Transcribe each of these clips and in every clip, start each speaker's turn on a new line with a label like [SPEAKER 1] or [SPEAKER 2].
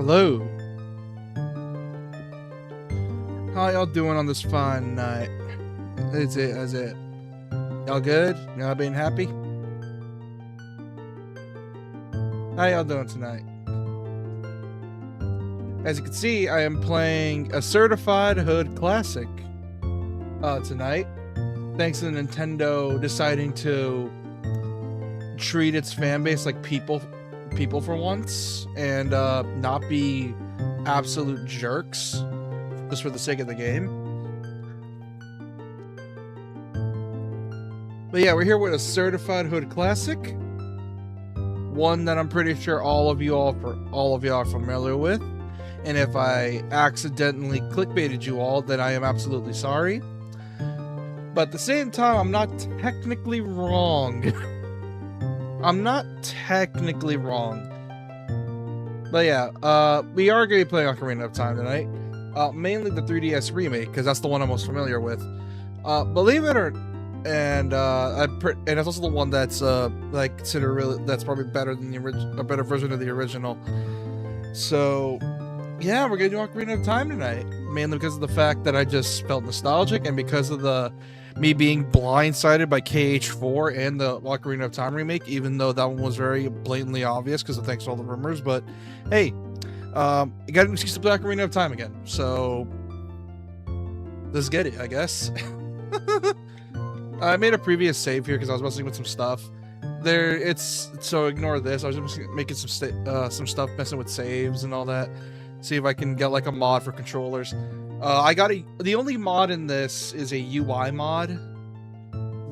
[SPEAKER 1] Hello. How y'all doing on this fine night? Is it? Y'all good? Y'all being happy? How y'all doing tonight? As you can see, I am playing a certified hood classic tonight. Thanks to Nintendo deciding to treat its fan base like people for once and not be absolute jerks just for the sake of the game. But yeah, we're here with a certified hood classic, one that I'm pretty sure all of you are familiar with. And if I accidentally clickbaited you all, then I am absolutely sorry. But at the same time, I'm not technically wrong. I'm not technically wrong. But yeah, we are going to be playing Ocarina of Time tonight. Mainly the 3DS remake, because that's the one I'm most familiar with. Believe it or and it's also the one that's I consider really that's probably better than the original, a better version of the original. So yeah, we're gonna do Ocarina of Time tonight, mainly because of the fact that I just felt nostalgic, and because of me being blindsided by KH4 and the Ocarina of Time remake, even though that one was very blatantly obvious because of thanks to all the rumors. But hey, you got an excuse to play Ocarina of Time again, so let's get it, I guess. I made a previous save here because I was messing with some stuff. So ignore this. I was just making some stuff, messing with saves and all that. See if I can get like a mod for controllers. The only mod in this is a UI mod.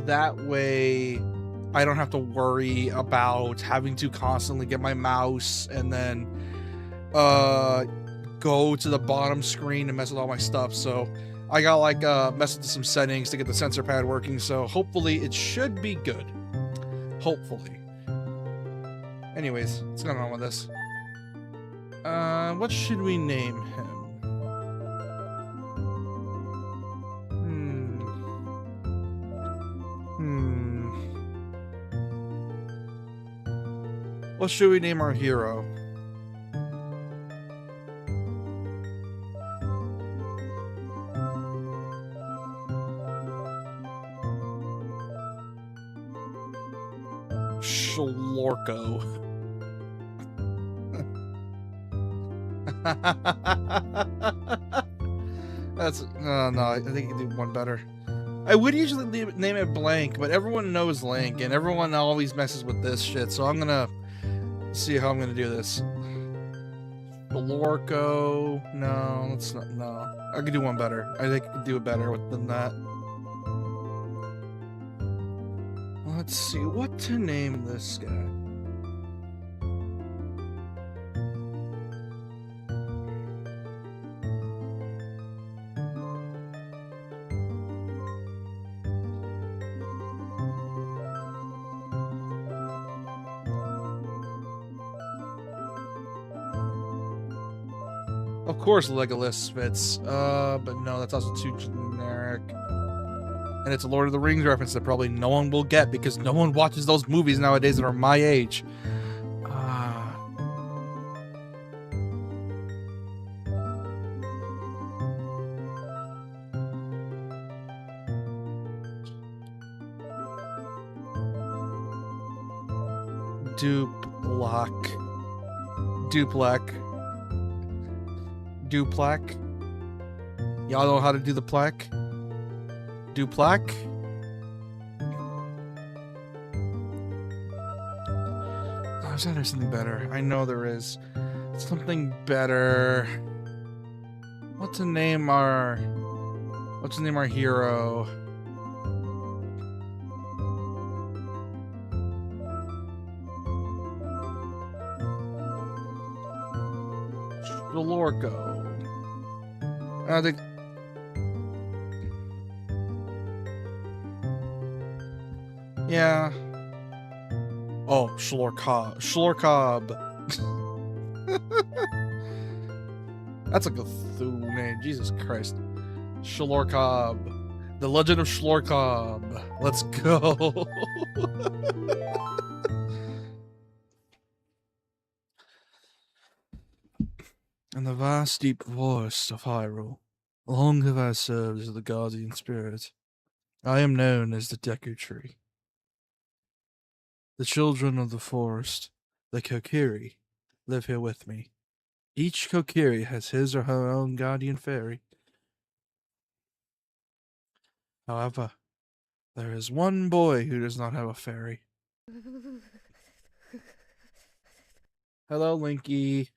[SPEAKER 1] That way I don't have to worry about having to constantly get my mouse and then go to the bottom screen and mess with all my stuff. So I got like mess with some settings to get the sensor pad working. So hopefully it should be good. Hopefully. Anyways, what's going on with this? What should we name him? What should we name our hero? Shlorko. That's no, I think you can do one better. I would usually name it Blank, but everyone knows Link, and everyone always messes with this shit. So I'm gonna see how I'm gonna do this. Shlorko. No, let's not. No, I could do one better. I think I could do it better than that. Let's see what to name this guy. Of course Legolas fits, but no, that's also too generic. And it's a Lord of the Rings reference that probably no one will get because no one watches those movies nowadays that are my age. Duplac. Y'all know how to do the plaque? Duplac? Oh, is there something better? I know there is. Something better. What's to name our hero? Shlorko. I think. Yeah. Oh, Shlorkob. That's a Cthulhu name. Jesus Christ. Shlorkob. The Legend of Shlorkob. Let's go. In the vast deep forests of Hyrule, long have I served as the guardian spirit. I am known as the Deku Tree. The children of the forest, the Kokiri, live here with me. Each Kokiri has his or her own guardian fairy. However, there is one boy who does not have a fairy. Hello, Linky.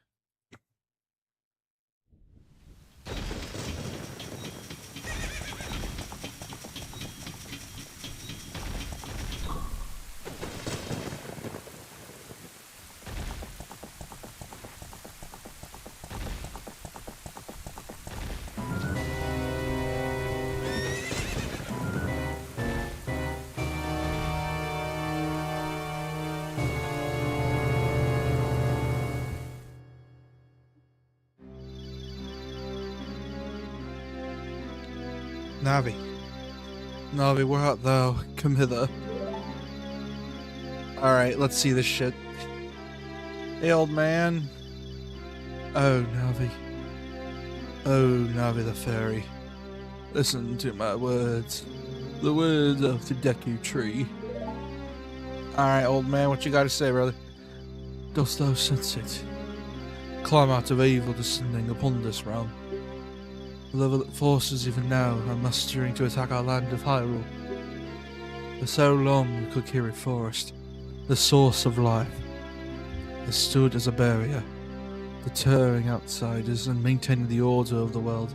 [SPEAKER 1] Navi. Navi, where art thou? Come hither. Alright, let's see this shit. Hey, old man. Oh, Navi. Oh, Navi the fairy. Listen to my words. The words of the Deku Tree. Alright, old man, what you gotta say, brother? Dost thou sense it? Climb out of evil descending upon this realm. The level that forces even now are mustering to attack our land of Hyrule. For so long the Kokiri Forest, the source of life, has stood as a barrier, deterring outsiders and maintaining the order of the world.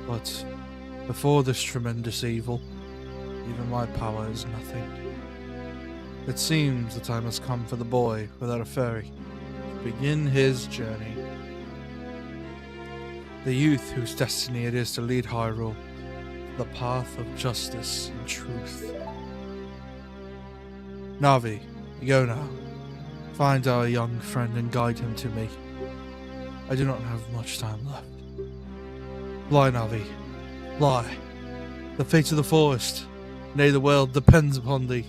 [SPEAKER 1] But before this tremendous evil, even my power is nothing. It seems the time has come for the boy without a fairy to begin his journey. The youth whose destiny it is to lead Hyrule the path of justice and truth. Navi, go now. Find our young friend and guide him to me. I do not have much time left. Fly, Navi. Fly. The fate of the forest, nay, the world depends upon thee.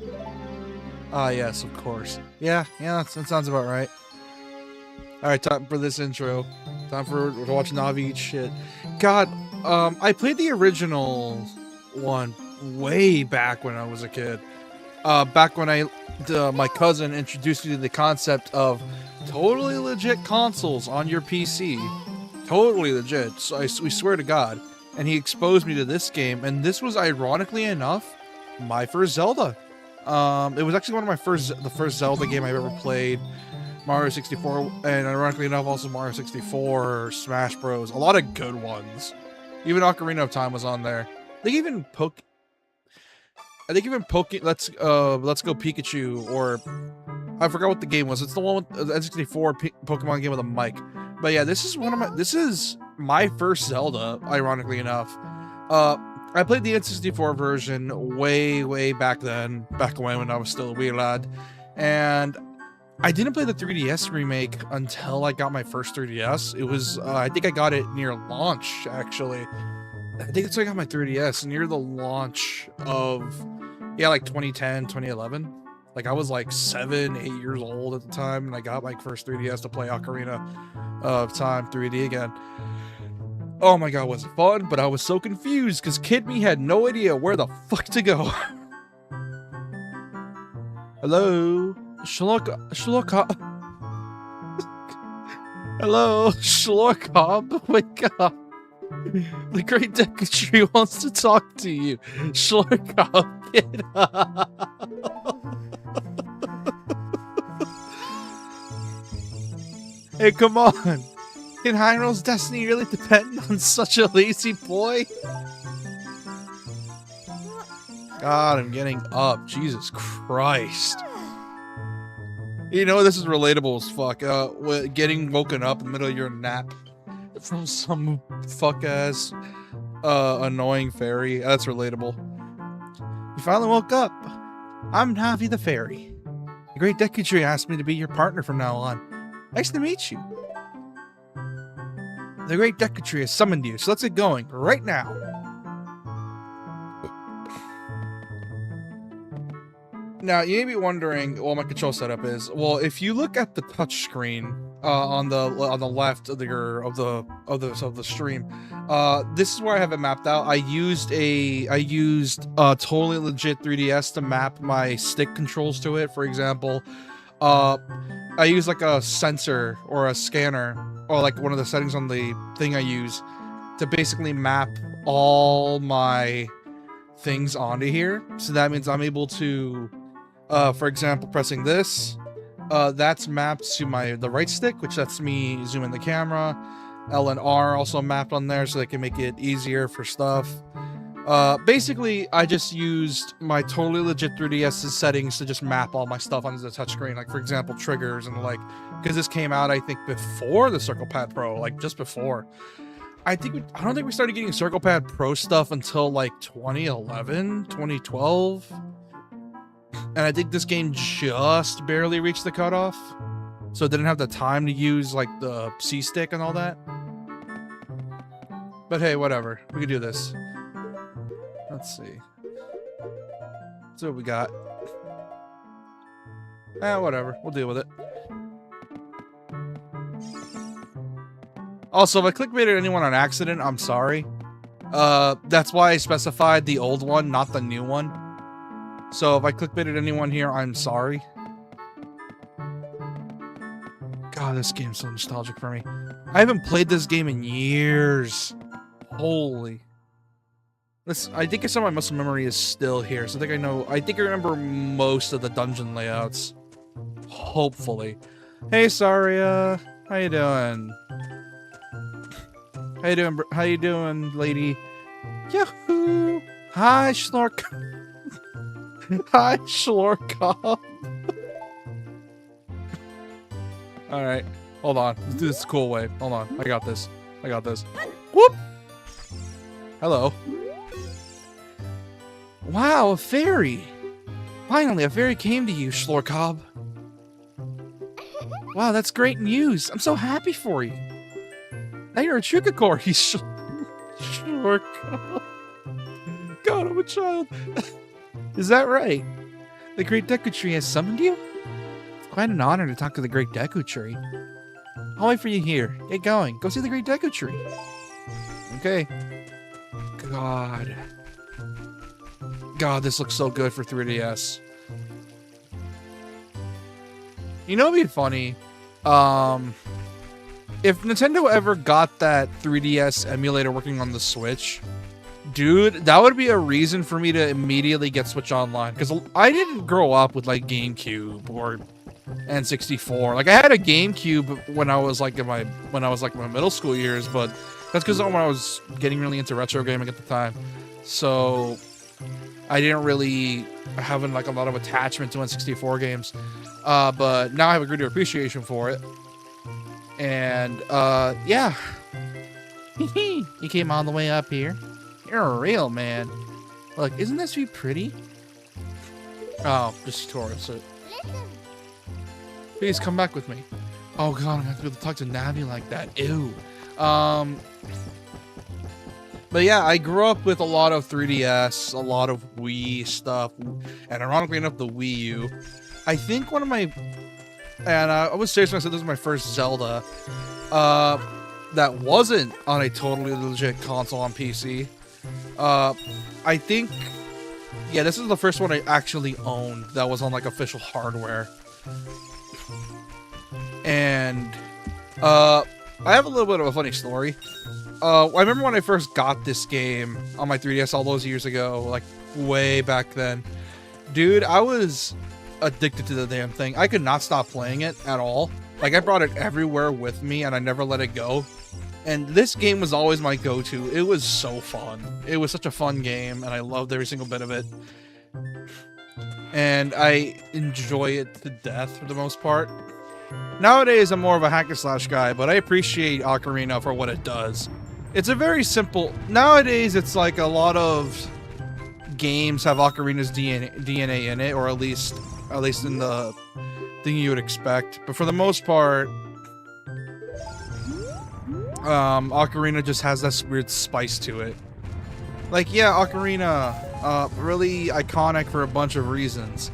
[SPEAKER 1] Ah, yes, of course. Yeah, that sounds about right. Alright, time for this intro. Time for to watch Navi eat shit. God, I played the original one way back when I was a kid. Back when my cousin introduced me to the concept of totally legit consoles on your PC. Totally legit. So we swear to God. And he exposed me to this game, and this was, ironically enough, my first Zelda. It was actually the first Zelda game I've ever played. Mario 64, and ironically enough, also Mario 64, Smash Bros. A lot of good ones. Even Ocarina of Time was on there. They even Let's Go Pikachu, or I forgot what the game was. It's the one with the N64 Pokemon game with a mic. But yeah, this is my first Zelda, ironically enough. I played the N64 version way back then, back when I was still a wee lad, and I didn't play the 3DS remake until I got my first 3DS. It was, I think I got it near launch, actually. I think that's when I got my 3DS, near the launch of, yeah, like 2010, 2011. Like, I was like 7, 8 years old at the time, and I got my first 3DS to play Ocarina of Time 3D again. Oh my god, was it fun? But I was so confused, because Kid Me had no idea where the fuck to go. Hello? Hello, Schlorkop, wake up. The Great Deku Tree wants to talk to you. Schlorkop, get up. Hey, come on. Can Hyrule's destiny really depend on such a lazy boy? God, I'm getting up. Jesus Christ. You know, this is relatable as fuck. Getting woken up in the middle of your nap from some fuck-ass, annoying fairy. That's relatable. You finally woke up. I'm Navi the fairy. The Great Deku Tree asked me to be your partner from now on. Nice to meet you. The Great Deku Tree has summoned you, so let's get going right now. Now, you may be wondering what my control setup is. Well, if you look at the touchscreen on the left of the stream. This is where I have it mapped out. I used totally legit 3DS to map my stick controls to it. For example, I use like a sensor or a scanner or like one of the settings on the thing I use to basically map all my things onto here. So that means I'm able to, for example, pressing this, that's mapped to the right stick, which lets me zoom in the camera. L and R also mapped on there so they can make it easier for stuff. Basically, I just used my totally legit 3DS's settings to just map all my stuff onto the touchscreen. Like, for example, triggers and like, because this came out, I think, before the Circle Pad Pro, like just before. I don't think we started getting Circle Pad Pro stuff until like 2011, 2012. And I think this game just barely reached the cutoff. So it didn't have the time to use like the C stick and all that. But hey, whatever. We can do this. Let's see. Let's see what we got. Whatever. We'll deal with it. Also, if I clickbaited anyone on accident, I'm sorry. That's why I specified the old one, not the new one. So if I clickbaited anyone here, I'm sorry. God, this game's so nostalgic for me. I haven't played this game in years. Holy. I think some of my muscle memory is still here, so I think I remember most of the dungeon layouts. Hopefully. Hey, Saria. How you doing? How you doing, lady? Yahoo! Hi, Schlork. Hi, Schlorkop. Alright. Hold on. Let's do this the cool way. Hold on. I got this. Whoop! Hello. Wow, a fairy! Finally, a fairy came to you, Schlorkop. Wow, that's great news. I'm so happy for you. Now you're a Chukakor, Schlorkop. God, I'm a child. Is that right? The Great Deku Tree has summoned you? It's quite an honor to talk to the Great Deku Tree. I'll wait for you here. Get going. Go see the Great Deku Tree. Okay. God, this looks so good for 3DS. You know what'd be funny? If Nintendo ever got that 3DS emulator working on the Switch, dude, that would be a reason for me to immediately get Switch Online. Because I didn't grow up with like GameCube or N64. Like I had a GameCube when I was like in my middle school years, but that's because when I was getting really into retro gaming at the time. So I didn't really have like a lot of attachment to N64 games. But now I have a greater appreciation for it. And yeah. You came all the way up here. You're a real man. Look, isn't this tree pretty? Oh, just tutorial. So please come back with me. Oh god, I'm gonna have to be able to talk to Navi like that. Ew. But yeah, I grew up with a lot of 3DS, a lot of Wii stuff, and ironically enough, the Wii U. I think one of my, and I was serious when I said this was my first Zelda, that wasn't on a totally legit console on PC. I think, yeah, this is the first one I actually owned that was on like official hardware. And I have a little bit of a funny story. I remember when I first got this game on my 3DS all those years ago, like way back then. Dude, I was addicted to the damn thing. I could not stop playing it at all. Like I brought it everywhere with me and I never let it go. And this game was always my go-to. It was so fun. It was such a fun game and I loved every single bit of it. And I enjoy it to death for the most part. Nowadays, I'm more of a hack and slash guy, but I appreciate Ocarina for what it does. It's a very simple... Nowadays, it's like a lot of games have Ocarina's DNA in it, or at least in the thing you would expect. But for the most part, Ocarina just has this weird spice to it. Like, yeah, Ocarina, really iconic for a bunch of reasons.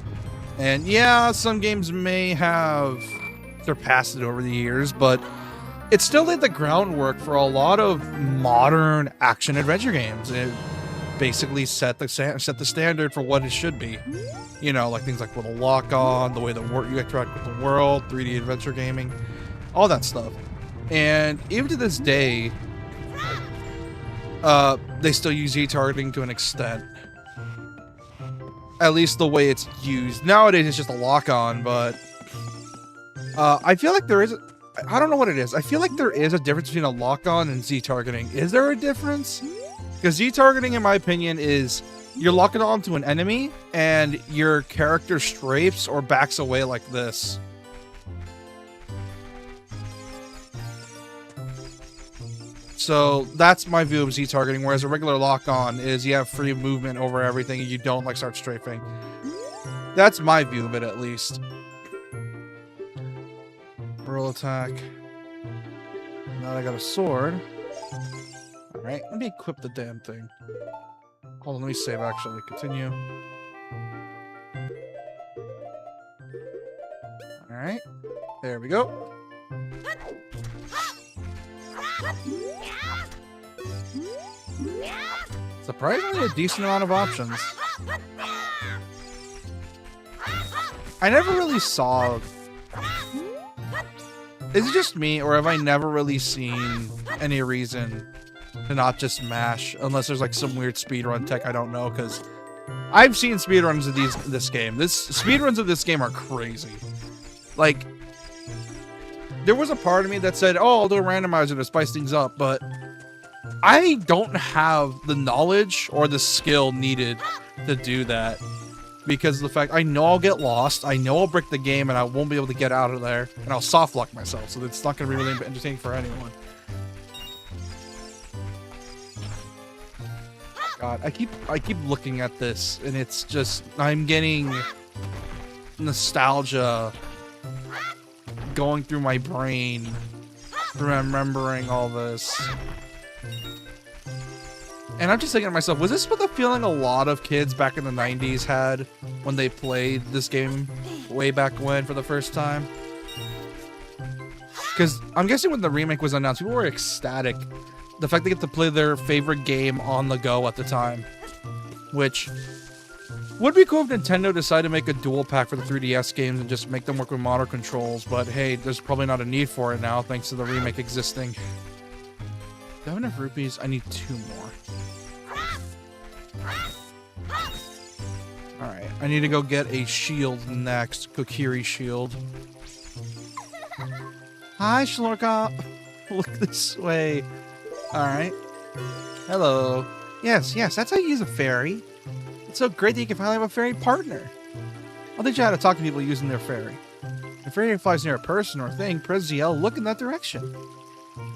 [SPEAKER 1] And yeah, some games may have surpassed it over the years, but it still laid the groundwork for a lot of modern action adventure games. It basically set the standard for what it should be. You know, like things like with a lock-on, the way that you interact with the world, 3D adventure gaming, all that stuff. And even to this day, they still use Z-targeting to an extent. At least the way it's used. Nowadays, it's just a lock-on, but I feel like there is... I don't know what it is. I feel like there is a difference between a lock-on and Z-targeting. Is there a difference? Because Z-targeting, in my opinion, is you're locking on to an enemy, and your character strafes or backs away like this. So that's my view of Z-targeting, whereas a regular lock-on is you have free movement over everything, and you don't like start strafing. That's my view of it, at least. Roll attack. Now I got a sword. Alright, let me equip the damn thing. Hold on, let me save actually. Continue. Alright. There we go. Surprisingly a decent amount of options. I never really saw... Is it just me, or have I never really seen any reason to not just mash, unless there's like some weird speedrun tech I don't know, because I've seen speedruns of this game. Speedruns of this game are crazy. Like, there was a part of me that said, oh, I'll do a randomizer to spice things up, but I don't have the knowledge or the skill needed to do that. Because of the fact I know I'll get lost, I know I'll break the game, and I won't be able to get out of there, and I'll soft lock myself, so it's not going to be really entertaining for anyone. God, I keep looking at this, and it's just, I'm getting nostalgia going through my brain, remembering all this. And I'm just thinking to myself, was this what the feeling a lot of kids back in the 90s had when they played this game way back when for the first time? Because I'm guessing when the remake was announced, people were ecstatic. The fact they get to play their favorite game on the go at the time. Which would be cool if Nintendo decided to make a dual pack for the 3DS games and just make them work with modern controls. But hey, there's probably not a need for it now thanks to the remake existing. Do I have enough rupees? I need 2 more. Alright, I need to go get a shield next. Kokiri shield. Hi, Shlorka. Look this way. Alright. Hello. Yes, that's how you use a fairy. It's so great that you can finally have a fairy partner. I'll teach you how to talk to people using their fairy. If a fairy flies near a person or thing, press ZL, look in that direction.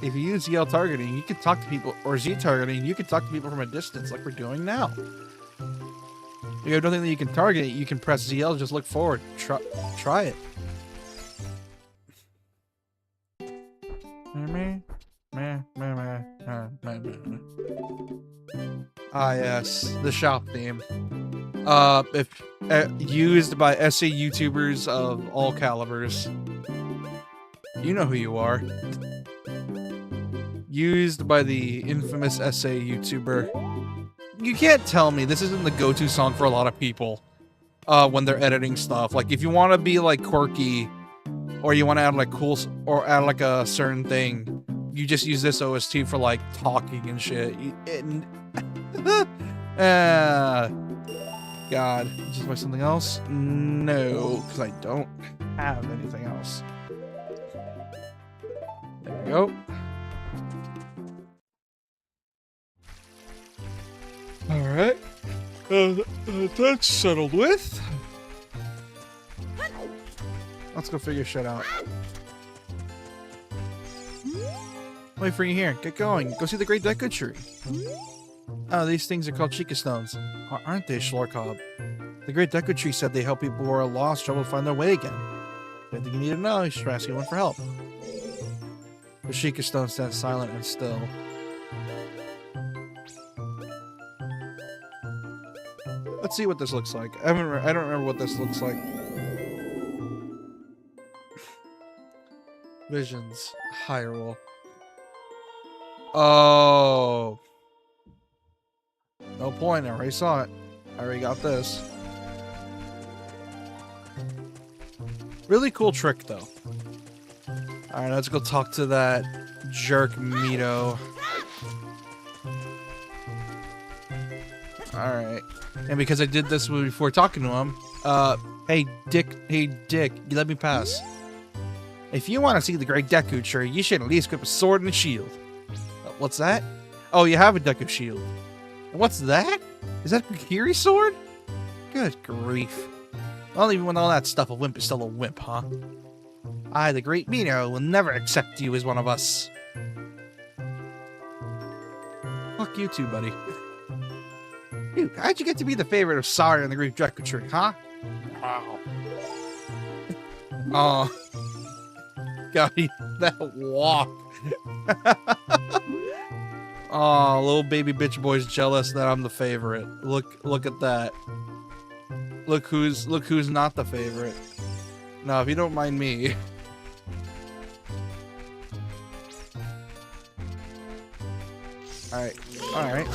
[SPEAKER 1] If you use ZL targeting, you can talk to people, or Z targeting, you can talk to people from a distance like we're doing now. If you have nothing that you can target, you can press ZL, just look forward. Try it. Ah yes, the shop theme. Used by essay YouTubers of all calibers. You know who you are. Used by the infamous essay YouTuber. You can't tell me this isn't the go-to song for a lot of people when they're editing stuff. Like, if you want to be like quirky, or you want to add like cool, or add like a certain thing, you just use this OST for like talking and shit. God, just buy something else? No, because I don't have anything else. There we go. Alright. That's settled with. Let's go figure shit out. Wait for you here. Get going. Go see the Great Deku Tree. Oh, these things are called Chica Stones. Aren't they, Schlorkob? The Great Deku Tree said they help people who are lost struggle to find their way again. Anything you need to know, you should ask anyone for help. The Chica Stone stands silent and still. Let's see what this looks like. I don't remember what this looks like. Visions. Hyrule. Oh. No point. I already saw it. I already got this. Really cool trick, though. Alright, let's go talk to that jerk Mito. Alright. And because I did this before talking to him, hey Dick, you let me pass. If you want to see the great Deku tree, you should at least equip a sword and a shield. What's that? Oh, you have a Deku shield. And what's that? Is that a Kiri sword? Good grief. Well, even with all that stuff, a wimp is still a wimp, huh? I, the great Mito, will never accept you as one of us. Fuck you too, buddy. Dude, how'd you get to be the favorite of Sari and the great Deku tree, huh? Wow. Oh. God, that walk. Oh, little baby bitch boy's jealous that I'm the favorite. Look at that. Look who's not the favorite. No, if you don't mind me. Alright. Alright.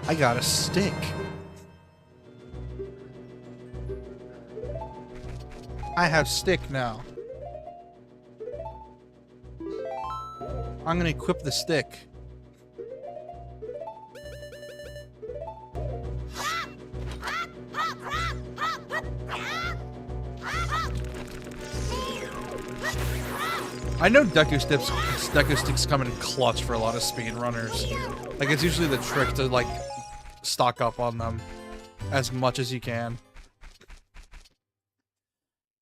[SPEAKER 1] I got a stick. I have stick now. I'm gonna equip the stick. I know Deku sticks come in clutch for a lot of speedrunners. Like, it's usually the trick to, like, stock up on them as much as you can.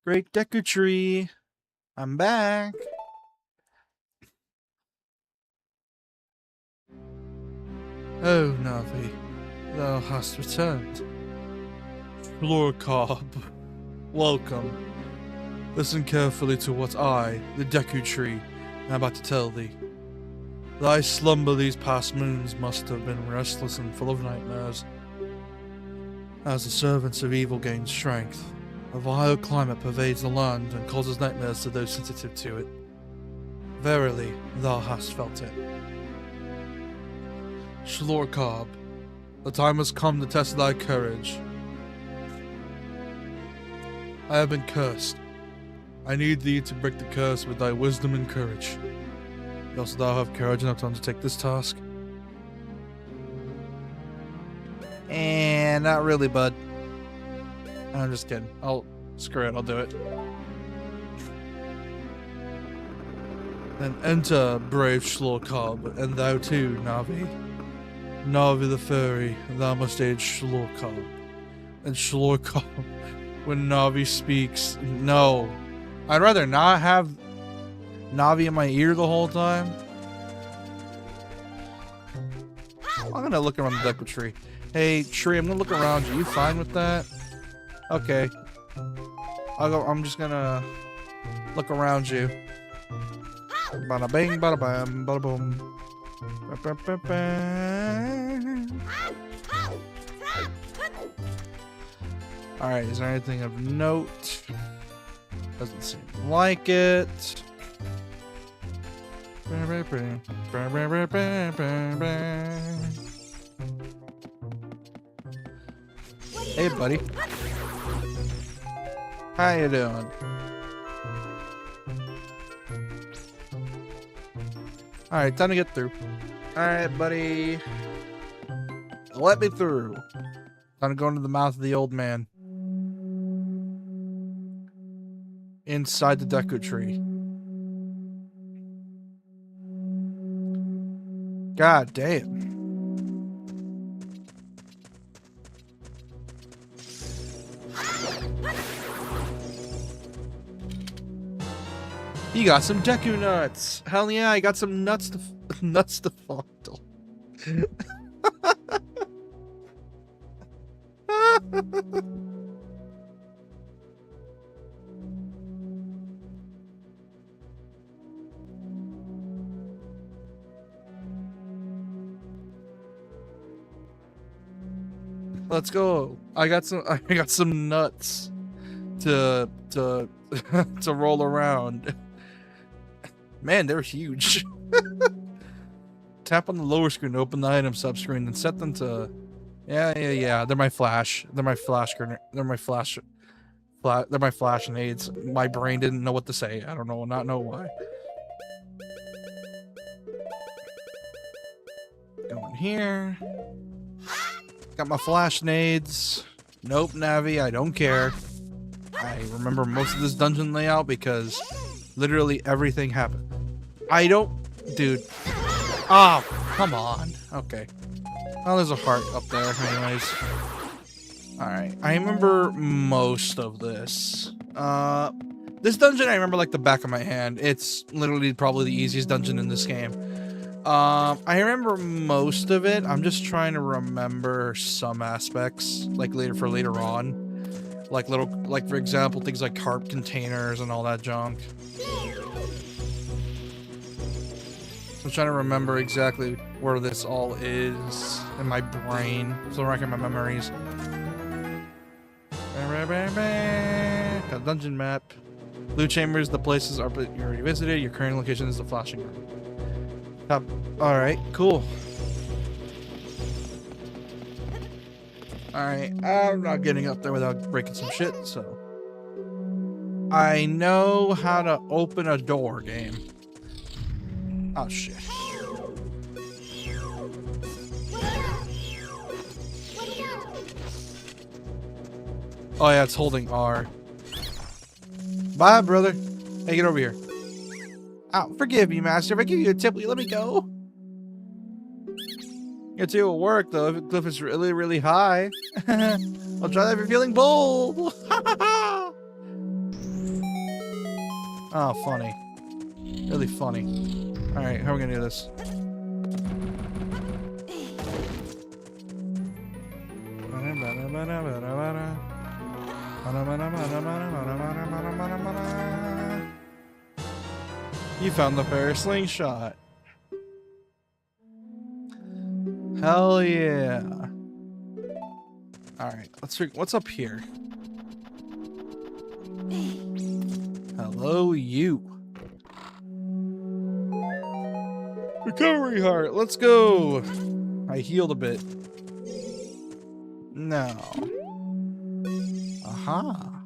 [SPEAKER 1] Great Deku tree. I'm back. Oh, Navi, thou hast returned. Florcarb, welcome. Listen carefully to what I, the Deku tree, am about to tell thee. Thy slumber these past moons must have been restless and full of nightmares. As the servants of evil gain strength, a vile climate pervades the land and causes nightmares to those sensitive to it. Verily, thou hast felt it. Florcarb, the time has come to test thy courage. I have been cursed. I need thee to break the curse with thy wisdom and courage. Dost thou have courage enough to undertake this task? And not really, bud. I'm just kidding. Screw it, I'll do it. Then enter, brave Florcarb, and thou too, Navi. Navi the furry, thou must aid Florcarb. And Florcarb, when Navi speaks, no. I'd rather not have Navi in my ear the whole time. I'm gonna look around the Deku tree. Hey, tree, I'm gonna look around you. You fine with that? Okay. I'm just gonna look around you. Bada bing, bada bam, bada boom. Ba, ba, ba, ba. Alright, is there anything of note? Doesn't seem like it. Hey, buddy. How you doing? Alright, time to get through. Alright, buddy. Let me through. Time to go into the mouth of the old man. Inside the Deku tree. God damn. You got some Deku nuts. Hell yeah, I got some nuts to fondle. Let's go. I got some nuts to to roll around. Man, they're huge. Tap on the lower screen to open the item subscreen and set them to yeah. They're my flash. They're my flash they're my flashing aids. My brain didn't know what to say. I don't know why. Going here. Got my flash nades. Nope, Navi, I don't care. I remember most of this dungeon layout because literally everything happened. Dude. Oh, come on. Okay. Well, there's a heart up there anyways. Alright, I remember most of this. This dungeon I remember like the back of my hand. It's literally probably the easiest dungeon in this game. I remember most of it. I'm just trying to remember some aspects, like later on. Like for example, things like carp containers and all that junk. I'm trying to remember exactly where this all is in my brain. So I can my memories. Got a dungeon map. Blue chambers, the places you already visited. Your current location is the flashing room. Alright, cool. Alright, I'm not getting up there without breaking some shit, so. I know how to open a door, game. Oh, shit. Oh, yeah, it's holding R. Bye, brother. Hey, get over here. Oh, forgive me, master. If I give you a tip, will you let me go? Your tip will work, though, if the cliff is really, really high. I'll try that if you're feeling bold. Oh, funny. Really funny. Alright, how are we gonna do this? You found the fair slingshot. Hell yeah. Alright, let's figure what's up here. Hello, you. Recovery heart, let's go. I healed a bit. No. Aha.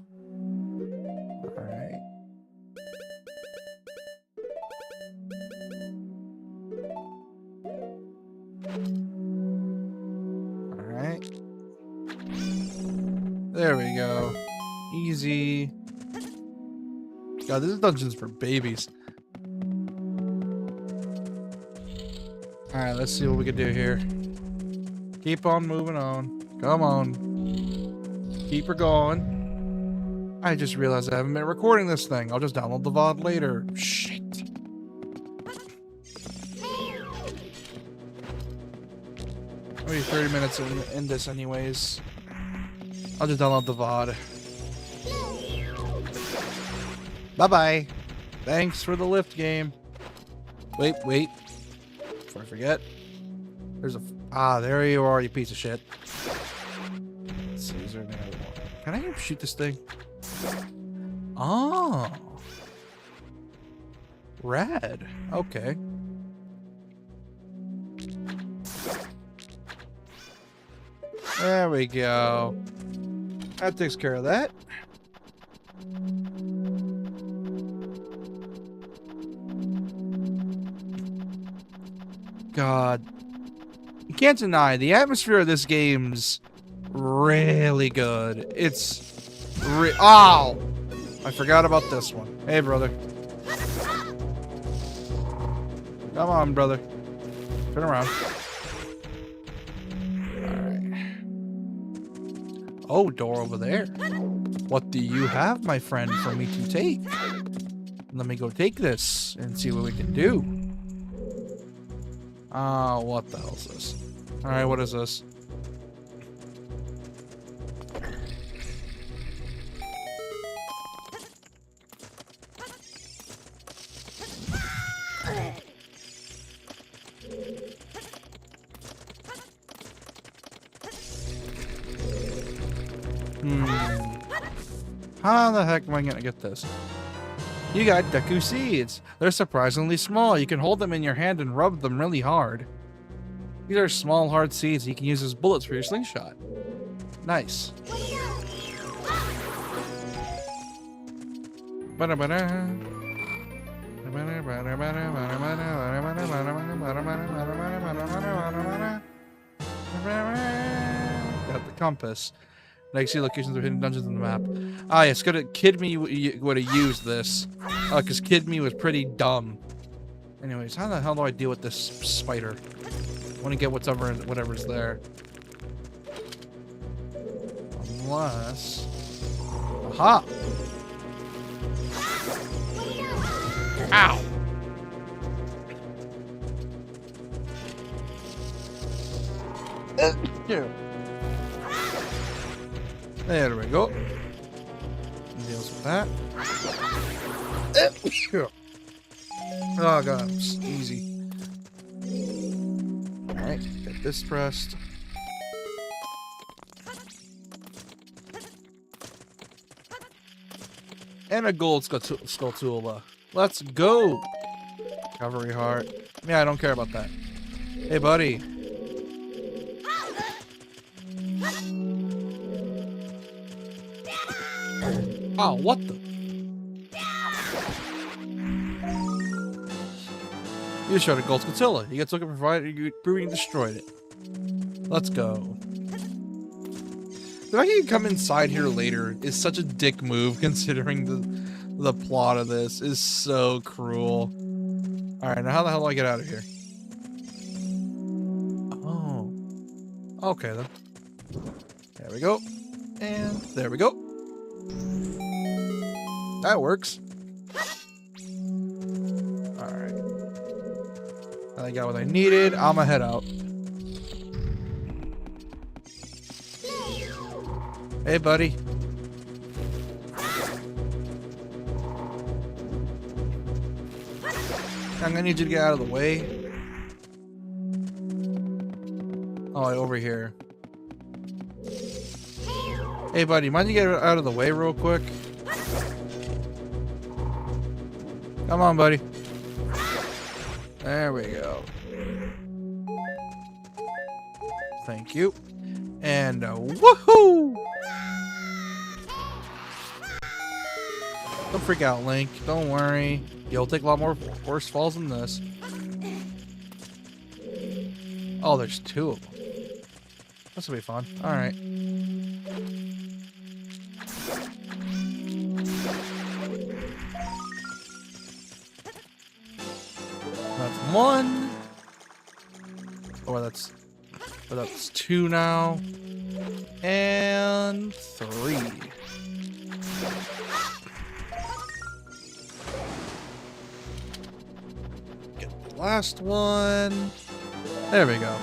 [SPEAKER 1] Alright. Alright. There we go. Easy. God, this dungeon's for babies. Alright, let's see what we can do here. Keep on moving on. Come on. Keep her going. I just realized I haven't been recording this thing. I'll just download the VOD later. Shit. I'll be 30 minutes in this anyways. I'll just download the VOD. Bye-bye. Thanks for the lift game. Wait. Before I forget. There's a... Ah, there you are, you piece of shit. Let's see, is there anything I want? Can I shoot this thing? Oh. Red. Okay. There we go. That takes care of that. God. You can't deny, the atmosphere of this game's really good. It's... Ow! I forgot about this one. Hey, brother. Come on, brother. Turn around. Alright. Oh, door over there. What do you have, my friend, for me to take? Let me go take this and see what we can do. What the hell is this? Alright, what is this? How the heck am I gonna get this? You got Deku seeds. They're surprisingly small. You can hold them in your hand and rub them really hard. These are small, hard seeds you can use as bullets for your slingshot. Nice. Got the compass. Now you can see locations of hidden dungeons in the map. Ah, yes, good at Kid Me would have used this. Because Kid Me was pretty dumb. Anyways, how the hell do I deal with this spider? I want to get whatever's there. Unless... Aha! Ow! Here. There we go. Deals with that. Oh god, easy. Alright, get this pressed. And a gold Skulltula. Let's go! Cavalry heart. Yeah, I don't care about that. Hey, buddy. Oh, what the? You shot a gold Skulltula. You get token provided you proving destroyed it. Let's go. The fact you can come inside here later is such a dick move considering the plot of this is so cruel. Alright, now how the hell do I get out of here? Oh. Okay then. There we go. And there we go. That works. Alright. I got what I needed. I'ma head out. Hey, buddy. I'm gonna need you to get out of the way. Oh, over here. Hey, buddy, mind you get out of the way real quick? Come on, buddy. There we go. Thank you. And woohoo! Don't freak out, Link. Don't worry. You'll take a lot more worse falls than this. Oh, there's two of them. This will be fun. Alright. That's one. Or that's two now. And three. Get the last one. There we go.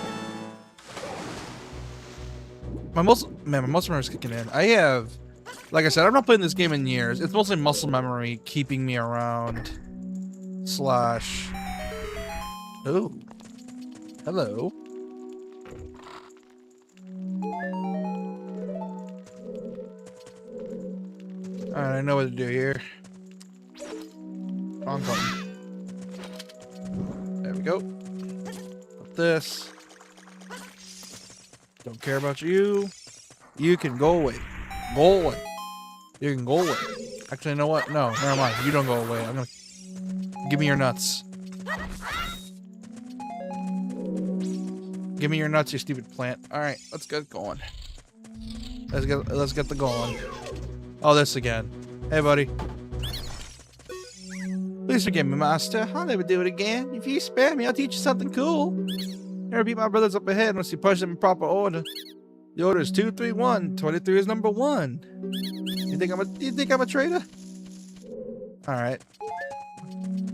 [SPEAKER 1] My muscle memory is kicking in. I have, like I said, I've not played this game in years. It's mostly muscle memory keeping me around. Slash. Oh. Hello. Alright, I know what to do here. Wrong button. There we go. Put this. Don't care about you. You can go away. Go away. You can go away. Actually, you know what? No, never mind. You don't go away. I'm gonna... Give me your nuts. Give me your nuts, you stupid plant. Alright, let's get going. Let's get the going. Oh, this again. Hey, buddy. Please forgive me, master. I'll never do it again. If you spare me, I'll teach you something cool. Never beat my brothers up ahead unless you punch them in proper order. The order is 2, 3, 1. 23 is number 1. You think I'm a traitor? Alright.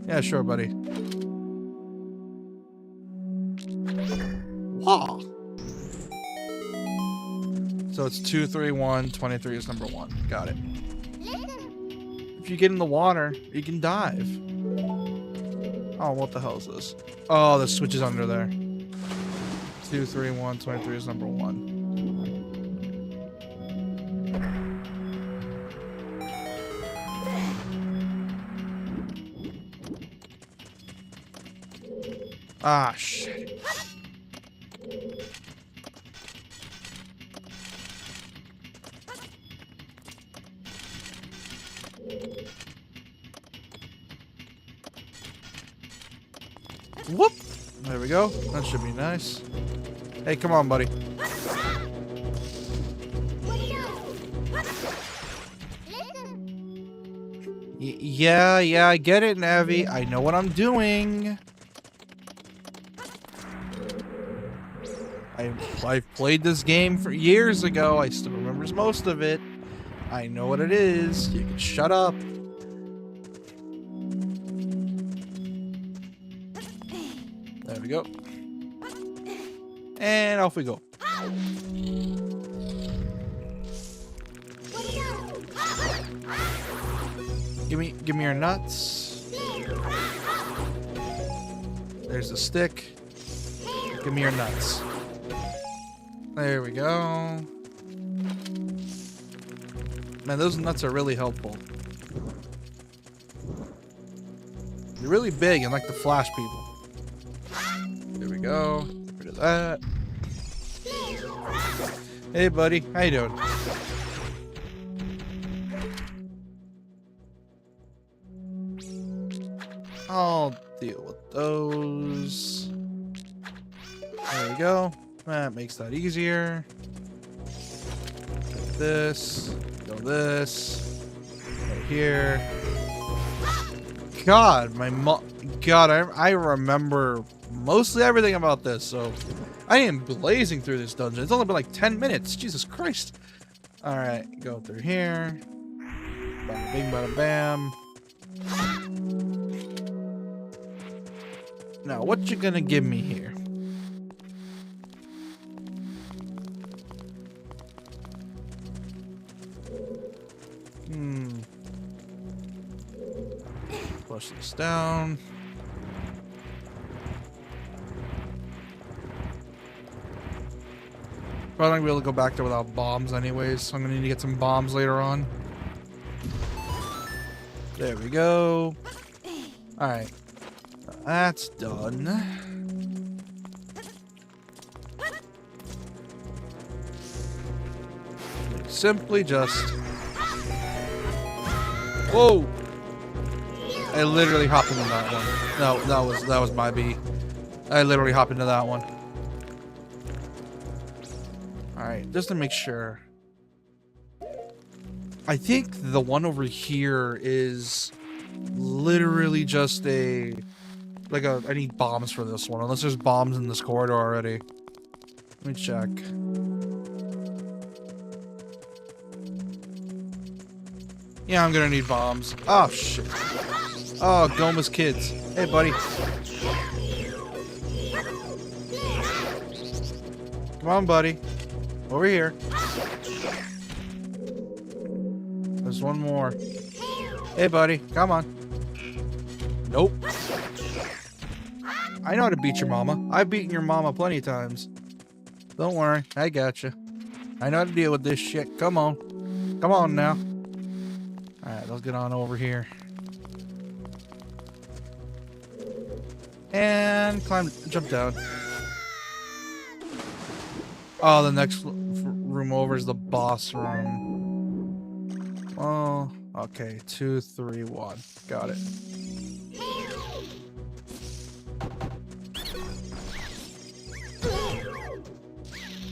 [SPEAKER 1] Yeah, sure, buddy. Wow. So it's 2, 3, 1. 23 is number 1. Got it. If you get in the water, you can dive. Oh, what the hell is this? Oh, the switch is under there. 2, 3, 1. 23 is number 1. Ah, shit. Whoop! There we go. That should be nice. Hey, come on, buddy. Yeah, I get it, Navi. I know what I'm doing. I've played this game for years ago. I still remember most of it. I know what it is. You can shut up. There we go. And off we go. Give me your nuts. There's the stick. Give me your nuts. There we go. Man, those nuts are really helpful. They're really big and like the flash people. There we go. Get rid of that. Hey, buddy. How you doing? I'll deal with those. There we go. That makes that easier. Like this. Go this. Right here. God, I remember mostly everything about this, so I am blazing through this dungeon. It's only been like 10 minutes. Jesus Christ. Alright, go through here. Bada bing, bada bam. Now, what you gonna give me here? Push this down. Probably not gonna be able to go back there without bombs anyways, so I'm gonna need to get some bombs later on. There we go. Alright. That's done. Simply just... Whoa! I literally hopped into that one. No, that was my B. I literally hopped into that one. Alright, just to make sure. I think the one over here is literally just a... Like I need bombs for this one, unless there's bombs in this corridor already. Let me check. Yeah, I'm gonna need bombs. Oh, shit. Oh, Goma's kids. Hey, buddy. Come on, buddy. Over here. There's one more. Hey, buddy. Come on. Nope. I know how to beat your mama. I've beaten your mama plenty of times. Don't worry. I got you. I know how to deal with this shit. Come on. Come on now. Alright, let's get on over here. And jump down. Oh, the next room over is the boss room. Oh, okay. 2, 3, 1. Got it.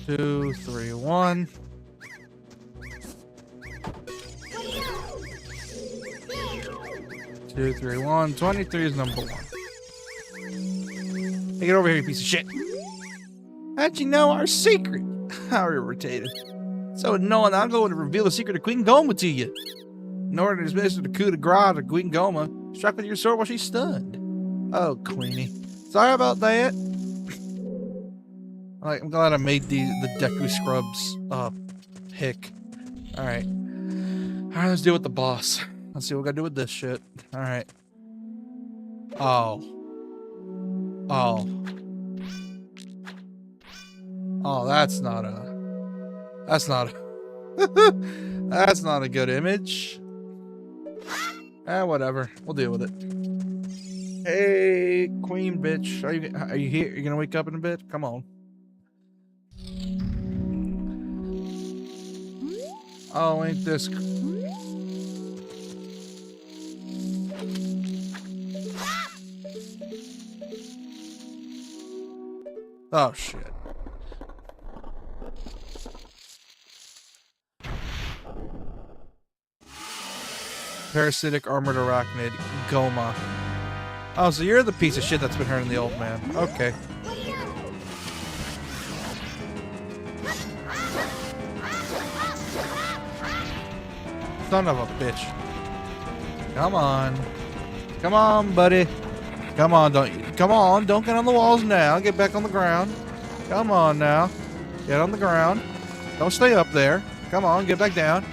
[SPEAKER 1] Two, 3, 1. Two, 3, 1. 23 is number 1. Hey, get over here, you piece of shit. How'd you know our secret? How irritated. So knowing I'm going to reveal the secret of Queen Goma to you. In order to dismiss the coup de grace of Queen Goma, struck with your sword while she's stunned. Oh, Queenie. Sorry about that. I'm glad I made the Deku Scrubs pick. Alright. Alright, let's deal with the boss. Let's see what we gotta do with this shit. Alright. Oh. Oh. Oh, that's not a... That's not a... That's not a good image. Whatever. We'll deal with it. Hey, queen bitch. Are you here? You gonna wake up in a bit? Come on. Oh, ain't this... Oh, shit. Parasitic armored arachnid, Goma. Oh, so you're the piece of shit that's been hurting the old man. Okay. Son of a bitch. Come on. Come on, buddy. Come on, don't get on the walls now. Get back on the ground. Come on now. Get on the ground. Don't stay up there. Come on, get back down.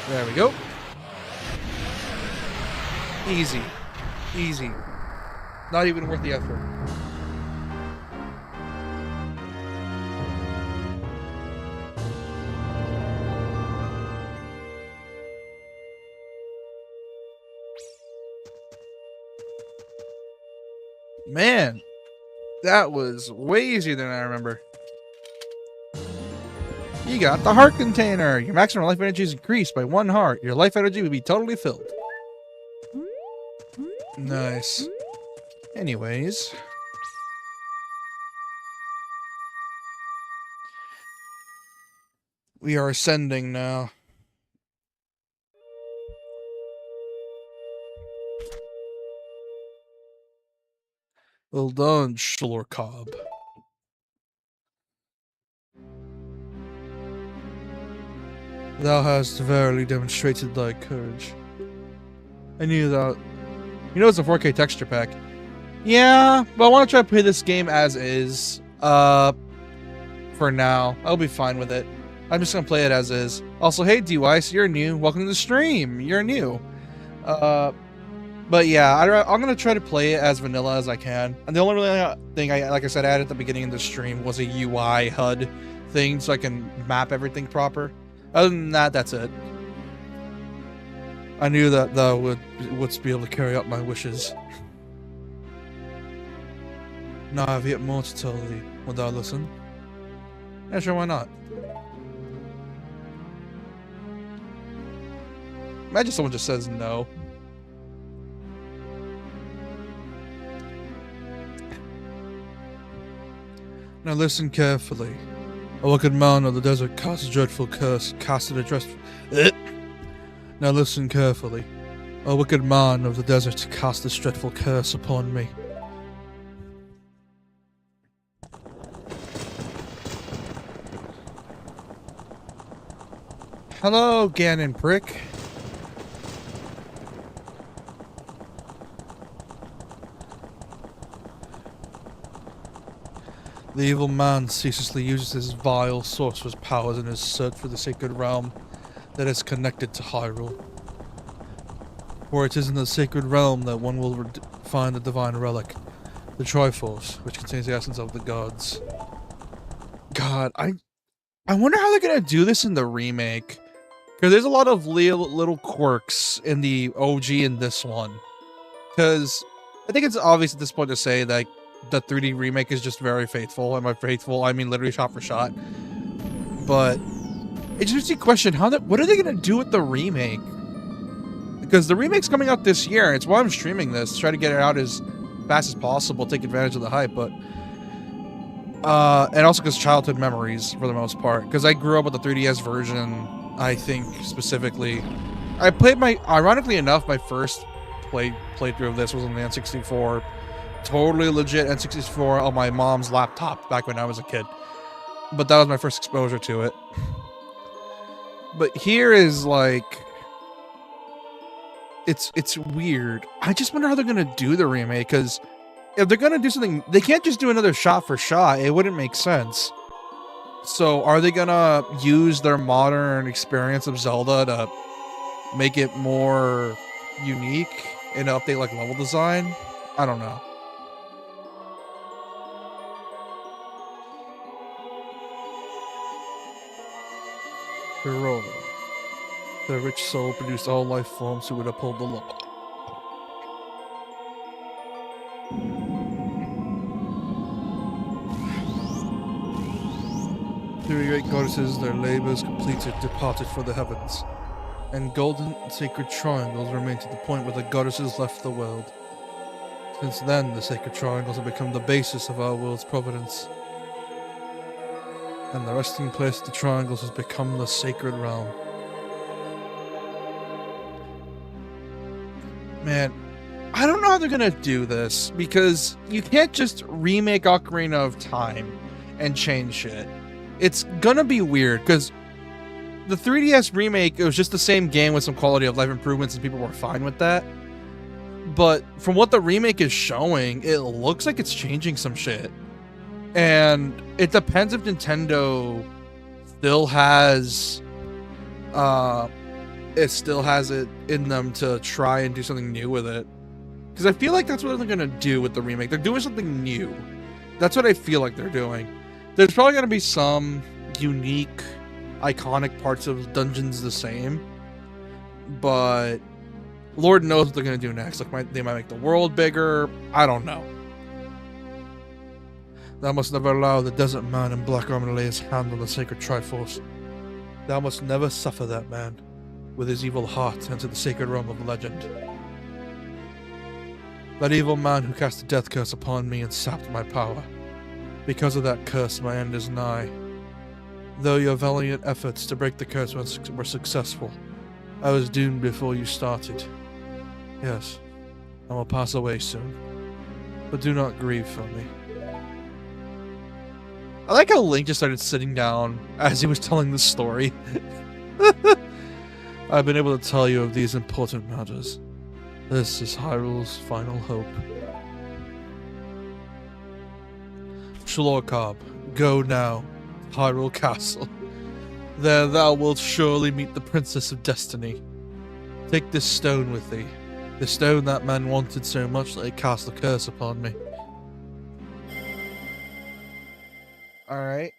[SPEAKER 1] There we go. Easy. Easy. Not even worth the effort. Man, that was way easier than I remember. You got the heart container. Your maximum life energy is increased by 1 heart. Your life energy will be totally filled. Nice. Anyways. We are ascending now. Well done, Schlorcob. Thou hast verily demonstrated thy courage. I knew that. You know it's a 4K texture pack. Yeah, but I want to try to play this game as is. For now. I'll be fine with it. I'm just gonna play it as is. Also, hey D-Weiss, you're new. Welcome to the stream. You're new. But yeah, I'm gonna try to play it as vanilla as I can. And the only really thing like I said, I added at the beginning of the stream was a UI HUD thing so I can map everything proper. Other than that, that's it. I knew that thou wouldst be able to carry out my wishes. Now I have yet more to tell thee. Will thou listen? Yeah, sure, why not? Imagine someone just says no. Now listen carefully. A wicked man of the desert cast a dreadful curse, casted a dreadful... Now listen carefully. A wicked man of the desert cast this dreadful curse upon me. Hello, Ganon prick. The evil man ceaselessly uses his vile sorcerer's powers in his search for the sacred realm that is connected to Hyrule. For it is in the sacred realm that one will find the divine relic, the Triforce, which contains the essence of the gods. God, I wonder how they're gonna do this in the remake. Because there's a lot of little quirks in the OG in this one. Because I think it's obvious at this point to say that the 3D remake is just very faithful. And by faithful, I mean literally shot for shot. But it just makes you question what are they gonna do with the remake? Because the remake's coming out this year. It's why I'm streaming this, try to get it out as fast as possible, take advantage of the hype. But and also because childhood memories for the most part. Because I grew up with the 3DS version. I think specifically, I played ironically enough, my first playthrough of this was on the N64. Totally legit N64 on my mom's laptop back when I was a kid. But that was my first exposure to it. But here is like, it's weird. I just wonder how they're gonna do the remake, because if they're gonna do something, they can't just do another shot for shot. It wouldn't make sense. So are they gonna use their modern experience of Zelda to make it more unique and update like level design? I don't know. Hero. The rich soul produced all life forms who would uphold the law. Three great goddesses, their labors completed, departed for the heavens, and golden sacred triangles remain to the point where the goddesses left the world. Since then, the sacred triangles have become the basis of our world's providence, and the resting place of the triangles has become the sacred realm. Man, I don't know how they're gonna do this, because you can't just remake Ocarina of Time and change shit. It's gonna be weird, because the 3DS remake, it was just the same game with some quality of life improvements and people were fine with that. But from what the remake is showing, it looks like it's changing some shit. And it depends if Nintendo still has it in them to try and do something new with it. Because I feel like that's what they're gonna do with the remake. They're doing something new. That's what I feel like they're doing. There's probably gonna be some unique, iconic parts of dungeons the same, but Lord knows what they're gonna do next. Like, they might make the world bigger. I don't know. Thou must never allow the desert man in black armor to lay his hand on the sacred Triforce. Thou must never suffer that man, with his evil heart, enter the sacred realm of legend. That evil man who cast a death curse upon me and sapped my power. Because of that curse, my end is nigh. Though your valiant efforts to break the curse were successful, I was doomed before you started. Yes, I will pass away soon, but do not grieve for me. I like how Link just started sitting down as he was telling the story. I've been able to tell you of these important matters. This is Hyrule's final hope. Shlorkab, go now, Hyrule Castle. There thou wilt surely meet the Princess of Destiny. Take this stone with thee. The stone that man wanted so much that it cast a curse upon me. Alright.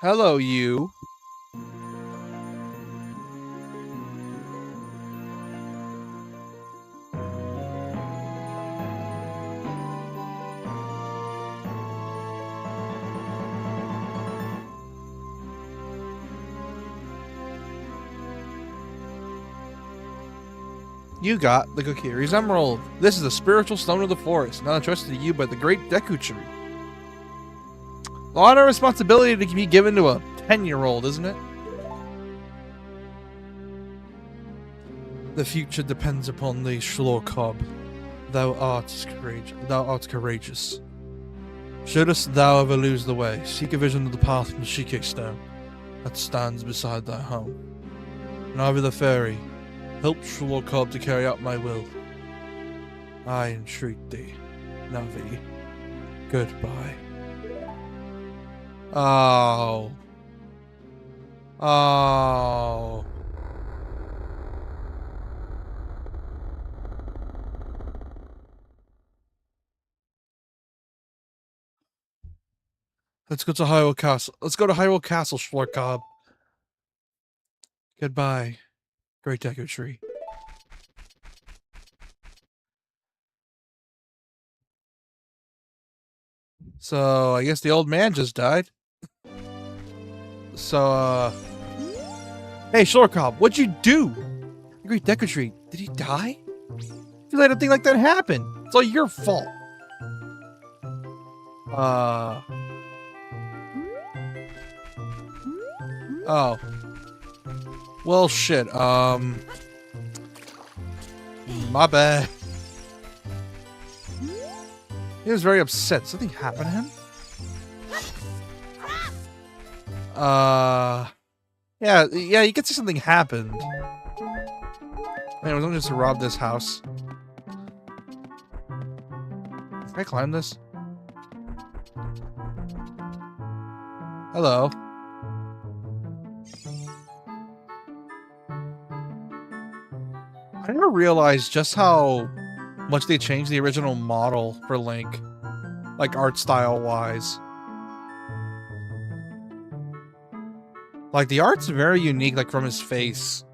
[SPEAKER 1] Hello, you. You got the Kokiri's Emerald. This is the spiritual stone of the forest, now entrusted to you by the great Deku Tree. A lot of responsibility to be given to a 10-year-old, isn't it? The future depends upon thee, Shlorkab. Thou art courageous. Shouldst thou ever lose the way, seek a vision of the path from the Shike Stone that stands beside thy home. Navi the Fairy, help Shlorkab to carry out my will. I entreat thee, Navi. Goodbye. Oh. Oh. Let's go to Hyrule Castle. Let's go to Hyrule Castle, Shlorkab. Goodbye, great Deku Tree. So, I guess the old man just died. So, hey, Shlorkab, what'd you do? The great Deku Tree, did he die? You let a thing like that happen. It's all your fault. Oh. Well, shit, my bad. He was very upset. Something happened to him? Yeah, you can see something happened. Anyways, I'm just to rob this house. Can I climb this? Hello. I never realized just how much they changed the original model for Link, like art style wise. Like, the art's very unique, like, from his face.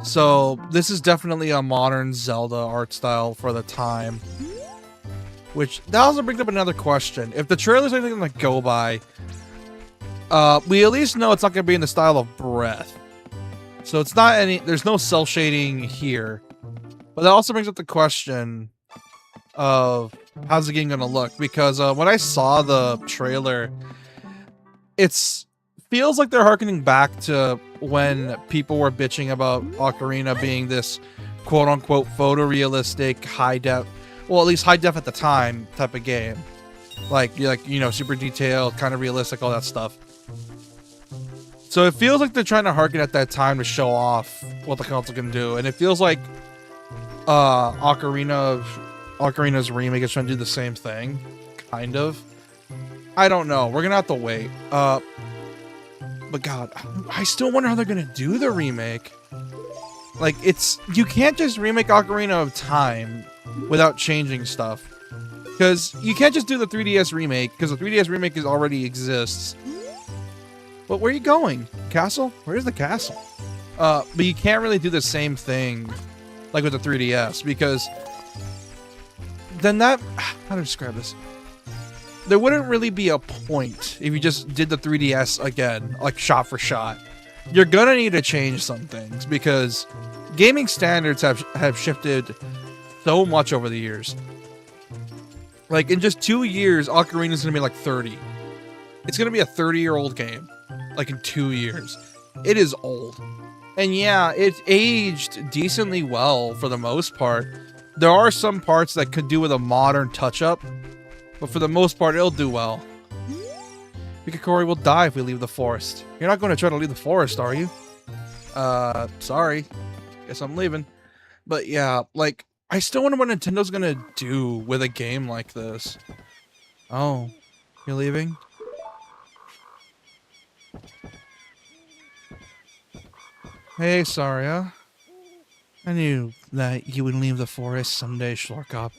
[SPEAKER 1] So, this is definitely a modern Zelda art style for the time. Which, that also brings up another question. If the trailer's anything to go by, we at least know it's not going to be in the style of Breath. So it's not any, there's no cell shading here. But that also brings up the question of how's the game going to look? Because when I saw the trailer, feels like they're harkening back to when people were bitching about Ocarina being this quote-unquote photorealistic high-def, well, at least high-def at the time type of game. Like, you know, super detailed, kind of realistic, all that stuff. So it feels like they're trying to harken at that time to show off what the console can do. And it feels like Ocarina's remake is trying to do the same thing. Kind of. I don't know. We're going to have to wait. But God, I still wonder how they're going to do the remake. Like, you can't just remake Ocarina of Time without changing stuff. Because you can't just do the 3DS remake, because the 3DS remake already exists. But where are you going? Castle? Where's the castle? But you can't really do the same thing like with the 3DS, because then how to describe this? There wouldn't really be a point if you just did the 3DS again, like shot for shot. You're gonna need to change some things, because gaming standards have shifted so much over the years. Like, in just 2 years, Ocarina is gonna be like 30. It's gonna be a 30-year-old game. Like, in 2 years. It is old. And yeah, it's aged decently well for the most part. There are some parts that could do with a modern touch-up, but for the most part, it'll do well. Mikakori will die if we leave the forest. You're not going to try to leave the forest, are you? Sorry. Guess I'm leaving. But yeah, like, I still wonder what Nintendo's gonna do with a game like this. Oh, you're leaving? Hey, Saria. I knew that you would leave the forest someday, Schlorkop.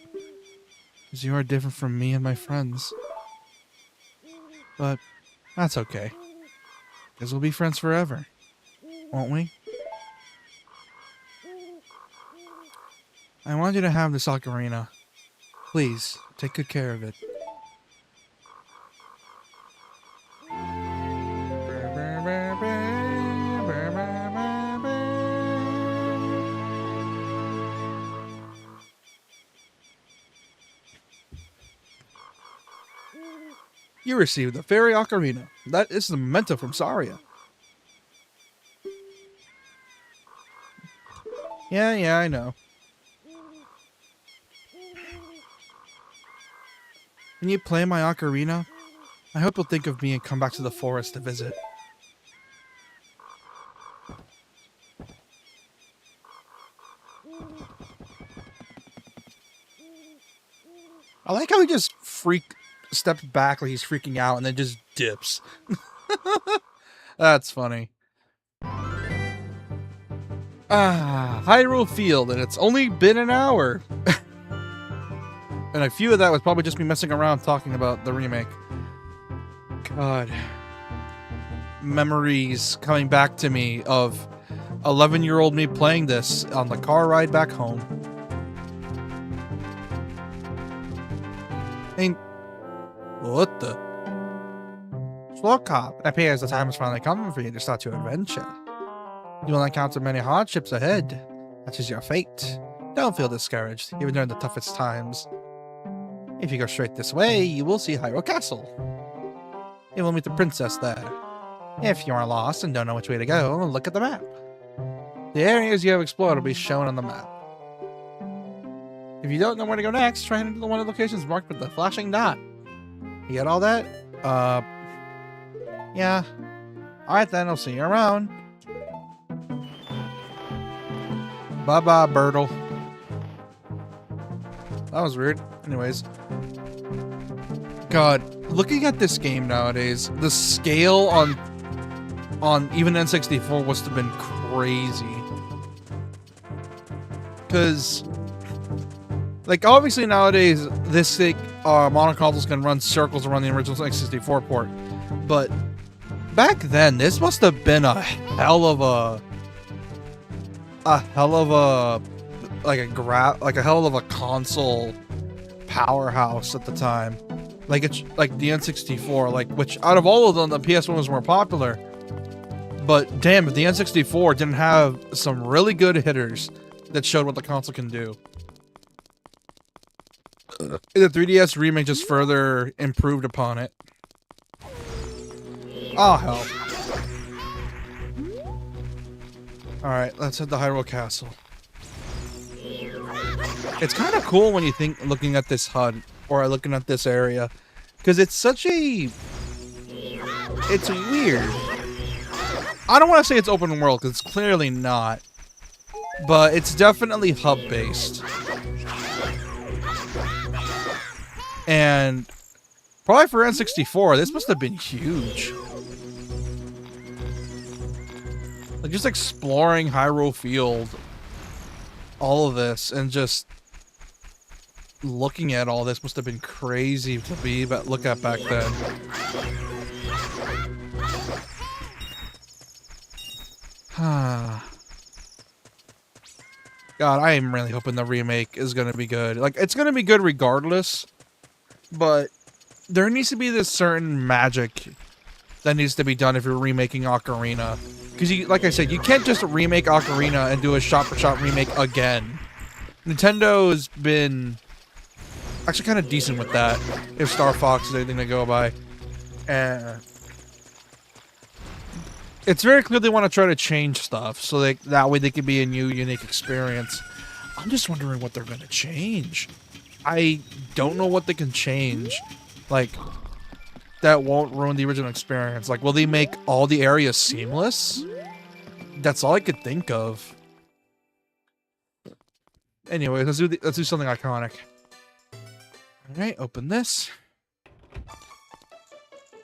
[SPEAKER 1] Because you are different from me and my friends. But that's okay. Because we'll be friends forever. Won't we? I want you to have this ocarina. Please, take good care of it. You received the fairy ocarina. That is the memento from Saria. Yeah, I know. When you play my ocarina, I hope you'll think of me and come back to the forest to visit. I like how he just steps back like he's freaking out and then just dips. That's funny. Hyrule Field, and it's only been an hour. And a few of that was probably just me messing around talking about the remake. God. Memories coming back to me of 11-year-old me playing this on the car ride back home. I mean, what the? Slowcop, it appears the time is finally coming for you to start your adventure. You will encounter many hardships ahead. That is your fate. Don't feel discouraged, even during the toughest times. If you go straight this way, you will see Hyrule Castle. You will meet the princess there. If you are lost and don't know which way to go, look at the map. The areas you have explored will be shown on the map. If you don't know where to go next, try heading to one of the locations marked with the flashing dot. You get all that? Yeah. Alright then, I'll see you around. Bye-bye, Birtle. That was weird. Anyways. God, looking at this game nowadays, the scale on even N64 must have been crazy. Because, like, obviously nowadays, this, like, modern consoles can run circles around the original N64 port. But back then, this must have been a hell of a like a hell of a console powerhouse at the time. Like it's like the N64, like which out of all of them, the PS1 was more popular. But damn, if the N64 didn't have some really good hitters that showed what the console can do. The 3DS remake just further improved upon it. Oh hell. Alright, let's head to Hyrule Castle. It's kind of cool when you think, looking at this HUD, or looking at this area, because it's such a... It's weird. I don't want to say it's open world, because it's clearly not. But it's definitely hub-based. And probably for N64, this must have been huge. Like, just exploring Hyrule Field, all of this, and just looking at all this must have been crazy to be, but look at back then. God, I am really hoping the remake is going to be good. Like, it's going to be good regardless, but there needs to be this certain magic that needs to be done if you're remaking Ocarina. Because, like I said, you can't just remake Ocarina and do a shot-for-shot remake again. Nintendo's been actually kind of decent with that, if Star Fox is anything to go by. And it's very clear they want to try to change stuff, so that way they can be a new, unique experience. I'm just wondering what they're going to change. I don't know what they can change. Like, that won't ruin the original experience. Like, will they make all the areas seamless? That's all I could think of. Anyway, let's do something iconic. Alright, open this.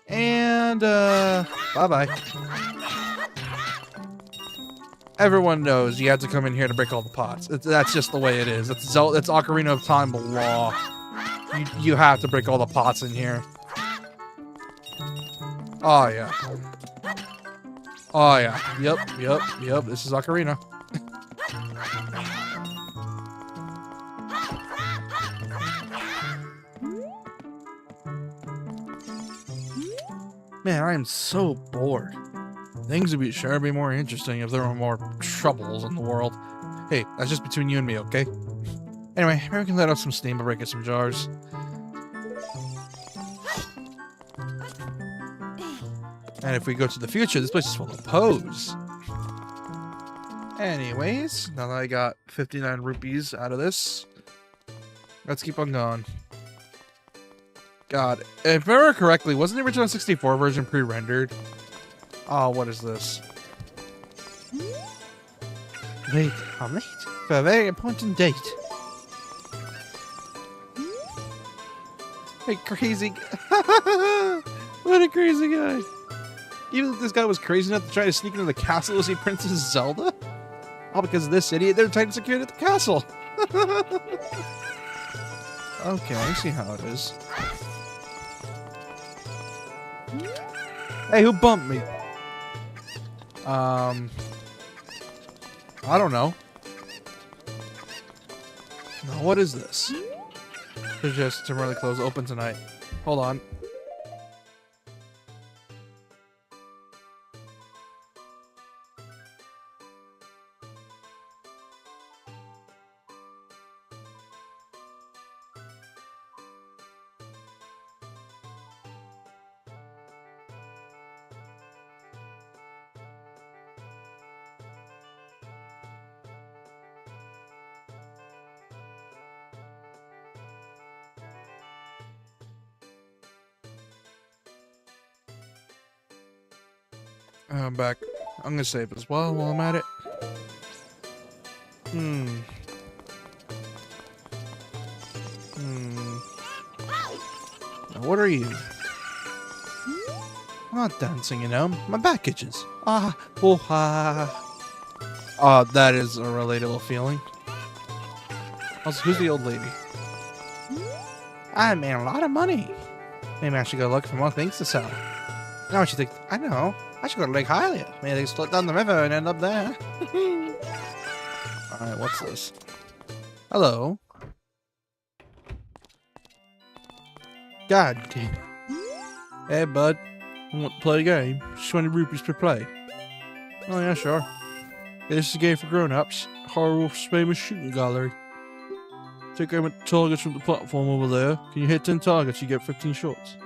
[SPEAKER 1] And, bye-bye. Everyone knows you have to come in here to break all the pots. That's just the way it is. That's Ocarina of Time law. You have to break all the pots in here. Oh, yeah. Oh, yeah. Yep. This is Ocarina. Man, I am so bored. Things would sure be more interesting if there were more troubles in the world. Hey, that's just between you and me, okay? Anyway, maybe we can let off some steam by breaking some jars. And if we go to the future, this place is full of Poes. Anyways, now that I got 59 rupees out of this, let's keep on going. God, if I remember correctly, wasn't the original 64 version pre-rendered? Oh, what is this? Wait, I'm late for a very important date. Hey, crazy... What a crazy guy. Even if this guy was crazy enough to try to sneak into the castle to see Princess Zelda? All because of this idiot, they're trying to secure it at the castle. Okay, I see how it is. Hey, who bumped me? I don't know. Now, what is this? It's just temporarily closed, open tonight. Hold on. I'm back. I'm gonna save as well while I'm at it. Now what are you? I'm not dancing, you know. My back itches. Ah, oh, ha. Oh, that is a relatable feeling. Also, who's the old lady? I made a lot of money. Maybe I should go look for more things to sell. Now what you think? I know. I should go to Lake Hylia. Maybe they split down the river and end up there. Alright, what's this? Hello. God damn. Hey, bud. Want to play a game? 20 rupees per play. Oh, yeah, sure. Yeah, this is a game for grown-ups. Horrorwolf's famous shooting gallery. Take aim at targets from the platform over there. Can you hit 10 targets, you get 15 shots.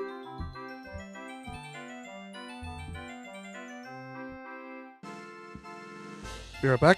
[SPEAKER 1] Be right back.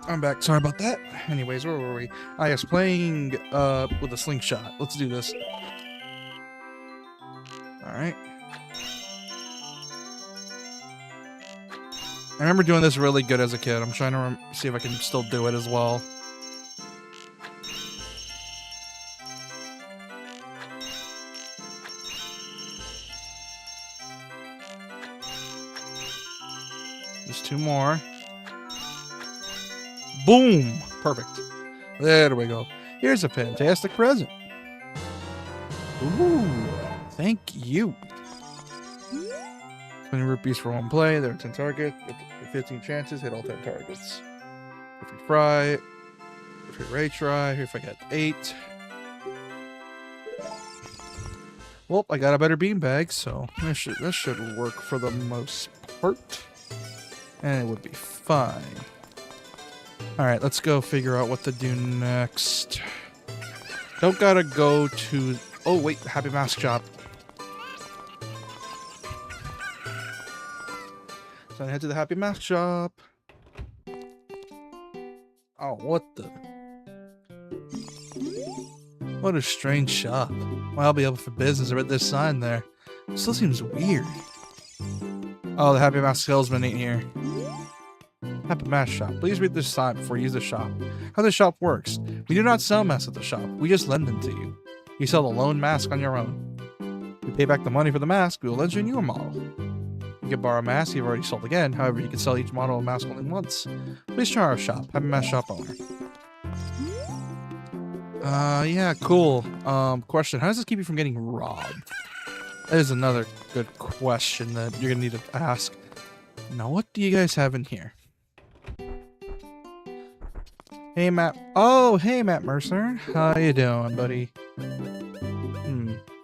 [SPEAKER 1] I'm back. Sorry about that. Anyways, where were we? I was playing with a slingshot. Let's do this. Alright. I remember doing this really good as a kid. I'm trying to see if I can still do it as well. Just 2 more. Boom! Perfect. There we go. Here's a fantastic present. Ooh, thank you. 20 rupees for 1 play. There are 10 targets. 15 chances. Hit all 10 targets. If we fry, if we retry, here if I get 8. Well, I got a better beanbag, so this should work for the most part. And it would be fine. Alright, let's go figure out what to do next. Don't gotta go to... Oh, wait, Happy Mask Shop. So I head to the Happy Mask Shop. Oh, what the... What a strange shop. Well, I'll be open for business. I read this sign there. It still seems weird. Oh, the Happy Mask salesman ain't here. Happy Mask Shop. Please read this sign before you use the shop. How the shop works. We do not sell masks at the shop. We just lend them to you. You sell the lone mask on your own. You pay back the money for the mask, we will lend you a newer model. You can borrow a mask you've already sold again. However, you can sell each model of mask only once. Please try our shop. Happy Mask Shop owner. Yeah, cool. Question. How does this keep you from getting robbed? That is another good question that you're gonna need to ask. Now, what do you guys have in here? Hey, Matt. Oh, hey, Matt Mercer. How you doing, buddy?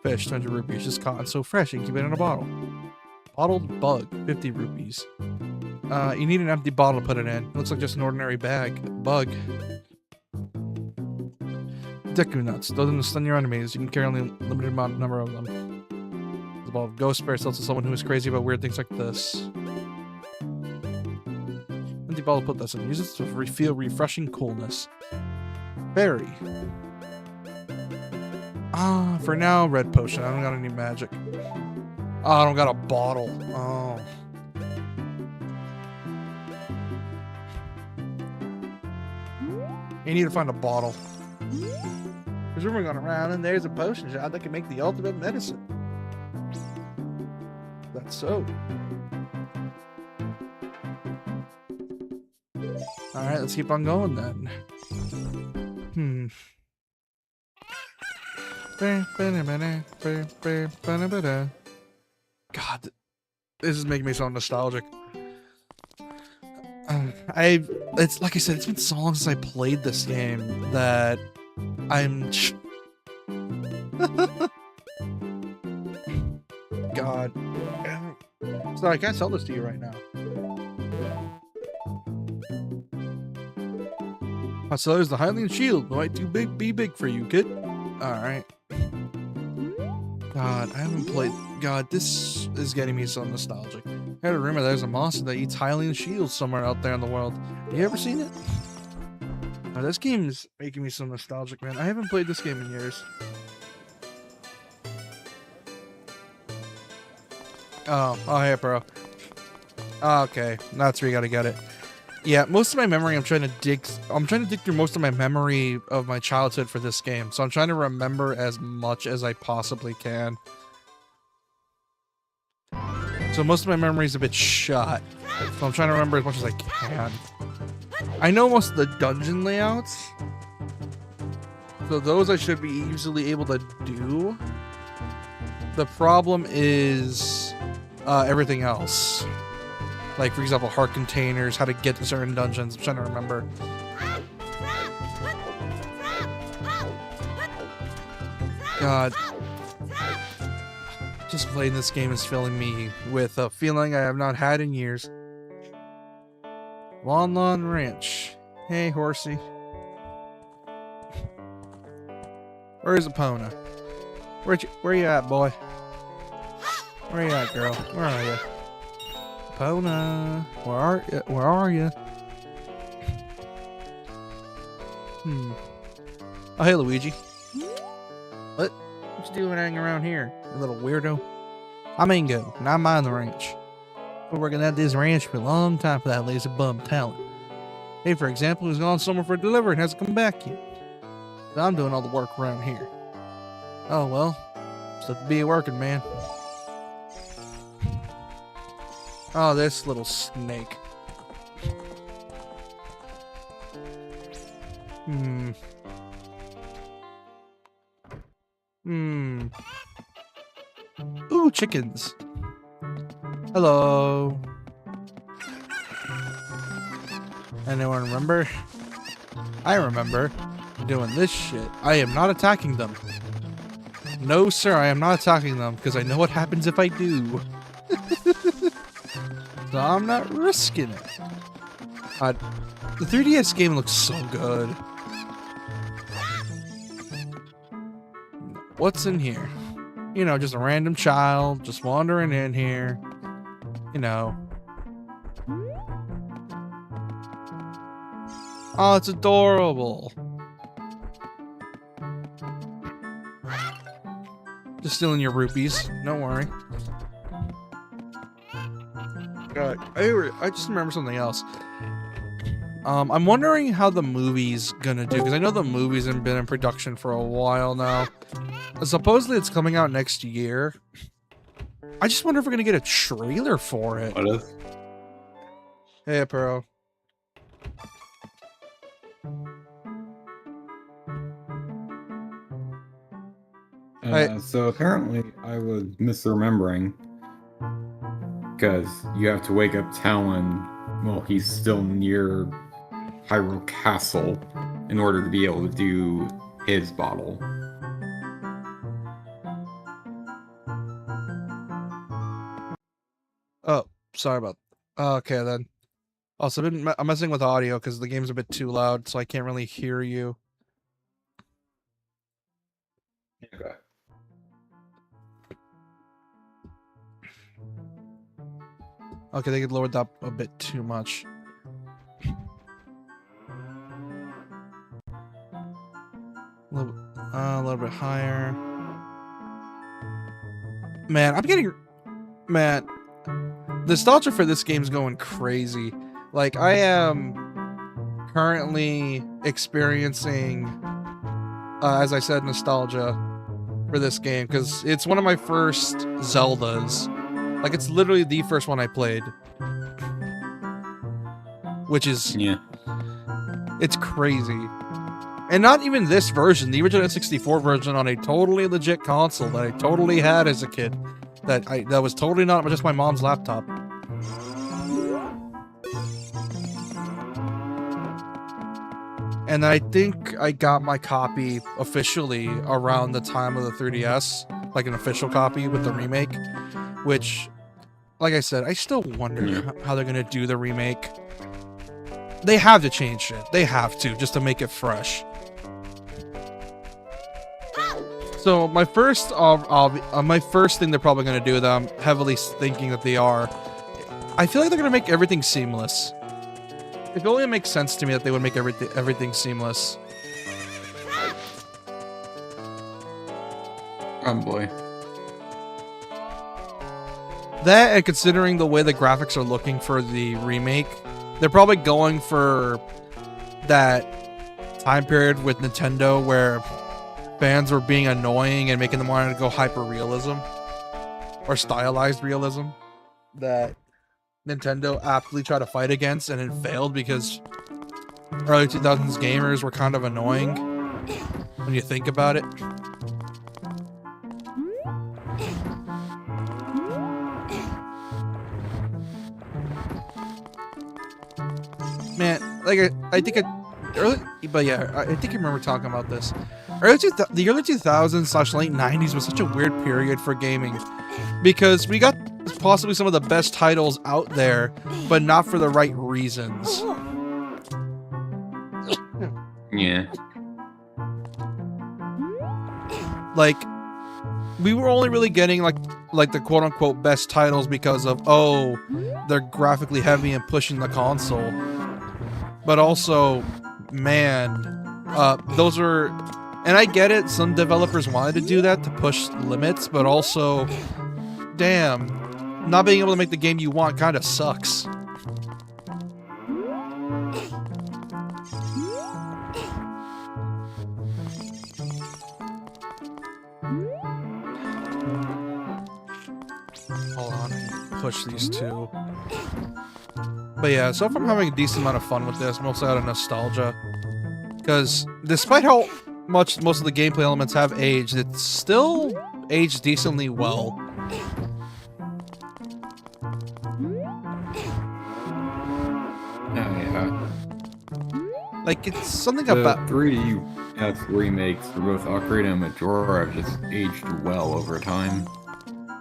[SPEAKER 1] Fish, 200 rupees. Just caught and so fresh, you can keep it in a bottle. Bottled bug, 50 rupees. You need an empty bottle to put it in. It looks like just an ordinary bag. Bug. Deku nuts. Those are to stun your enemies. You can carry only a limited number of them. The ball of ghost spirits sells to someone who is crazy about weird things like this. Empty bottle, put this in. Use it to feel refreshing coolness. Berry. For now, red potion. I don't got any magic. Oh, I don't got a bottle. Oh. You need to find a bottle. There's a rumor going around, and there's a potion shop that can make the ultimate medicine. That's so. Alright, let's keep on going then. God, this is making me so nostalgic. It's like I said, it's been so long since I played this game that I'm... God. Sorry, I can't sell this to you right now. So there's the Hylian shield. Might be big for you, kid. Alright. God, I haven't played... God, this is getting me so nostalgic. I heard a rumor there's a monster that eats Hylian shields somewhere out there in the world. Have you ever seen it? Oh, this game's making me so nostalgic, man. I haven't played this game in years. Oh, hey, bro. Okay, that's where you gotta get it. Yeah, most of my memory, I'm trying to dig through most of my memory of my childhood for this game. So I'm trying to remember as much as I possibly can. So most of my memory is a bit shot. So I'm trying to remember as much as I can. I know most of the dungeon layouts. So those I should be easily able to do. The problem is everything else. Like, for example, heart containers, how to get to certain dungeons. I'm trying to remember. God. Just playing this game is filling me with a feeling I have not had in years. Lon Lon Ranch. Hey, horsey. Where's Epona? Where you at, boy? Where you at, girl? Where are you? Epona, where are you? Oh, hey, Luigi. What you doing hanging around here, you little weirdo? I'm Ingo, and I mind the ranch. Been working at this ranch for a long time for that lazy bum talent. Hey, for example, who's gone somewhere for delivery and hasn't come back yet. So I'm doing all the work around here. Oh well, just have to be working, man. Oh, this little snake. Hmm. Hmm. Ooh, chickens. Hello. Anyone remember? I remember doing this shit. I am not attacking them. No, sir, I am not attacking them because I know what happens if I do. So I'm not risking it. The 3DS game looks so good. What's in here? You know, just a random child just wandering in here. You know. Oh, it's adorable. Just stealing your rupees. Don't worry. God, I just remember something else. I'm wondering how the movie's gonna do, because I know the movie's been in production for a while now. Supposedly it's coming out next year. I just wonder if we're gonna get a trailer for it.
[SPEAKER 2] What is?
[SPEAKER 1] Hey, Apero.
[SPEAKER 2] So apparently I was misremembering, because you have to wake up Talon while he's still near Hyrule Castle in order to be able to do his bottle.
[SPEAKER 1] Oh, sorry about. Okay then. Also, I'm messing with audio because the game's a bit too loud, so I can't really hear you.
[SPEAKER 2] Okay.
[SPEAKER 1] Okay, they could lower that a bit too much. A little bit higher. Man, I'm getting... Man, nostalgia for this game's going crazy. Like, I am currently experiencing, as I said, nostalgia for this game, because it's one of my first Zeldas. Like, it's literally the first one I played. Which is...
[SPEAKER 2] Yeah.
[SPEAKER 1] It's crazy. And not even this version, the original N64 version on a totally legit console that I totally had as a kid. That was totally not just my mom's laptop. And I think I got my copy officially around the time of the 3DS, like an official copy with the remake, which, like I said, I still wonder how they're gonna do the remake. They have to change shit. They have to, just to make it fresh. So my first thing they're probably gonna do that I'm heavily thinking that they are, I feel like they're gonna make everything seamless. It only makes sense to me that they would make everything seamless.
[SPEAKER 2] Probably.
[SPEAKER 1] That, and considering the way the graphics are looking for the remake, they're probably going for that time period with Nintendo where fans were being annoying and making them want to go hyper-realism or stylized realism that Nintendo aptly tried to fight against, and it failed because early 2000s gamers were kind of annoying when you think about it. Man, like I think I think I remember talking about this. The early 2000s / late 90s was such a weird period for gaming because we got possibly some of the best titles out there, but not for the right reasons.
[SPEAKER 2] Yeah.
[SPEAKER 1] Like, we were only really getting like the quote-unquote best titles because of, oh, they're graphically heavy and pushing the console. But also, man, those are... And I get it, some developers wanted to do that to push limits, but also, damn, not being able to make the game you want kind of sucks. Hold on, push these two. But yeah, so far I'm having a decent amount of fun with this, mostly out of nostalgia. Because despite how much most of the gameplay elements have aged, it's still aged decently well.
[SPEAKER 2] Oh, yeah.
[SPEAKER 1] Like, it's something
[SPEAKER 2] The
[SPEAKER 1] about...
[SPEAKER 2] 3DS remakes for both Ocarina and Majora have just aged well over time.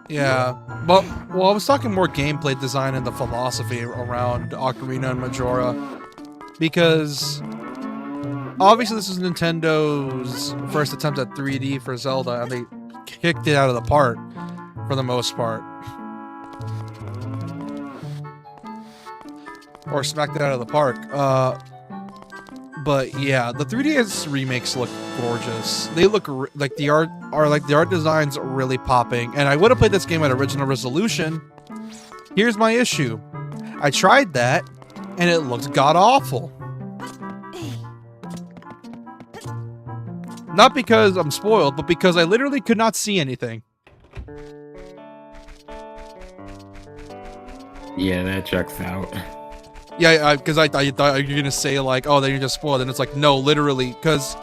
[SPEAKER 1] Yeah, but, well, I was talking more gameplay design and the philosophy around Ocarina and Majora. Because, obviously this is Nintendo's first attempt at 3D for Zelda, and they kicked it out of the park, for the most part. Or smacked it out of the park. But yeah, the 3DS remakes look gorgeous. They look like the art design's really popping. And I would have played this game at original resolution. Here's my issue. I tried that, and it looks god-awful. Not because I'm spoiled, but because I literally could not see anything.
[SPEAKER 2] Yeah, that checks out.
[SPEAKER 1] Yeah, because I thought you were gonna say like, oh, then you're just spoiled, and it's like, no, literally, because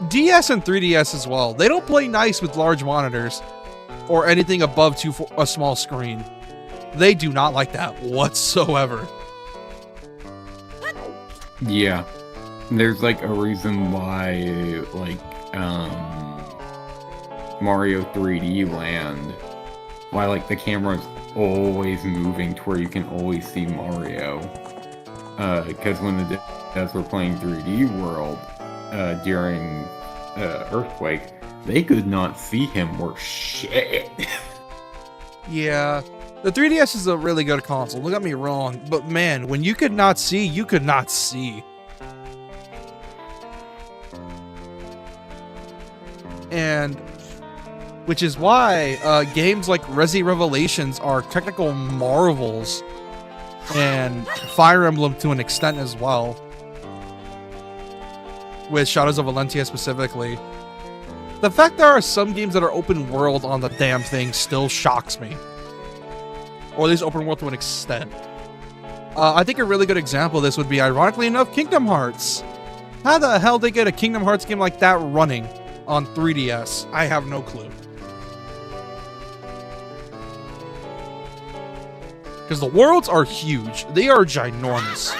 [SPEAKER 1] DS and 3DS as well, they don't play nice with large monitors or anything above a small screen. They do not like that whatsoever.
[SPEAKER 2] Yeah, there's like a reason why, like, Mario 3D Land, why like the camera's always moving to where you can always see Mario. Because when the devs were playing 3D World during Earthquake, they could not see him worth shit.
[SPEAKER 1] Yeah, the 3DS is a really good console, don't get me wrong, but man, when you could not see, you could not see. And which is why games like Resi Revelations are technical marvels, and Fire Emblem to an extent as well, with Shadows of Valentia specifically. The fact there are some games that are open world on the damn thing still shocks me. Or at least open world to an extent. I think a really good example of this would be, ironically enough, Kingdom Hearts. How the hell did they get a Kingdom Hearts game like that running on 3DS? I have no clue. Because the worlds are huge. They are ginormous.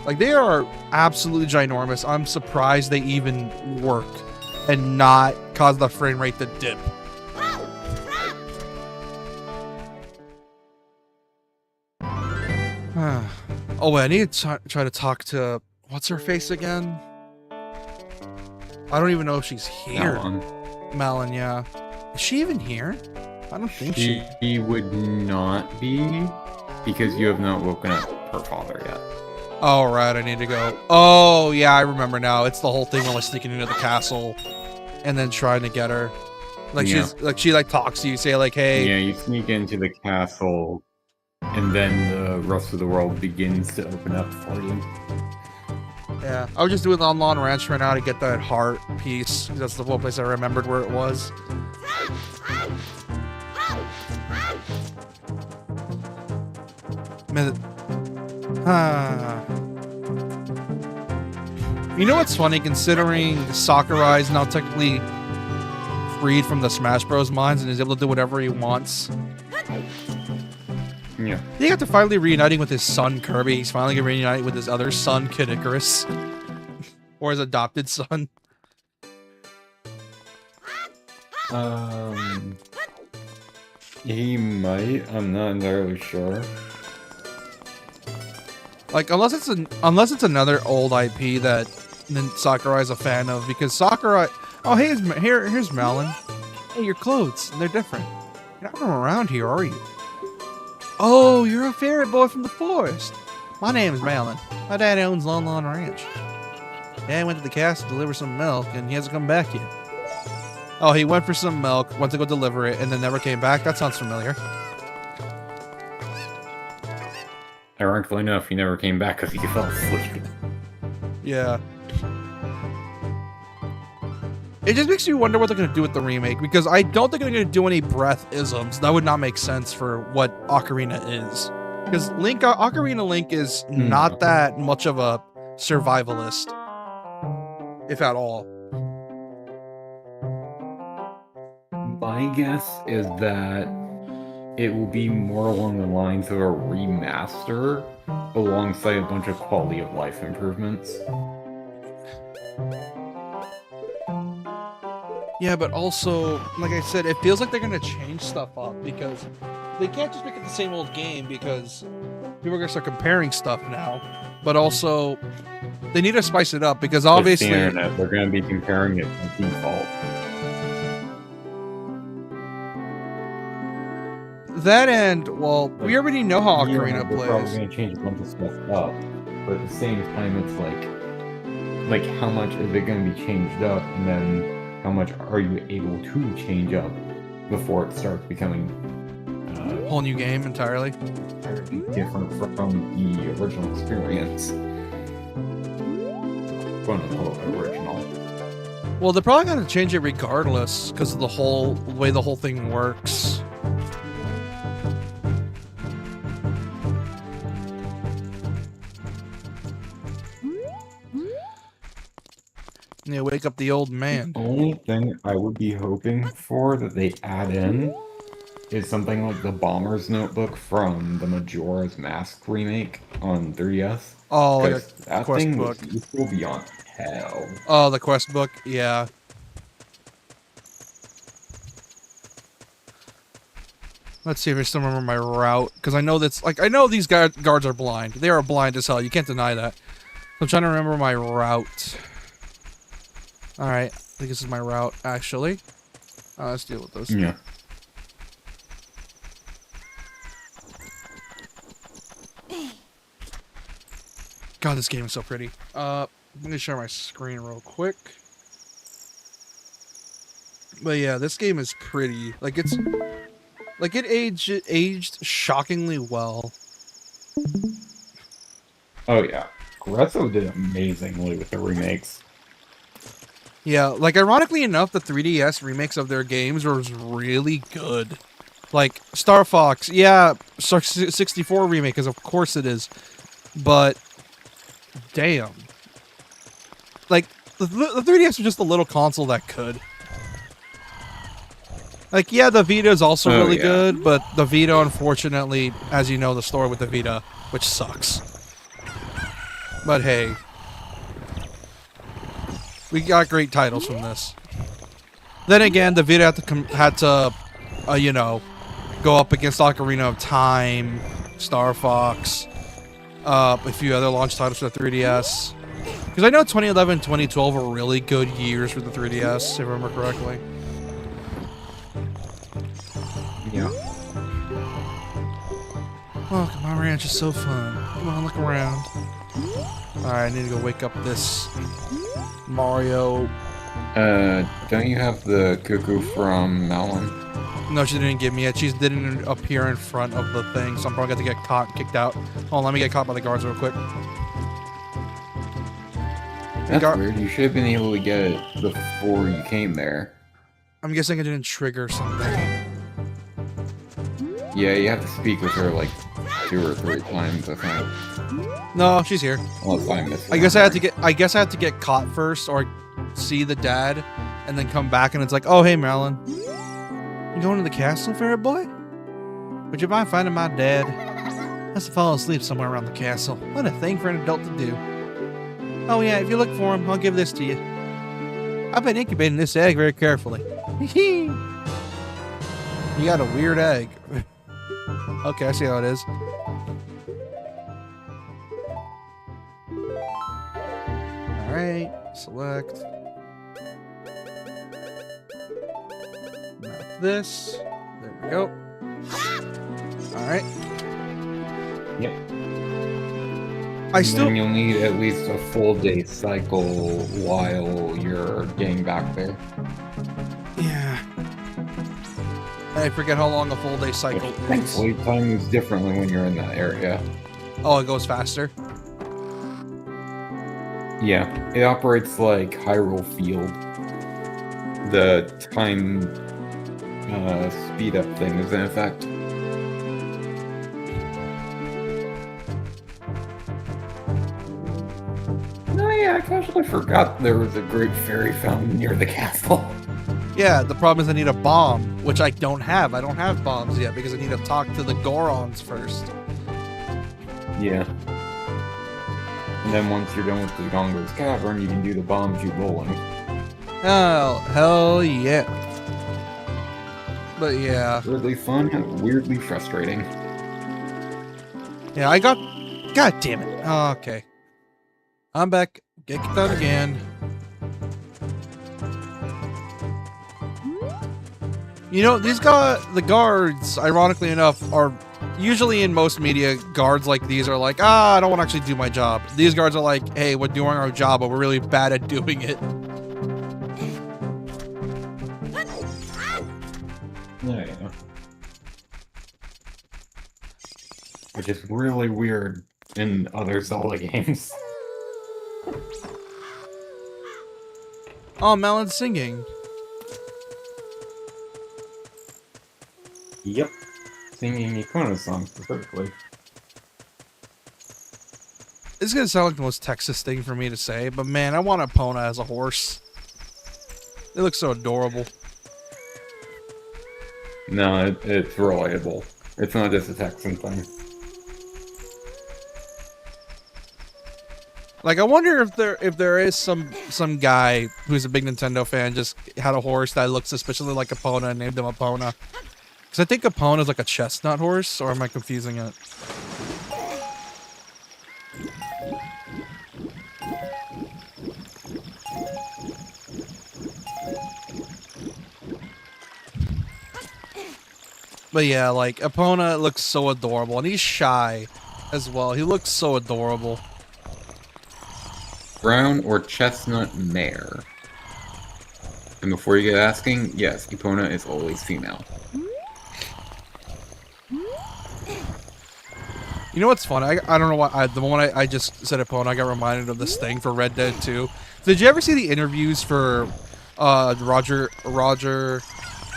[SPEAKER 1] Like, they are absolutely ginormous. I'm surprised they even work and not cause the frame rate to dip. Oh, wait, I need to try to talk to... What's her face again? I don't even know if she's here. Malin, yeah. Is she even here? I don't think
[SPEAKER 2] she would not be, because you have not woken up her father yet.
[SPEAKER 1] Oh, right, I need to go. Oh, yeah, I remember now. It's the whole thing when we're sneaking into the castle and then trying to get her. Like, yeah. She talks to you, say like, hey.
[SPEAKER 2] Yeah, you sneak into the castle, and then the rest of the world begins to open up for you.
[SPEAKER 1] Yeah, I was just doing the Lon Ranch right now to get that heart piece. That's the one place I remembered where it was. You know what's funny, considering Sakurai is now technically freed from the Smash Bros. Mines and is able to do whatever he wants.
[SPEAKER 2] Yeah.
[SPEAKER 1] He got to finally reuniting with his son Kirby. He's finally getting reunited with his other son Kid Icarus. Or his adopted son.
[SPEAKER 2] He might. I'm not entirely sure.
[SPEAKER 1] Like, unless it's another old IP that Sakurai's a fan of, because Sakurai... Oh, hey, here's Malin. Hey, your clothes, they're different. You're not from around here, are you? Oh, you're a fairy boy from the forest. My name is Malin. My dad owns Lon Lon Ranch. Dad went to the castle to deliver some milk, and he hasn't come back yet. Oh, he went for some milk, went to go deliver it, and then never came back? That sounds familiar.
[SPEAKER 2] Ironically enough, he never came back because he fell asleep.
[SPEAKER 1] Yeah. It just makes me wonder what they're going to do with the remake, because I don't think they're going to do any breath-isms. That would not make sense for what Ocarina is. Because Ocarina Link is not that much of a survivalist, if at all.
[SPEAKER 2] My guess is that it will be more along the lines of a remaster alongside a bunch of quality of life improvements.
[SPEAKER 1] Yeah, but also, like I said, it feels like they're gonna change stuff up because they can't just make it the same old game because people are gonna start comparing stuff now. But also, they need to spice it up because obviously
[SPEAKER 2] It's the internet, they're gonna be comparing it by default.
[SPEAKER 1] that and well, we already know how Ocarina
[SPEAKER 2] They're probably
[SPEAKER 1] plays.
[SPEAKER 2] gonna change a bunch of stuff up, but at the same time, it's like how much is it gonna be changed up, and then how much are you able to change up before it starts becoming
[SPEAKER 1] Whole new game entirely.
[SPEAKER 2] different from the original experience? Quote unquote original.
[SPEAKER 1] Well, they're probably gonna change it regardless because of the way the whole thing works. Yeah, wake up the old man.
[SPEAKER 2] The only thing I would be hoping for that they add in is something like the Bomber's Notebook from the Majora's Mask remake on 3DS.
[SPEAKER 1] Oh, like
[SPEAKER 2] Because
[SPEAKER 1] a
[SPEAKER 2] that
[SPEAKER 1] quest
[SPEAKER 2] thing
[SPEAKER 1] book.
[SPEAKER 2] was useful beyond hell.
[SPEAKER 1] Oh, the quest book. Yeah. Let's see if I still remember my route because I know that's like I know these guards are blind. They are blind as hell. You can't deny that. I'm trying to remember my route. All right, I think this is my route actually. Let's deal with this.
[SPEAKER 2] Yeah.
[SPEAKER 1] God, this game is so pretty. Let me share my screen real quick. But yeah, this game is pretty. Like it aged shockingly well.
[SPEAKER 2] Oh yeah. Grezzo did amazingly with the remakes.
[SPEAKER 1] Yeah, like ironically enough, the 3DS remakes of their games was really good. Like Star Fox, yeah, 64 remake, because of course it is. But damn, like the 3DS was just a little console that could. Like yeah, the Vita is also really good, but the Vita, unfortunately, as you know, the story with the Vita, which sucks. But hey. We got great titles from this. Then again, the Vita had to you know, go up against Ocarina of Time, Star Fox, a few other launch titles for the 3DS. Because I know 2011 and 2012 were really good years for the 3DS, if I remember correctly.
[SPEAKER 2] Yeah.
[SPEAKER 1] Oh, my ranch is so fun. Come on, look around. Alright, I need to go wake up this Mario.
[SPEAKER 2] Don't you have the cuckoo from Malum?
[SPEAKER 1] No, she didn't give me it. She didn't appear in front of the thing, so I'm probably going to get caught and kicked out. Hold on, let me get caught by the guards real quick.
[SPEAKER 2] That's weird. You should have been able to get it before you came there.
[SPEAKER 1] I'm guessing it didn't trigger something.
[SPEAKER 2] Yeah, you have to speak with her like 2 or 3 times, I think.
[SPEAKER 1] No, she's here.
[SPEAKER 2] Unless I missed.
[SPEAKER 1] I guess I had to get caught first, or see the dad, and then come back, and it's like, oh hey, Marilyn, you going to the castle, ferret boy? Would you mind finding my dad? Has to fall asleep somewhere around the castle. What a thing for an adult to do. Oh yeah, if you look for him, I'll give this to you. I've been incubating this egg very carefully. You got a weird egg. Okay, I see how it is. Alright, select. Map this. There we go. Alright.
[SPEAKER 2] Yep.
[SPEAKER 1] Then
[SPEAKER 2] you'll need at least a full day cycle while you're getting back there.
[SPEAKER 1] Yeah. I forget how long a full day cycle is.
[SPEAKER 2] Thankfully, time moves differently when you're in that area.
[SPEAKER 1] Oh, it goes faster?
[SPEAKER 2] Yeah, it operates like Hyrule Field. The time speed up thing is in effect. Yeah, I casually forgot there was a great fairy fountain near the castle.
[SPEAKER 1] Yeah, the problem is I need a bomb, which I don't have. I don't have bombs yet because I need to talk to the Gorons first.
[SPEAKER 2] Yeah. And then once you're done with the Gongo's Cavern, you can do the bomb shoot bowling.
[SPEAKER 1] Oh, hell yeah. But yeah.
[SPEAKER 2] Weirdly fun, weirdly frustrating.
[SPEAKER 1] Yeah, I got... God damn it. Oh, okay. I'm back. Get kicked out again. You know, these the guards, ironically enough, are usually in most media, guards like these are like, I don't want to actually do my job. These guards are like, hey, we're doing our job, but we're really bad at doing it.
[SPEAKER 2] Yeah. Which is really weird in other Zelda games.
[SPEAKER 1] Oh, Melon's singing.
[SPEAKER 2] Yep. Singing Ikono songs specifically.
[SPEAKER 1] This is gonna sound like the most Texas thing for me to say, but man, I want Epona as a horse. It looks so adorable.
[SPEAKER 2] No, it's relatable. It's not just a Texan thing.
[SPEAKER 1] Like, I wonder if there is some guy who's a big Nintendo fan just had a horse that looked suspiciously like Epona and named him Epona. Because I think Epona is like a chestnut horse, or am I confusing it? But yeah, like, Epona looks so adorable, and he's shy as well. He looks so adorable.
[SPEAKER 2] Brown or chestnut mare? And before you get asking, yes, Epona is always female.
[SPEAKER 1] You know what's funny? I don't know why. The moment I just said Epona, I got reminded of this thing for Red Dead 2. Did you ever see the interviews for Roger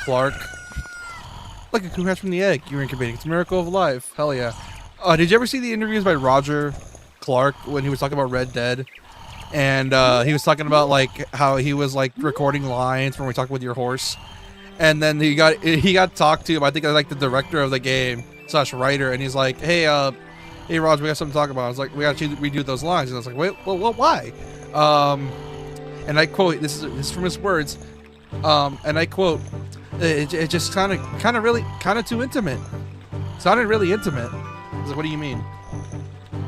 [SPEAKER 1] Clark? Like a coon hatched from the egg. You're incubating. It's a miracle of life. Hell yeah. Did you ever see the interviews by Roger Clark when he was talking about Red Dead? And he was talking about like how he was like recording lines when we talked with your horse, and then he got talked to. I think like the director of the game / writer, and he's like, hey Roger, we got something to talk about. I was like, we got to redo those lines, and I was like, wait, well, why? And I quote, this is from his words, and I quote, it just kind of too intimate. It sounded really intimate. I was like, what do you mean?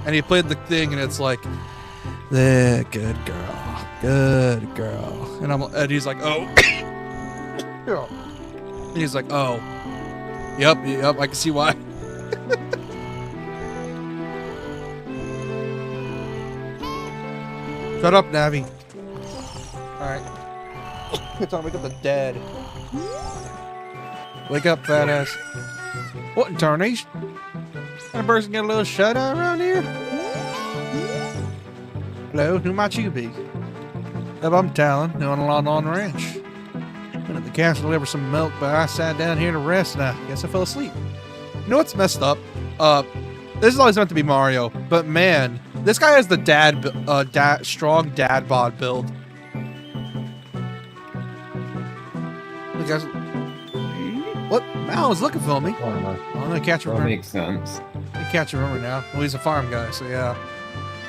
[SPEAKER 1] And he played the thing, and it's like, there, good girl. And he's like, oh. And he's like, oh. Yep, I can see why. Shut up, Navi. Alright. It's time to wake up the dead. Wake up, fat ass. What in tarnation? That person get a little shut eye around here? Hello, who might you be? I'm Talon, doing a lot on the ranch. Been at the castle to deliver some milk, but I sat down here to rest and I guess I fell asleep. You know what's messed up? This is always meant to be Mario, but man, this guy has the strong dad bod build. Look, guys. What? Mal is looking for me. I'm gonna catch him.
[SPEAKER 2] That makes sense.
[SPEAKER 1] I catch him right now. Well, he's a farm guy, so yeah.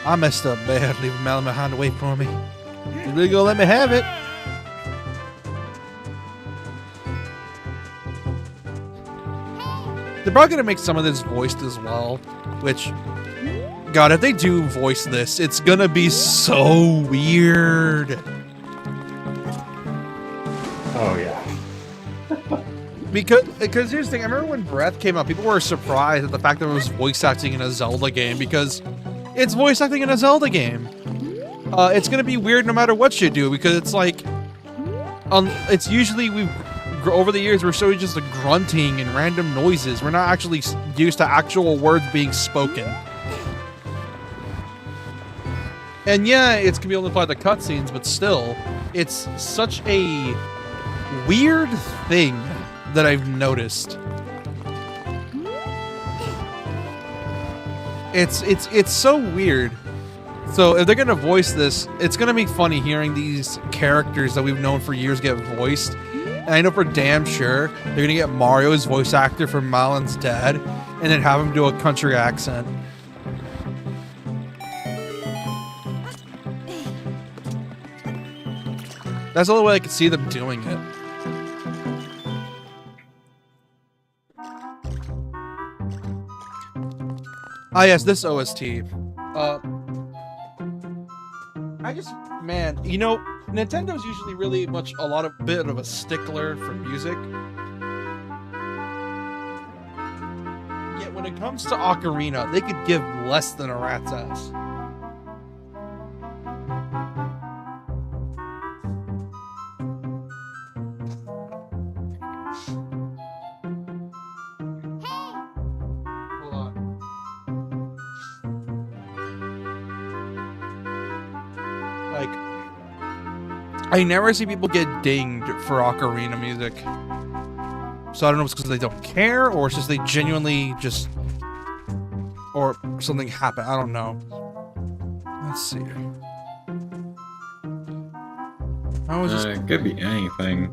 [SPEAKER 1] I messed up bad, leaving Malin behind to wait for me. You really gonna let me have it? They're probably gonna make some of this voiced as well, which, God, if they do voice this, it's gonna be so weird.
[SPEAKER 2] Oh yeah.
[SPEAKER 1] Because here's the thing, I remember when Breath came out, people were surprised at the fact that it was voice acting in a Zelda game, because it's voice acting in a Zelda game. It's gonna be weird no matter what you do, because it's like, it's usually over the years we're so used to grunting and random noises. We're not actually used to actual words being spoken. And yeah, it's gonna be able to apply to cutscenes, but still, it's such a weird thing that I've noticed. It's so weird So if they're gonna voice this, it's gonna be funny hearing these characters that we've known for years get voiced. And I know for damn sure they're gonna get Mario's voice actor from Malin's dad, and then have him do a country accent. That's the only way I could see them doing it. Ah, yes, this OST. Man, you know, Nintendo's usually really much bit of a stickler for music. Yet when it comes to Ocarina, they could give less than a rat's ass. Hold on. Like, I never see people get dinged for Ocarina music. So I don't know if it's because they don't care, or it's just they genuinely just... Or something happened. I don't know. Let's see.
[SPEAKER 2] It could be anything.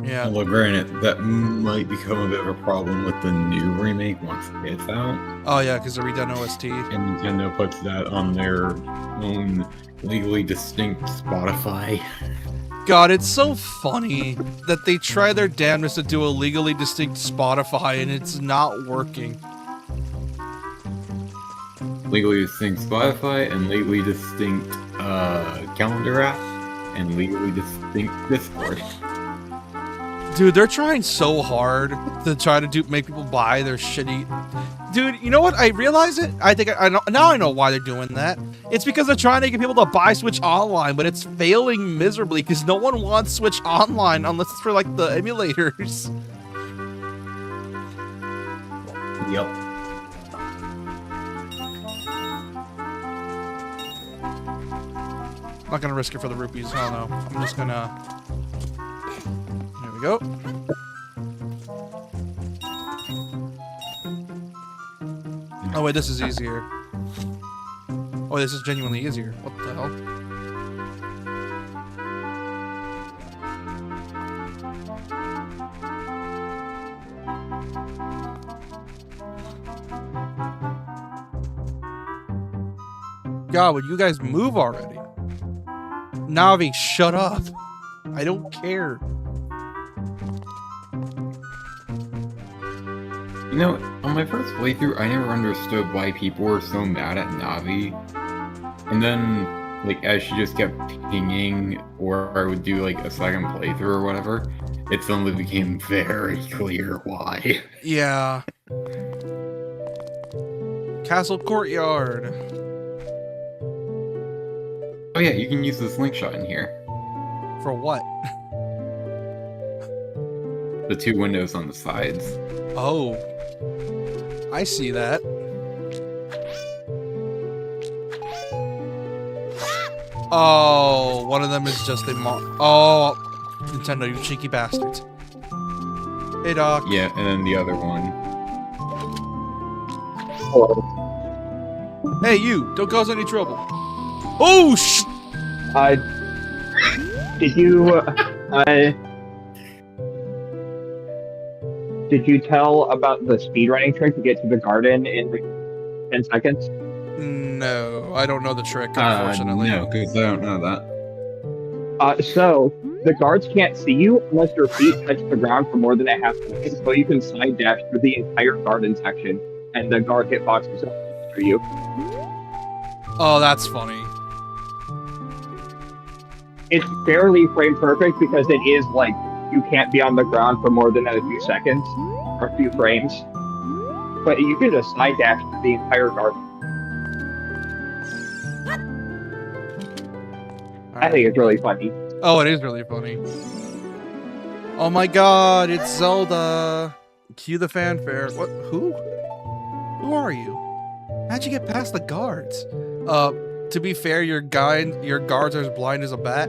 [SPEAKER 1] Yeah.
[SPEAKER 2] Although granted, that might become a bit of a problem with the new remake once it's out.
[SPEAKER 1] Oh yeah, because the redone OST.
[SPEAKER 2] And Nintendo puts that on their own legally distinct Spotify.
[SPEAKER 1] God, it's so funny that they try their damnedest to do a legally distinct Spotify and it's not working.
[SPEAKER 2] Legally distinct Spotify and legally distinct calendar app and legally distinct Discord.
[SPEAKER 1] Dude, they're trying so hard to try to make people buy their shitty... Dude, you know what? I realize it. I think I know now. I know why they're doing that. It's because they're trying to get people to buy Switch Online, but it's failing miserably because no one wants Switch Online unless it's for like the emulators.
[SPEAKER 2] Yep.
[SPEAKER 1] I'm not gonna risk it for the rupees. I don't know. I'm just gonna... There we go. Oh wait, this is easier. Oh, this is genuinely easier. What the hell? God, would you guys move already? Navi, shut up. I don't care.
[SPEAKER 2] You know, on my first playthrough, I never understood why people were so mad at Navi. And then, like, as she just kept pinging, or I would do, like, a second playthrough or whatever, it suddenly became very clear why.
[SPEAKER 1] Yeah. Castle Courtyard.
[SPEAKER 2] Oh yeah, you can use the slingshot in here.
[SPEAKER 1] For what?
[SPEAKER 2] The two windows on the sides.
[SPEAKER 1] Oh. I see that. Oh, one of them is just a Oh, Nintendo, you cheeky bastards. Hey, Doc.
[SPEAKER 2] Yeah, and then the other one.
[SPEAKER 3] Hello.
[SPEAKER 1] Hey, you! Don't cause any trouble. Oh,
[SPEAKER 3] did you tell about the speedrunning trick to get to the garden in 10 seconds?
[SPEAKER 1] No, I don't know the trick, unfortunately.
[SPEAKER 2] No, because I don't know that.
[SPEAKER 3] So, the guards can't see you unless your feet touch the ground for more than a half second, so you can side dash through the entire garden section, and the guard hitboxes for you.
[SPEAKER 1] Oh, that's funny.
[SPEAKER 3] It's barely frame perfect because it is like you can't be on the ground for more than a few seconds or a few frames, but you can just side dash through the entire garden. I think it's really funny.
[SPEAKER 1] Oh, it is really funny. Oh my god, it's Zelda. Cue the fanfare. What? Who? Who are you? How'd you get past the guards? To be fair, your guards are as blind as a bat.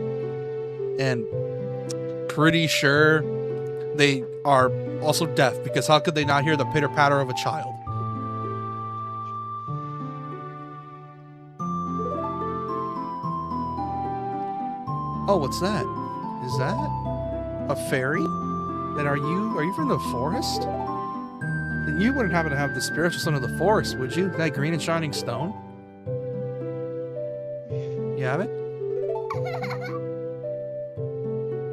[SPEAKER 1] And pretty sure they are also deaf, because how could they not hear the pitter-patter of a child? Oh, what's that? Is that a fairy? Then are you from the forest? Then you wouldn't happen to have the spiritual stone of the forest, would you? That green and shining stone? You have it?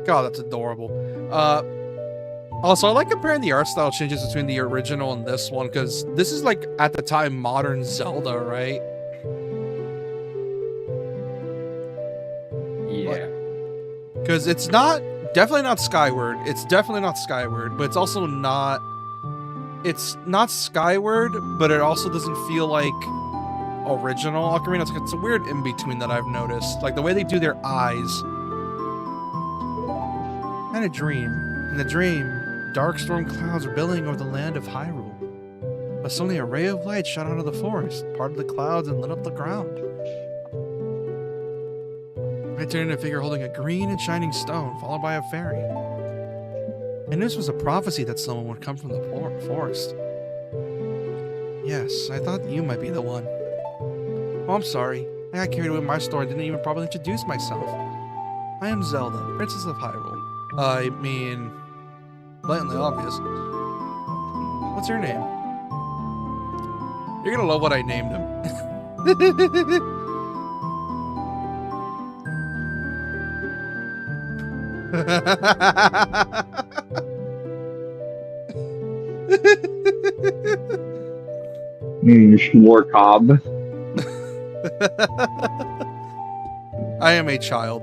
[SPEAKER 1] God, that's adorable. Also, I like comparing the art style changes between the original and this one, because this is like, at the time, modern Zelda, right?
[SPEAKER 2] Yeah.
[SPEAKER 1] Because it's definitely not Skyward. It's definitely not Skyward, but it's also not... It's not Skyward, but it also doesn't feel like original Ocarina. It's a weird in-between that I've noticed. Like, the way they do their eyes. I had a dream. In the dream, dark storm clouds were billowing over the land of Hyrule. But suddenly a ray of light shot out of the forest, parted the clouds, and lit up the ground. I turned into a figure holding a green and shining stone, followed by a fairy. And this was a prophecy that someone would come from the forest. Yes, I thought you might be the one. Oh, I'm sorry. I got carried away with my story and didn't even properly introduce myself. I am Zelda, Princess of Hyrule. I mean, blatantly obvious. What's your name? You're gonna love what I named him.
[SPEAKER 3] More cob.
[SPEAKER 1] I am a child.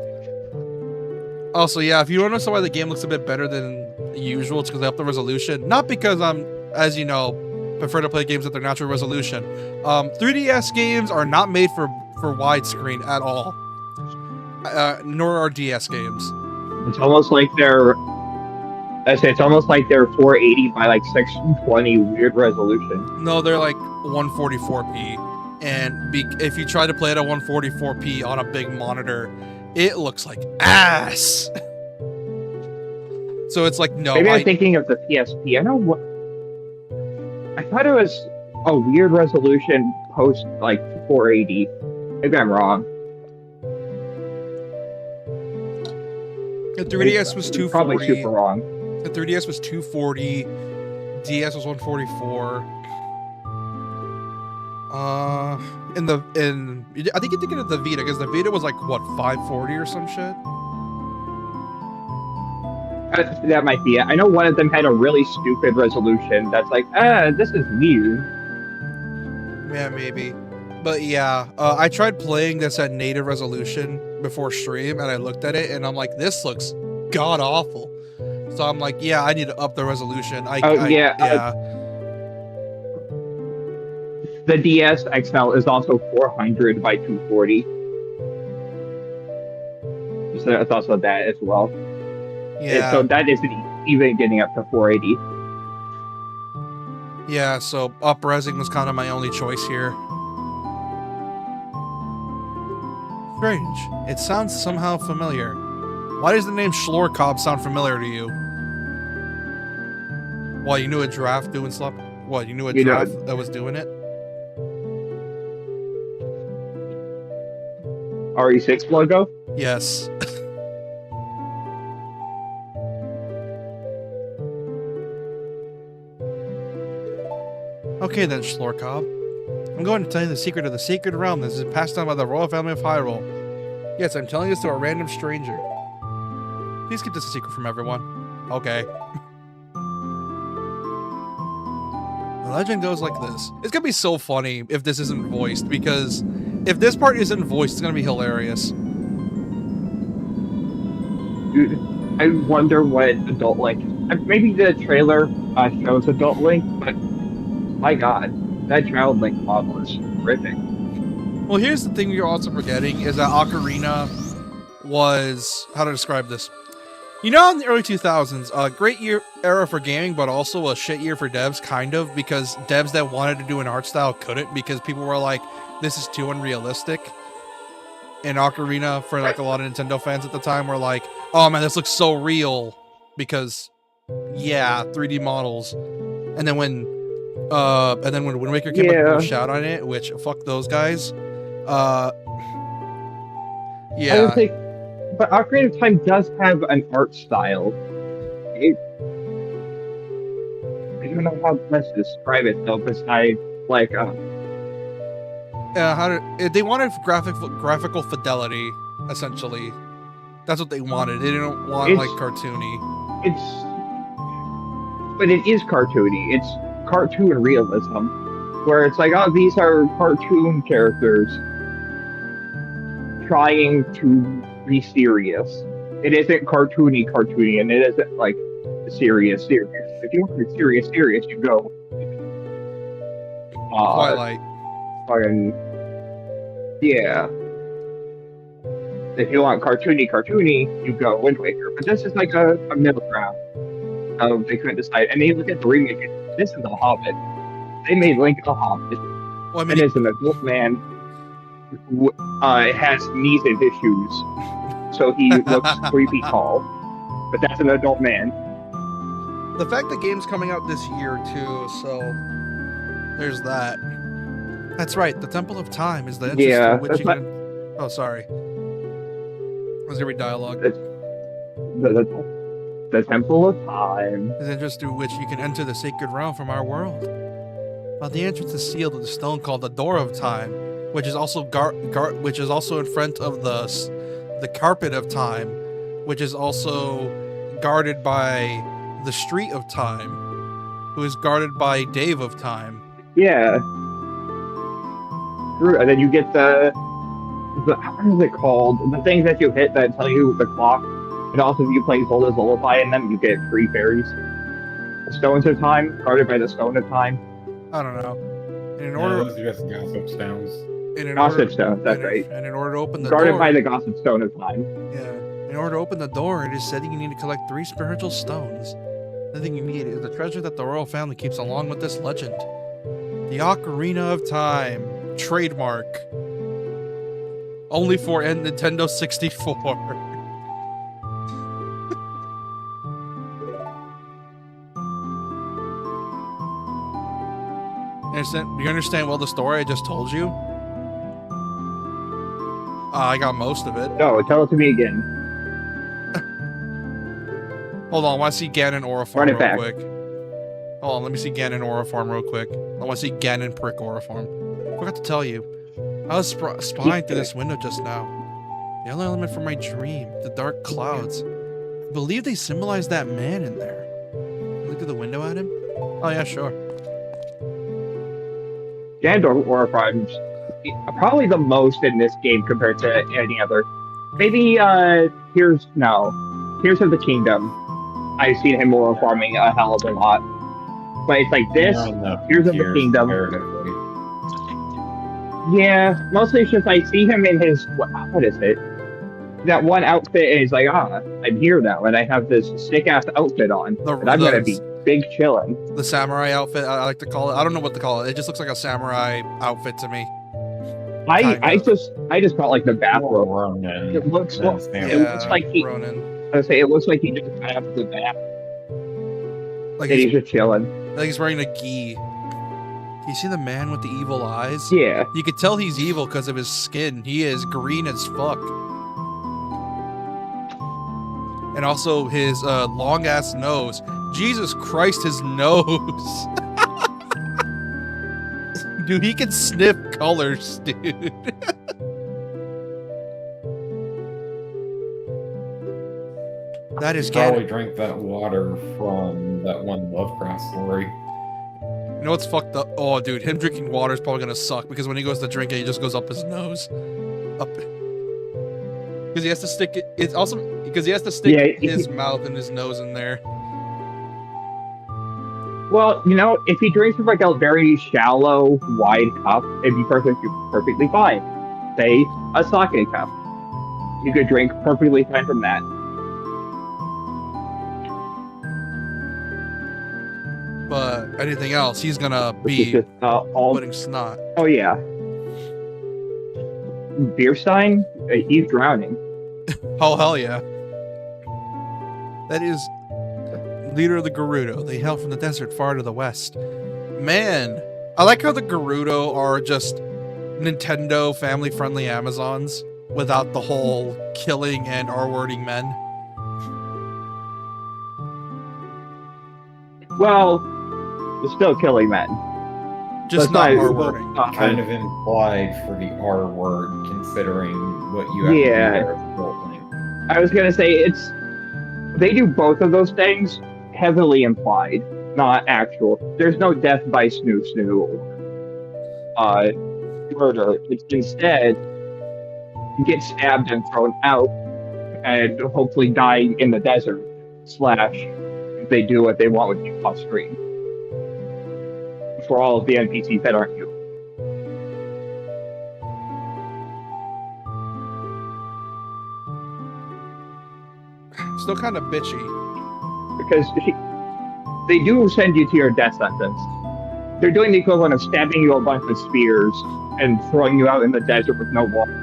[SPEAKER 1] Also, yeah, if you want to know why the game looks a bit better than usual, it's because I upped the resolution. Not because I'm, as you know, prefer to play games at their natural resolution. 3DS games are not made for widescreen at all. Nor are DS games.
[SPEAKER 3] It's almost like they're... it's almost like they're 480 by like 620 weird resolution.
[SPEAKER 1] No, they're like 144p. And if you try to play it at 144p on a big monitor, it looks like ass. So it's like, no.
[SPEAKER 3] Maybe I'm thinking of the PSP. I know what... I thought it was a weird resolution post like 480. Maybe I'm wrong.
[SPEAKER 1] The 3DS was 240.
[SPEAKER 3] Probably super wrong.
[SPEAKER 1] The 3DS was 240. DS was 144. I think you're thinking of the Vita, because the Vita was like, what, 540 or some shit?
[SPEAKER 3] That might be it. I know one of them had a really stupid resolution that's like, this is weird.
[SPEAKER 1] Yeah, maybe. But yeah, I tried playing this at native resolution before stream, and I looked at it, and I'm like, this looks god-awful. So I'm like, yeah, I need to up the resolution.
[SPEAKER 3] The DS XL is also 400 by 240. So it's also that as well.
[SPEAKER 1] Yeah.
[SPEAKER 3] So that isn't even getting up to 480.
[SPEAKER 1] Yeah, so up-resing was kind of my only choice here. Strange. It sounds somehow familiar. Why does the name Schlorkob sound familiar to you? What, you knew a giraffe doing slop? What, you knew a giraffe that was doing it?
[SPEAKER 3] RE6 logo?
[SPEAKER 1] Yes. Okay then, Schlorkob. I'm going to tell you the secret of the Sacred Realm that is passed down by the royal family of Hyrule. Yes, I'm telling this to a random stranger. Please keep this a secret from everyone. Okay. The legend goes like this. It's gonna be so funny if this isn't voiced, because if this part isn't voiced, it's gonna be hilarious.
[SPEAKER 3] Dude, I wonder what Adult Link... Maybe the trailer shows Adult Link, but my god, that Child Link model is horrific.
[SPEAKER 1] Well, here's the thing you're also forgetting, is that Ocarina was... How to describe this? You know, in the early 2000s, a great era for gaming, but also a shit year for devs, kind of, because devs that wanted to do an art style couldn't, because people were like, this is too unrealistic. And Ocarina, for like a lot of Nintendo fans at the time, were like, oh man, this looks so real, because, yeah, 3D models. And then when Wind Waker came up with a shout on it, which, fuck those guys, yeah.
[SPEAKER 3] But Ocarina of Time does have an art style. It, I don't know how best to describe it though, besides like
[SPEAKER 1] They wanted graphical fidelity, essentially. That's what they wanted. They didn't want like cartoony.
[SPEAKER 3] But it is cartoony. It's cartoon realism, where it's like, oh, these are cartoon characters trying to be serious. It isn't cartoony, and it isn't like serious. If you want to be serious, you go.
[SPEAKER 1] Twilight.
[SPEAKER 3] Fucking yeah. If you want cartoony, you go Wind Waker. But this is like a middle ground. They couldn't decide. And they look at the remake. This is a Hobbit. They made Link a Hobbit.
[SPEAKER 1] Well, I mean,
[SPEAKER 3] it is an adult man who has knees and issues, so he looks creepy tall. But that's an adult man.
[SPEAKER 1] The fact the game's coming out this year too, so there's that. That's right. The Temple of Time is the interest in which you can. Oh, sorry. Was there dialogue?
[SPEAKER 3] The Temple of Time
[SPEAKER 1] is the interest through which you can enter the sacred realm from our world. But the entrance is sealed with a stone called the Door of Time, which is also which is also in front of the Carpet of Time, which is also guarded by the Street of Time, who is guarded by Dave of Time.
[SPEAKER 3] Yeah. And then you get the what is it called? The things that you hit that tell you the clock. And also, if you play Zelda's Lullaby in them, you get free fairies. The Stones of Time, guarded by the Stone of Time.
[SPEAKER 1] I don't know. And in order,
[SPEAKER 2] those are just Gossip Stones.
[SPEAKER 3] Gossip Stones, that's right.
[SPEAKER 1] And in order to open the
[SPEAKER 3] guarded
[SPEAKER 1] door,
[SPEAKER 3] by the Gossip Stone of Time.
[SPEAKER 1] Yeah. In order to open the door, it is said you need to collect 3 spiritual stones. The thing you need is the treasure that the royal family keeps along with this legend. The Ocarina of Time. Trademark. Only for Nintendo 64. Do you understand well the story I just told you? I got most of it.
[SPEAKER 3] No, tell it to me again.
[SPEAKER 1] Hold on, I want to see Ganon Auriform real quick. Hold on, let me see Ganon Auriform real quick. I want to see Ganon Prick Auriform. I forgot to tell you. I was spying through this window just now. The only element from my dream, the dark clouds. I believe they symbolize that man in there. Look through the window at him? Oh yeah, sure.
[SPEAKER 3] Ganon Auriform's probably the most in this game compared to any other. Maybe Tears of the Kingdom. I've seen him Auriforming a hell of a lot. But it's like this, Tears of the Kingdom. Yeah, mostly it's just I see him in his what is it? That one outfit is like, I'm here now, and I have this sick ass outfit on, and I'm gonna be big chillin'.
[SPEAKER 1] The samurai outfit, I like to call it. I don't know what to call it. It just looks like a samurai outfit to me.
[SPEAKER 3] I just call it like the bathrobe.
[SPEAKER 2] Ronin.
[SPEAKER 3] It looks like he.
[SPEAKER 1] Ronin.
[SPEAKER 3] It looks like he just got out of the bath. Like he's just chilling.
[SPEAKER 1] Like he's wearing a gi. You see the man with the evil eyes?
[SPEAKER 3] Yeah.
[SPEAKER 1] You could tell he's evil because of his skin. He is green as fuck. And also his long ass nose. Jesus Christ, his nose. Dude, he can sniff colors, dude. That is
[SPEAKER 2] probably drank that water from that one Lovecraft story.
[SPEAKER 1] You know what's fucked up? Oh, dude, him drinking water is probably gonna suck because when he goes to drink it, he just goes up his nose. Up. Because he has to stick it. It's also because he has to stick his mouth and his nose in there.
[SPEAKER 3] Well, you know, if he drinks from like a very shallow, wide cup, it'd be perfectly fine. Say a sake cup. You could drink perfectly fine from that.
[SPEAKER 1] But anything else, he's gonna be just, putting snot.
[SPEAKER 3] Oh yeah. Beerstein, he's drowning.
[SPEAKER 1] Oh hell yeah. That is leader of the Gerudo. They hail from the desert far to the west. Man, I like how the Gerudo are just Nintendo family-friendly Amazons. without the whole killing and R-wording men.
[SPEAKER 3] Well, they're still killing men.
[SPEAKER 1] Just
[SPEAKER 3] That's
[SPEAKER 1] not
[SPEAKER 3] not-
[SPEAKER 1] R-wording.
[SPEAKER 2] Kind of implied for the R word, considering what you have
[SPEAKER 3] Yeah.
[SPEAKER 2] to do there with role-playing.
[SPEAKER 3] I was gonna say they do both of those things heavily implied, not actual. There's no death by snoo snoo or murder. It's instead you get stabbed and thrown out and hopefully die in the desert. / they do what they want with you off screen. For all of the NPCs that aren't you.
[SPEAKER 1] Still kind of bitchy.
[SPEAKER 3] Because they do send you to your death sentence. They're doing the equivalent of stabbing you a bunch with spears and throwing you out in the desert with no water.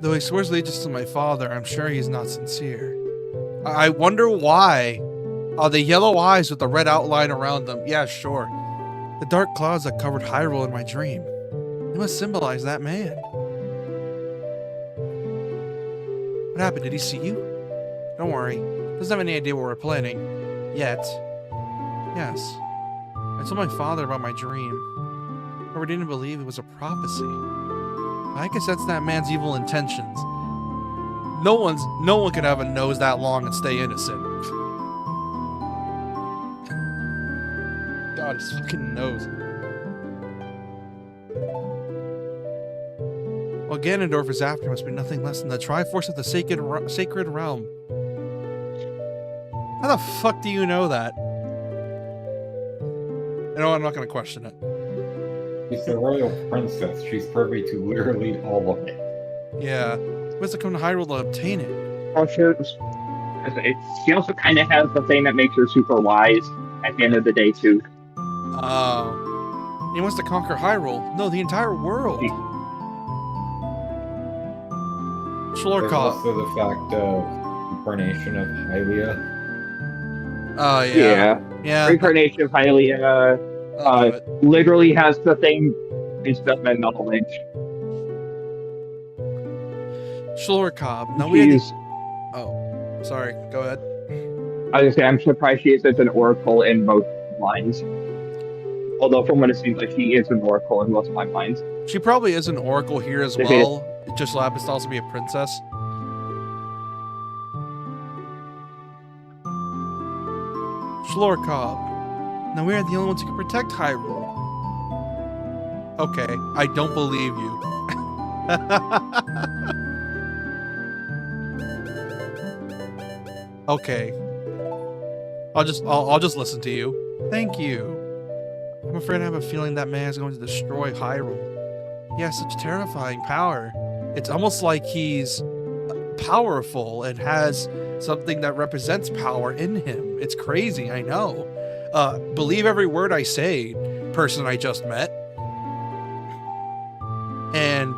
[SPEAKER 1] Though he swears allegiance to my father, I'm sure he's not sincere. I wonder why. The yellow eyes with the red outline around them. Yeah, sure. The dark clouds that covered Hyrule in my dream. They must symbolize that man. What happened? Did he see you? Don't worry. Doesn't have any idea what we're planning. Yet. Yes. I told my father about my dream. However, didn't believe it was a prophecy. I can sense that man's evil intentions. No one can have a nose that long and stay innocent. God, his fucking nose. Well, Ganondorf is after must be nothing less than the Triforce of the Sacred Realm. How the fuck do you know that? You know, I'm not gonna question it.
[SPEAKER 2] She's the royal princess. She's privy to literally all of it.
[SPEAKER 1] Yeah. He must have come to Hyrule to obtain it.
[SPEAKER 3] Oh, she also kind of has the thing that makes her super wise at the end of the day, too.
[SPEAKER 1] Oh. He wants to conquer Hyrule. No, the entire world.
[SPEAKER 2] There's
[SPEAKER 1] Schlorkop.
[SPEAKER 2] also the fact of incarnation of Hylia.
[SPEAKER 1] Oh, yeah. Yeah.
[SPEAKER 3] Reincarnation of Hylia
[SPEAKER 1] I'll do it.
[SPEAKER 3] literally has the thing based on my knowledge.
[SPEAKER 1] Schlorkop. Now we had
[SPEAKER 3] She's,
[SPEAKER 1] Oh, sorry. Go ahead.
[SPEAKER 3] I was gonna say, I'm surprised she is such an oracle in most lines. Although, from what it seems like, she is an oracle in most of my minds.
[SPEAKER 1] She probably is an oracle here as
[SPEAKER 3] If
[SPEAKER 1] well. It just so happens to also be a princess. Schlorkop. Now we are the only ones who can protect Hyrule. Okay, I don't believe you. Okay. I'll just listen to you. Thank you. I'm afraid I have a feeling that man is going to destroy Hyrule. He has such terrifying power. It's almost like he's powerful and has something that represents power in him. It's crazy, I know. Believe every word I say, person I just met. And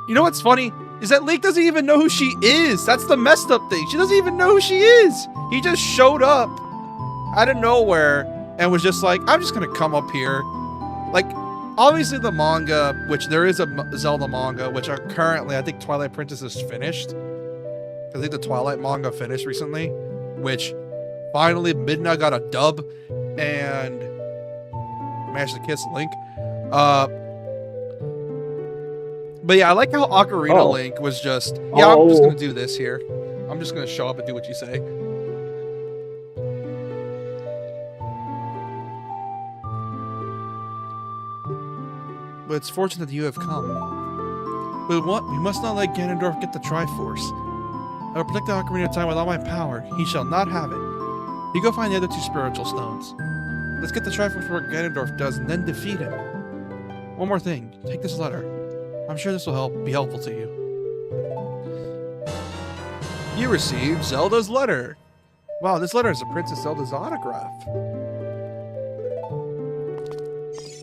[SPEAKER 1] you know what's funny? Is that Link doesn't even know who she is. That's the messed up thing. She doesn't even know who she is. He just showed up out of nowhere and was just like, I'm just gonna come up here. Like, obviously the manga, which there is a Zelda manga, which are currently, I think Twilight Princess is finished. I think the Twilight manga finished recently, which finally Midna got a dub and managed to kiss Link. But yeah, I like how Ocarina Link was just, yeah, I'm just gonna do this here. I'm just gonna show up and do what you say. But it's fortunate that you have come. But we must not let Ganondorf get the Triforce. I will protect the Ocarina of Time with all my power. He shall not have it. You go find the other two spiritual stones. Let's get the Triforce where Ganondorf does and then defeat him. One more thing. Take this letter. I'm sure this will be helpful to you. You received Zelda's letter. Wow, this letter is a Princess Zelda's autograph.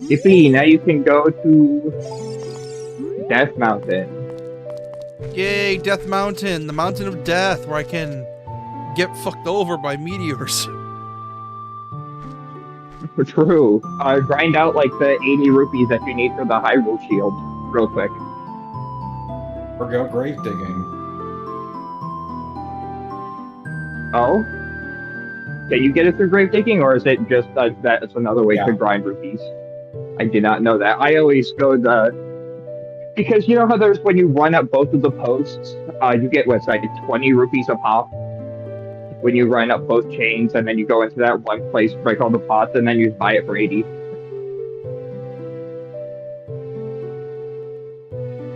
[SPEAKER 3] Yippee, now you can go to Death Mountain.
[SPEAKER 1] Yay, Death Mountain, the mountain of death, where I can get fucked over by meteors.
[SPEAKER 3] True. Grind out like the 80 rupees that you need for the Hyrule Shield. real quick.
[SPEAKER 2] Or go grave digging.
[SPEAKER 3] Oh? Can you get it through grave digging, or is it just that's another way
[SPEAKER 2] Yeah.
[SPEAKER 3] to grind rupees? I did not know that. I always go because you know how there's when you run up both of the posts, you get what's like 20 rupees a pop when you run up both chains, and then you go into that one place break all the pots, and then you buy it for 80.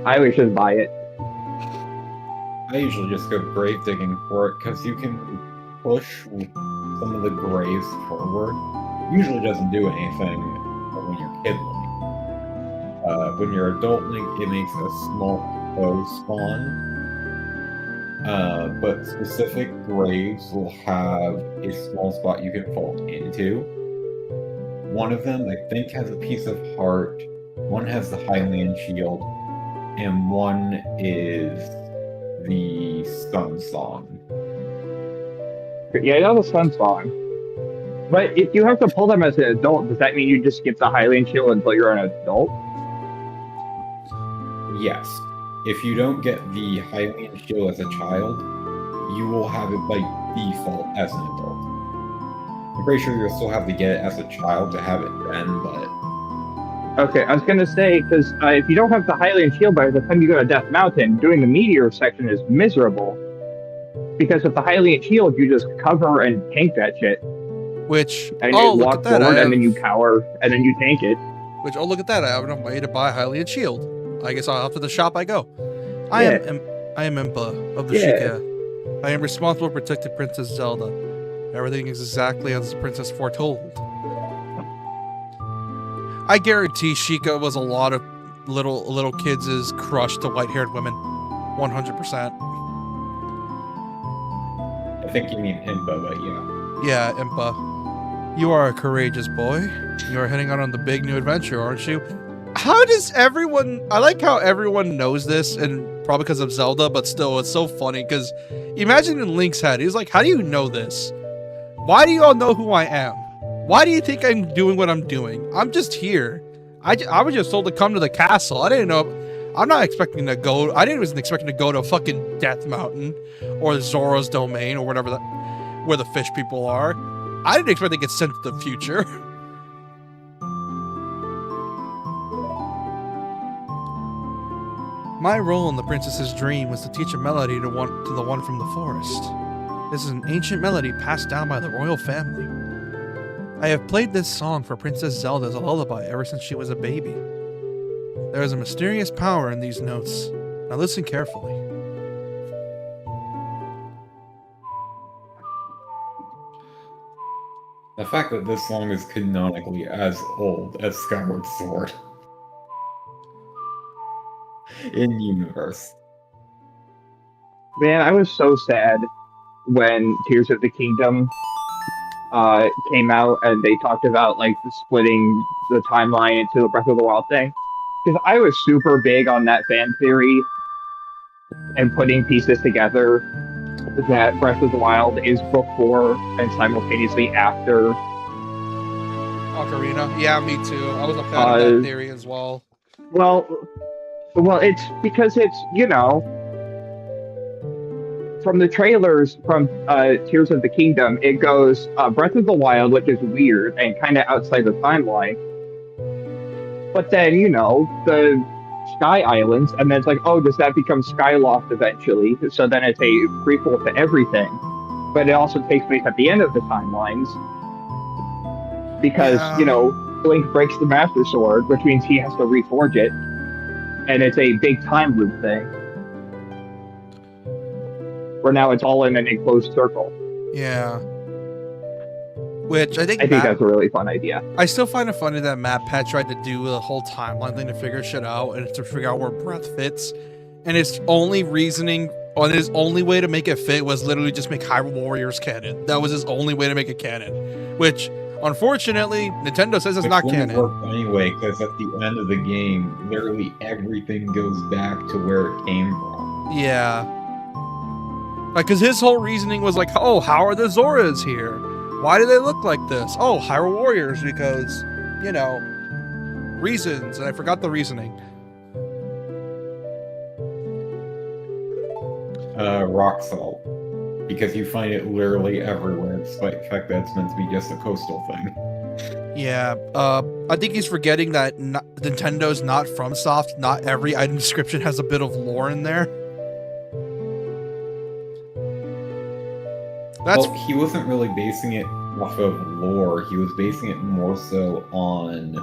[SPEAKER 3] I always just buy it.
[SPEAKER 2] I usually just go grave digging for it because you can push some of the graves forward. Usually doesn't do anything when you're kid Link. When you're adult Link, it makes a small bow spawn. But specific graves will have a small spot you can fall into. One of them, I think, has a piece of heart. One has the Highland Shield. And one is the Sun Song.
[SPEAKER 3] Yeah, I know the Sun Song. But if you have to pull them as an adult, does that mean you just skip the Highland Shield until you're an adult?
[SPEAKER 2] Yes. If you don't get the Highland Shield as a child, you will have it by default as an adult. I'm pretty sure you'll still have to get it as a child to have it then, but...
[SPEAKER 3] Okay, I was going to say, because if you don't have the Highland Shield by the time you go to Death Mountain, doing the Meteor section is miserable. Because with the Highland Shield, you just cover and tank that shit.
[SPEAKER 1] Which,
[SPEAKER 3] And
[SPEAKER 1] oh,
[SPEAKER 3] you
[SPEAKER 1] look
[SPEAKER 3] walk
[SPEAKER 1] at that.
[SPEAKER 3] forward, and then you cower, and then you tank it.
[SPEAKER 1] Which, oh, look at that. I have enough money to buy Hylian Shield. I guess off to the shop I go. I am Impa of the Sheikah. I am responsible to protect the Princess Zelda. Everything is exactly as the princess foretold. I guarantee Sheikah was a lot of little kids' crush to white-haired women. 100%.
[SPEAKER 2] I think you mean Impa, but yeah.
[SPEAKER 1] Yeah, Impa. You are a courageous boy. You are heading out on the big new adventure, aren't you? How does everyone... I like how everyone knows this, and probably because of Zelda, but still, it's so funny, because imagine in Link's head, he's like, how do you know this? Why do you all know who I am? Why do you think I'm doing what I'm doing? I'm just here. I was just told to come to the castle. I didn't know... I'm not expecting to go... I wasn't expecting to go to fucking Death Mountain, or Zora's Domain, or whatever where the fish people are. I didn't expect to get sent to the future. My role in the princess's dream was to teach a melody to the one from the forest. This is an ancient melody passed down by the royal family. I have played this song for Princess Zelda as a lullaby ever since she was a baby. There is a mysterious power in these notes. Now listen carefully.
[SPEAKER 2] The fact that this song is canonically as old as Skyward Sword in universe.
[SPEAKER 3] Man, I was so sad when Tears of the Kingdom came out and they talked about like splitting the timeline into the Breath of the Wild thing. Because I was super big on that fan theory and putting pieces together that Breath of the Wild is before and simultaneously after
[SPEAKER 1] Ocarina? Yeah, me too. I was a fan of that theory as well.
[SPEAKER 3] Well, it's because it's, you know, from the trailers from Tears of the Kingdom, it goes Breath of the Wild, which is weird and kind of outside the timeline. But then, you know, the Sky Islands, and then it's like, oh, does that become Skyloft eventually? So then it's a prequel to everything. But it also takes place at the end of the timelines. Because, you know, Link breaks the Master Sword, which means he has to reforge it. And it's a big time loop thing. Where now it's all in an enclosed circle.
[SPEAKER 1] Yeah. Which I think
[SPEAKER 3] that's a really fun idea.
[SPEAKER 1] I still find it funny that Matt Pat tried to do the whole timeline thing to figure shit out and to figure out where Breath fits. And his only reasoning on his only way to make it fit was literally just make Hyrule Warriors canon. That was his only way to make it canon. Which, unfortunately, Nintendo says it's not canon.
[SPEAKER 2] It wouldn't work anyway, because at the end of the game, literally everything goes back to where it came from.
[SPEAKER 1] Yeah. Like, because his whole reasoning was like, oh, how are the Zoras here? Why do they look like this? Oh, Hyrule Warriors, because, you know, reasons. And I forgot the reasoning.
[SPEAKER 2] rock salt. Because you find it literally everywhere, despite the fact that it's meant to be just a coastal thing.
[SPEAKER 1] Yeah, I think he's forgetting that Nintendo's not FromSoft. Not every item description has a bit of lore in there.
[SPEAKER 2] Well, he wasn't really basing it off of lore. He was basing it more so on,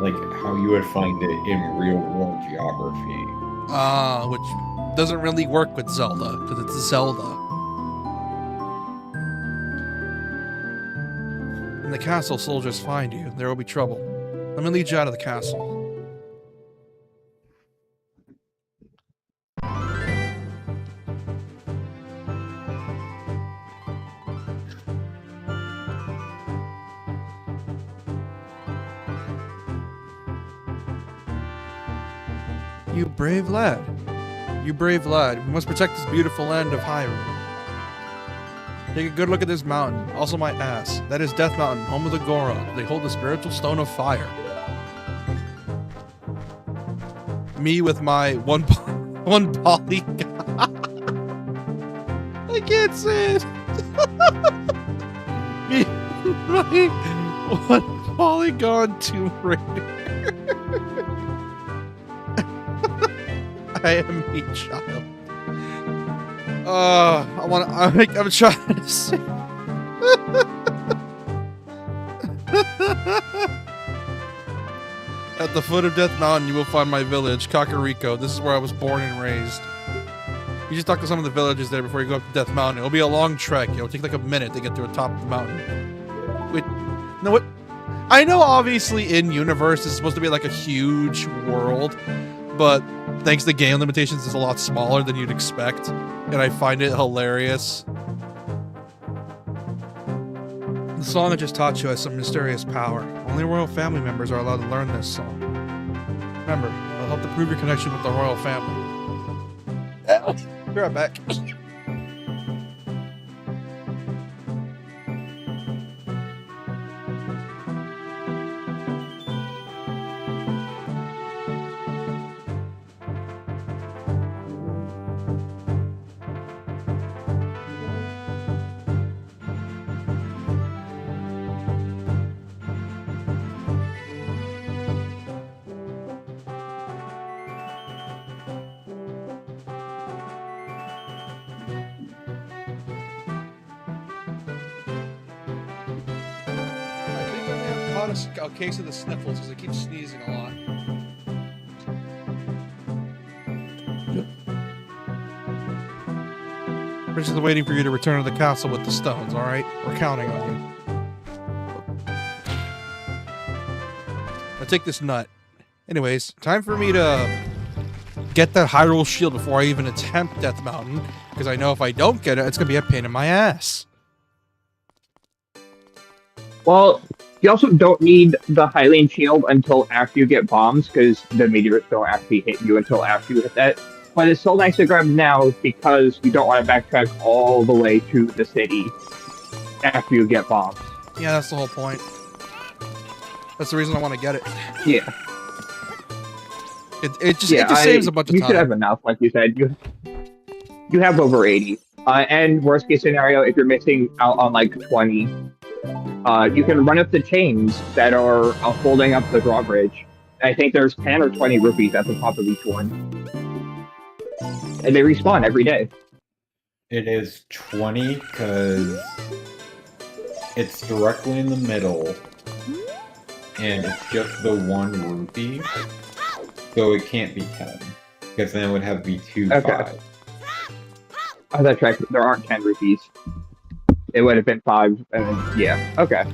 [SPEAKER 2] like, how you would find it in real-world geography.
[SPEAKER 1] Which doesn't really work with Zelda, because it's Zelda. In the castle, soldiers find you. There will be trouble. Let me lead you out of the castle. You brave lad. You brave lad. We must protect this beautiful land of Hyrule. Take a good look at this mountain. Also my ass. That is Death Mountain, home of the Goro. They hold the spiritual stone of fire. Me with my one polygon. I can't say it. Me, my one polygon Tomb Raider. I am a child. I'm trying to say. At the foot of Death Mountain, you will find my village, Kakariko. This is where I was born and raised. You just talk to some of the villagers there before you go up to Death Mountain. It'll be a long trek. It'll take like a minute to get to the top of the mountain. Wait, no, what? I know obviously in universe it's supposed to be like a huge world, but thanks to game limitations, it's a lot smaller than you'd expect, and I find it hilarious. The song I just taught you has some mysterious power. Only royal family members are allowed to learn this song. Remember, it'll help to prove your connection with the royal family. Be right back. A case of the sniffles because I keep sneezing a lot. We're just waiting for you to return to the castle with the stones, alright? We're counting on you. Now take this nut. Anyways, time for me to get that Hyrule Shield before I even attempt Death Mountain, because I know if I don't get it, it's going to be a pain in my ass.
[SPEAKER 3] Well, you also don't need the Hylian Shield until after you get bombs, because the meteors don't actually hit you until after you hit that. But it's so nice to grab now because you don't want to backtrack all the way to the city after you get bombs.
[SPEAKER 1] Yeah, that's the whole point. That's the reason I want to get it.
[SPEAKER 3] Yeah.
[SPEAKER 1] It just saves a bunch of time.
[SPEAKER 3] You should have enough, like you said. You have over 80. And worst case scenario, if you're missing out on like 20, you can run up the chains that are holding up the drawbridge. I think there's 10 or 20 rupees at the top of each one. And they respawn every day.
[SPEAKER 2] It is 20 because it's directly in the middle. And it's just the 1 rupee. So it can't be 10. Because then it would have to be 2
[SPEAKER 3] Okay.
[SPEAKER 2] 5.
[SPEAKER 3] Oh, that's right. There aren't 10 rupees. It would have been 5. And then, yeah. Okay.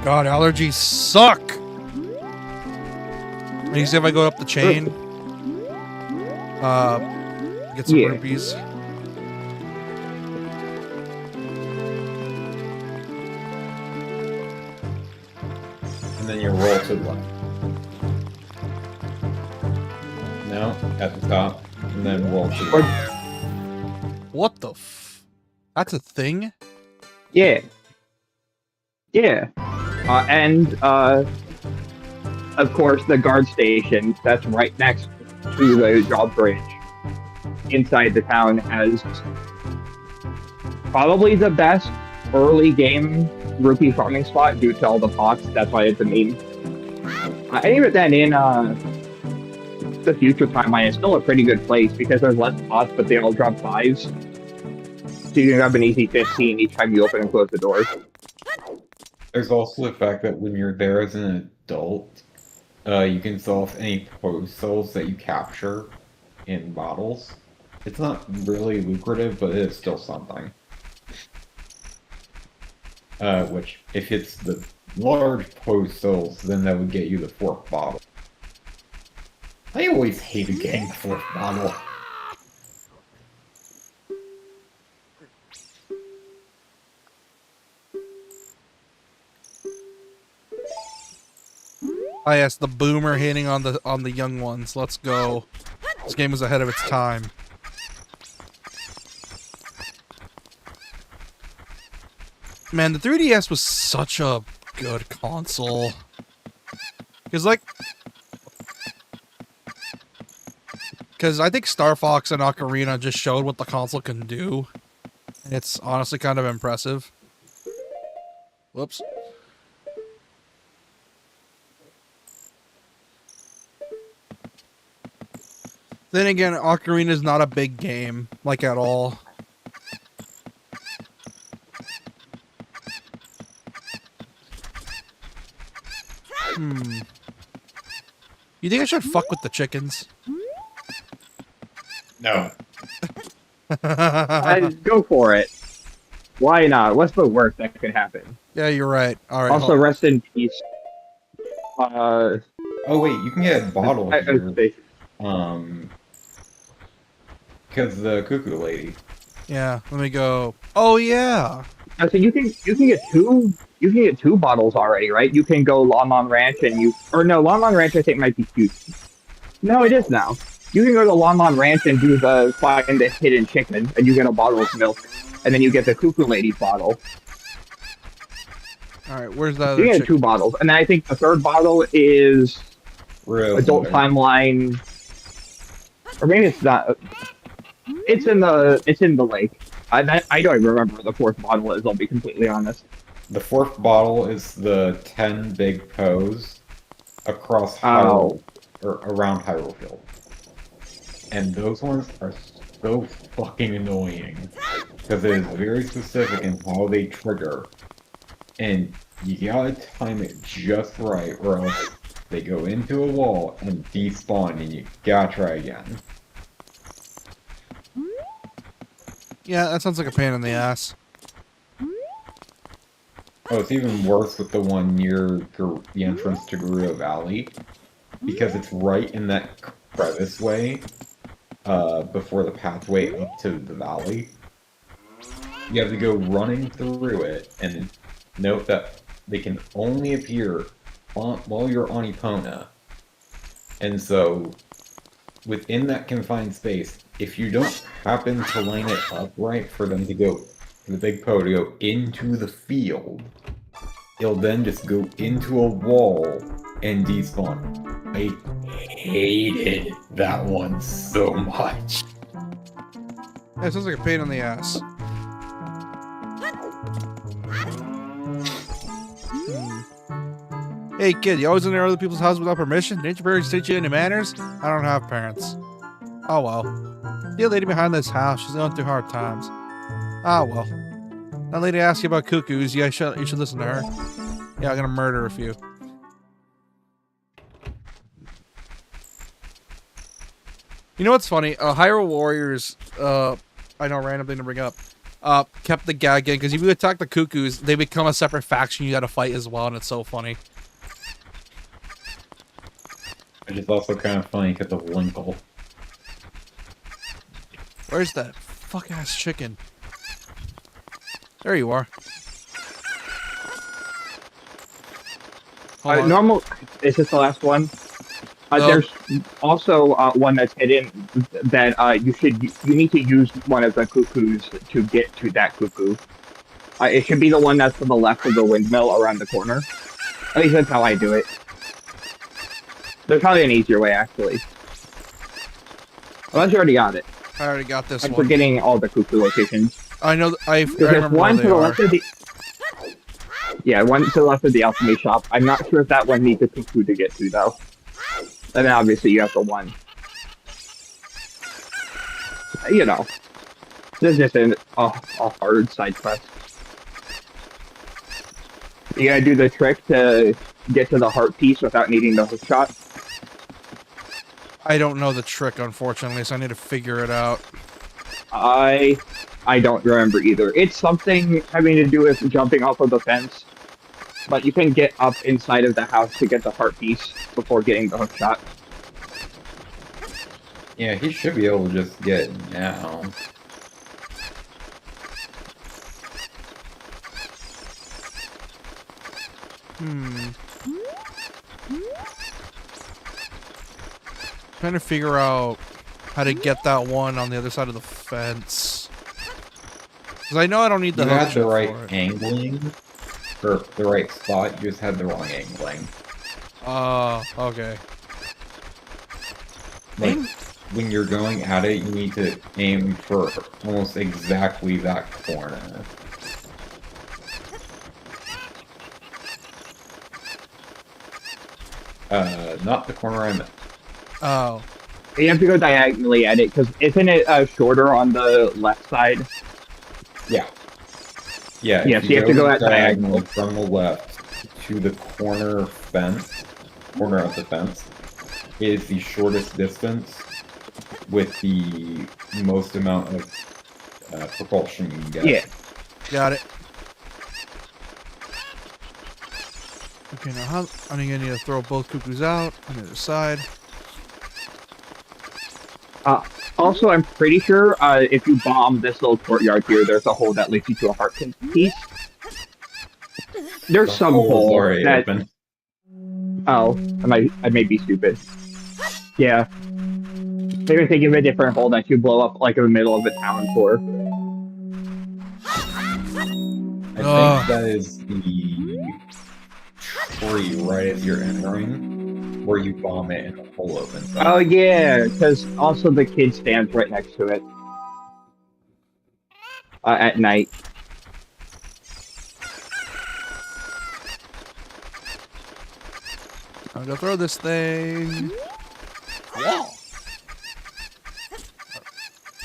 [SPEAKER 1] God, allergies suck! You see if I go up the chain, get some rupees.
[SPEAKER 2] And then you roll to the left. No, at the top. And then roll to the left.
[SPEAKER 1] What the f... That's a thing?
[SPEAKER 3] Yeah. Yeah, and of course the guard station that's right next to the drawbridge inside the town has probably the best early game rupee farming spot due to all the pots. That's why it's a meme. And even then, in the future timeline, it's still a pretty good place because there's less pots, but they all drop fives. So you can grab an easy 15 each time you open and close the doors.
[SPEAKER 2] There's also the fact that when you're there as an adult, you can sell off any pose cells that you capture in bottles. It's not really lucrative, but it is still something. Which, if it's the large pose cells, then that would get you the 4th bottle. I always hated getting the 4th bottle.
[SPEAKER 1] Oh yes, the boomer hitting on the young ones. Let's go. This game was ahead of its time. Man, the 3DS was such a good console. Because I think Star Fox and Ocarina just showed what the console can do. And it's honestly kind of impressive. Whoops. Then again, Ocarina is not a big game, like at all. You think I should fuck with the chickens?
[SPEAKER 2] No.
[SPEAKER 3] Go for it. Why not? What's the worst that could happen?
[SPEAKER 1] Yeah, you're right. All right.
[SPEAKER 3] Also, rest in peace.
[SPEAKER 2] Oh wait, you can get a bottle here. Because the cuckoo lady.
[SPEAKER 1] Yeah, let me go. Oh yeah.
[SPEAKER 3] So you can get two bottles already, right? You can go Lon Lon Ranch Lon Lon Ranch I think might be cute. No, it is now. You can go to Lon Lon Ranch and do the find the hidden chicken, and you get a bottle of milk, and then you get the cuckoo lady bottle.
[SPEAKER 1] All right, where's the other?
[SPEAKER 3] You get 2 bottles, and then I think the 3rd bottle is Adult Timeline, or maybe it's not. It's in the lake. I don't remember what the 4th bottle is. I'll be completely honest.
[SPEAKER 2] The 4th bottle is the 10 big pose across Hyrule, or around Hyrule Field. And those ones are so fucking annoying. Because it is very specific in how they trigger. And you gotta time it just right, or else they go into a wall and despawn, and you gotta try again.
[SPEAKER 1] Yeah, that sounds like a pain in the ass.
[SPEAKER 2] Oh, it's even worse with the one near the entrance to Gerudo Valley. Because it's right in that crevice way, before the pathway up to the valley. You have to go running through it, and note that they can only appear while you're on Epona. And so, within that confined space, if you don't happen to line it up right for them to go, for the big Poe to go into the field, it'll then just go into a wall and despawn. I hated that one so much.
[SPEAKER 1] Yeah, it sounds like a pain in the ass. Hey kid, you always enter other people's houses without permission? Didn't your parents teach you any manners? I don't have parents. Oh well. The lady behind this house, she's going through hard times. Ah well. That lady asked you about cuckoos, you should listen to her. Yeah, I'm gonna murder a few. You know what's funny? Hyrule Warriors, I know, random thing to bring up, kept the gag in, because if you attack the cuckoos, they become a separate faction you gotta fight as well, and it's so funny.
[SPEAKER 2] Which is also kind of funny because of Linkle.
[SPEAKER 1] Where's that fuck-ass chicken? There you are.
[SPEAKER 3] Normal. Is this the last one?
[SPEAKER 1] No.
[SPEAKER 3] There's also one that's hidden that you need to use one of the cuckoos to get to that cuckoo. It should be the one that's to the left of the windmill around the corner. At least that's how I do it. There's probably an easier way, actually. Unless you already got it.
[SPEAKER 1] I already got this
[SPEAKER 3] I'm
[SPEAKER 1] one.
[SPEAKER 3] forgetting all the cuckoo locations.
[SPEAKER 1] I know. I
[SPEAKER 3] There's
[SPEAKER 1] remember
[SPEAKER 3] one
[SPEAKER 1] where
[SPEAKER 3] to
[SPEAKER 1] they
[SPEAKER 3] the
[SPEAKER 1] are.
[SPEAKER 3] left of the... Yeah, one to the left of the alchemy shop. I'm not sure if that one needs a cuckoo to get to, though. And then obviously you have the one. You know. This isn't a hard side quest. You gotta do the trick to get to the heart piece without needing the hook shot.
[SPEAKER 1] I don't know the trick, unfortunately, so I need to figure it out.
[SPEAKER 3] I don't remember either. It's something having to do with jumping off of the fence. But you can get up inside of the house to get the heart piece before getting the hook shot.
[SPEAKER 2] Yeah, he should be able to just get it now.
[SPEAKER 1] Trying to figure out how to get that one on the other side of the fence. Because I know I don't need the
[SPEAKER 2] You
[SPEAKER 1] hook
[SPEAKER 2] had the
[SPEAKER 1] shot
[SPEAKER 2] right
[SPEAKER 1] for it.
[SPEAKER 2] angling, or the right spot, you just had the wrong angling.
[SPEAKER 1] Okay.
[SPEAKER 2] Like, when you're going at it, you need to aim for almost exactly that corner. Not the corner I'm in.
[SPEAKER 1] Oh.
[SPEAKER 3] You have to go diagonally at it, because isn't it shorter on the left side?
[SPEAKER 2] Yeah. Yeah,
[SPEAKER 3] Yeah,
[SPEAKER 2] if
[SPEAKER 3] so you have to go at
[SPEAKER 2] diagonally from the left to the corner of the fence, is the shortest distance with the most amount of propulsion you can get.
[SPEAKER 3] Yeah.
[SPEAKER 1] Got it. Okay, now how I'm gonna need to throw both cuckoos out on the other side.
[SPEAKER 3] Also, I'm pretty sure if you bomb this little courtyard here, there's a hole that leads you to a heart piece. There's some hole
[SPEAKER 2] already
[SPEAKER 3] that...
[SPEAKER 2] open.
[SPEAKER 3] Oh, I may be stupid. Yeah. Maybe think of a different hole that you blow up like in the middle of a town for.
[SPEAKER 2] I think that is the tree right as you're entering, where you bomb it and the hole opens up.
[SPEAKER 3] Oh yeah, because also the kid stands right next to it. At night.
[SPEAKER 1] I'm gonna throw this thing.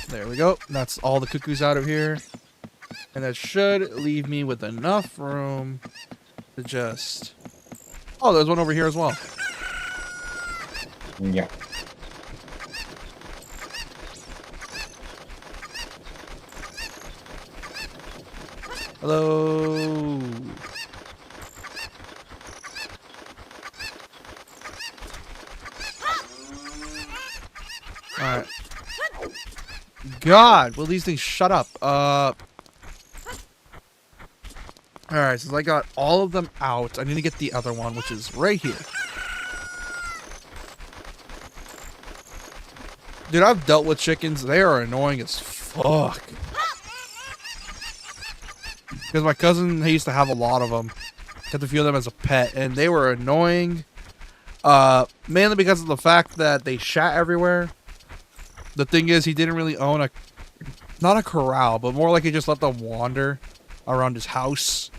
[SPEAKER 1] There we go. That's all the cuckoos out of here. And that should leave me with enough room to just... Oh, there's one over here as well.
[SPEAKER 2] Yeah.
[SPEAKER 1] Hello. Alright. God, will these things shut up? Alright, since I got all of them out, I need to get the other one, which is right here. Dude, I've dealt with chickens. They are annoying as fuck. Because my cousin, he used to have a lot of them. Got a few of them as a pet, and they were annoying. Mainly because of the fact that they shat everywhere. The thing is, he didn't really own a... Not a corral, but more like he just let them wander around his house.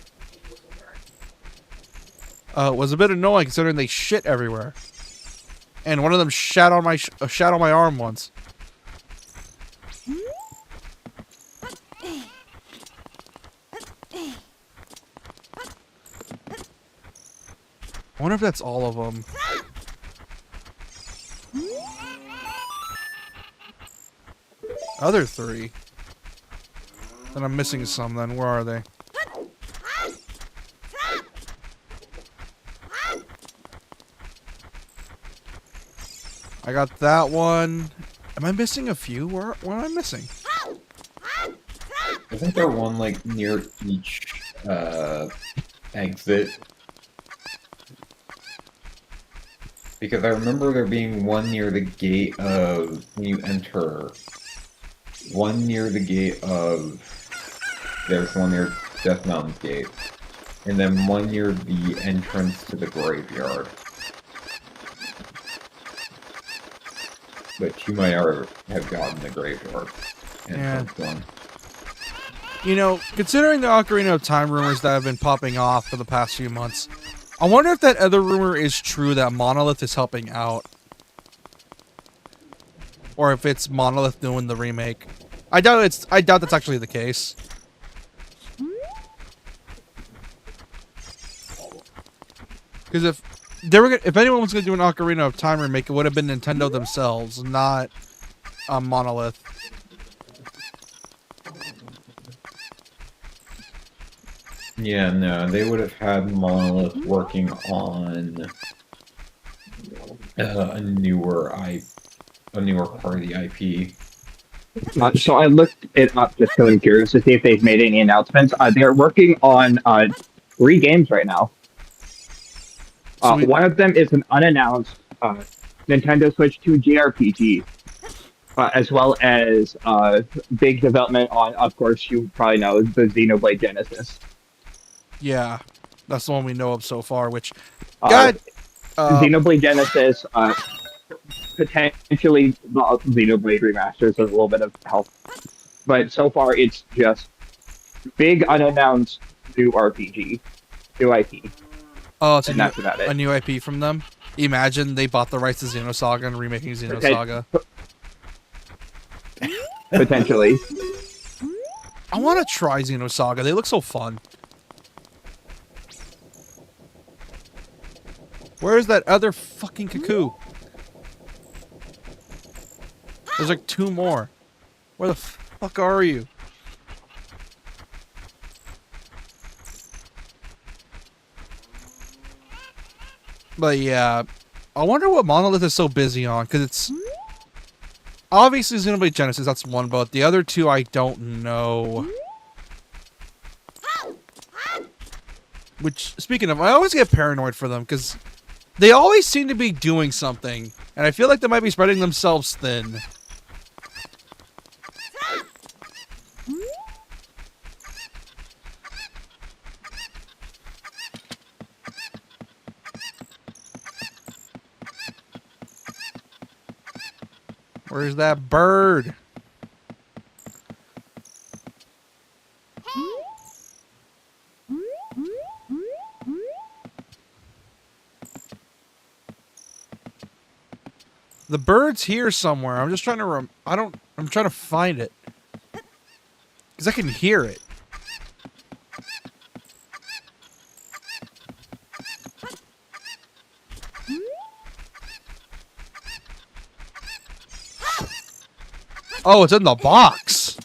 [SPEAKER 1] It was a bit annoying considering they shit everywhere. And one of them shat on my arm once. I wonder if that's all of them. Other three. Then I'm missing some then. Where are they? I got that one. Am I missing a few? Where am I missing?
[SPEAKER 2] I think there one like near each exit. Because I remember there being one near the gate of when you enter. One near the gate of. There's one near Death Mountain's gate, and then one near the entrance to the graveyard. But you might already have gotten the graveyard.
[SPEAKER 1] Yeah.
[SPEAKER 2] One.
[SPEAKER 1] You know, considering the Ocarina of Time rumors that have been popping off for the past few months, I wonder if that other rumor is true that Monolith is helping out. Or if it's Monolith doing the remake. I doubt that's actually the case. Because if anyone was going to do an Ocarina of Time remake, it would have been Nintendo themselves, not Monolith.
[SPEAKER 2] Yeah, no, they would have had Monolith working on a newer part of the IP.
[SPEAKER 3] So I looked it up just because I'm curious to see if they've made any announcements. They're working on 3 games right now. One of them is an unannounced Nintendo Switch 2 JRPG, as well as big development on, of course, you probably know, the Xenoblade Genesis.
[SPEAKER 1] Yeah, that's the one we know of so far, which...
[SPEAKER 3] Xenoblade Genesis, potentially Xenoblade remasters with a little bit of help. But so far, it's just big, unannounced new RPG, new IP.
[SPEAKER 1] Oh, it's
[SPEAKER 3] that's about it.
[SPEAKER 1] A new IP from them? Imagine they bought the rights to Xenosaga and remaking Xenosaga.
[SPEAKER 3] Potentially.
[SPEAKER 1] I want to try Xenosaga. They look so fun. Where's that other fucking cuckoo? There's like 2 more. Where the fuck are you? But yeah, I wonder what Monolith is so busy on, because it's... Obviously Xenoblade Genesis, that's one, but the other 2 I don't know. Which, speaking of, I always get paranoid for them, because they always seem to be doing something, and I feel like they might be spreading themselves thin. Where's that bird? The bird's here somewhere. I'm just trying to I'm trying to find it. Because I can hear it. Oh, it's in the box.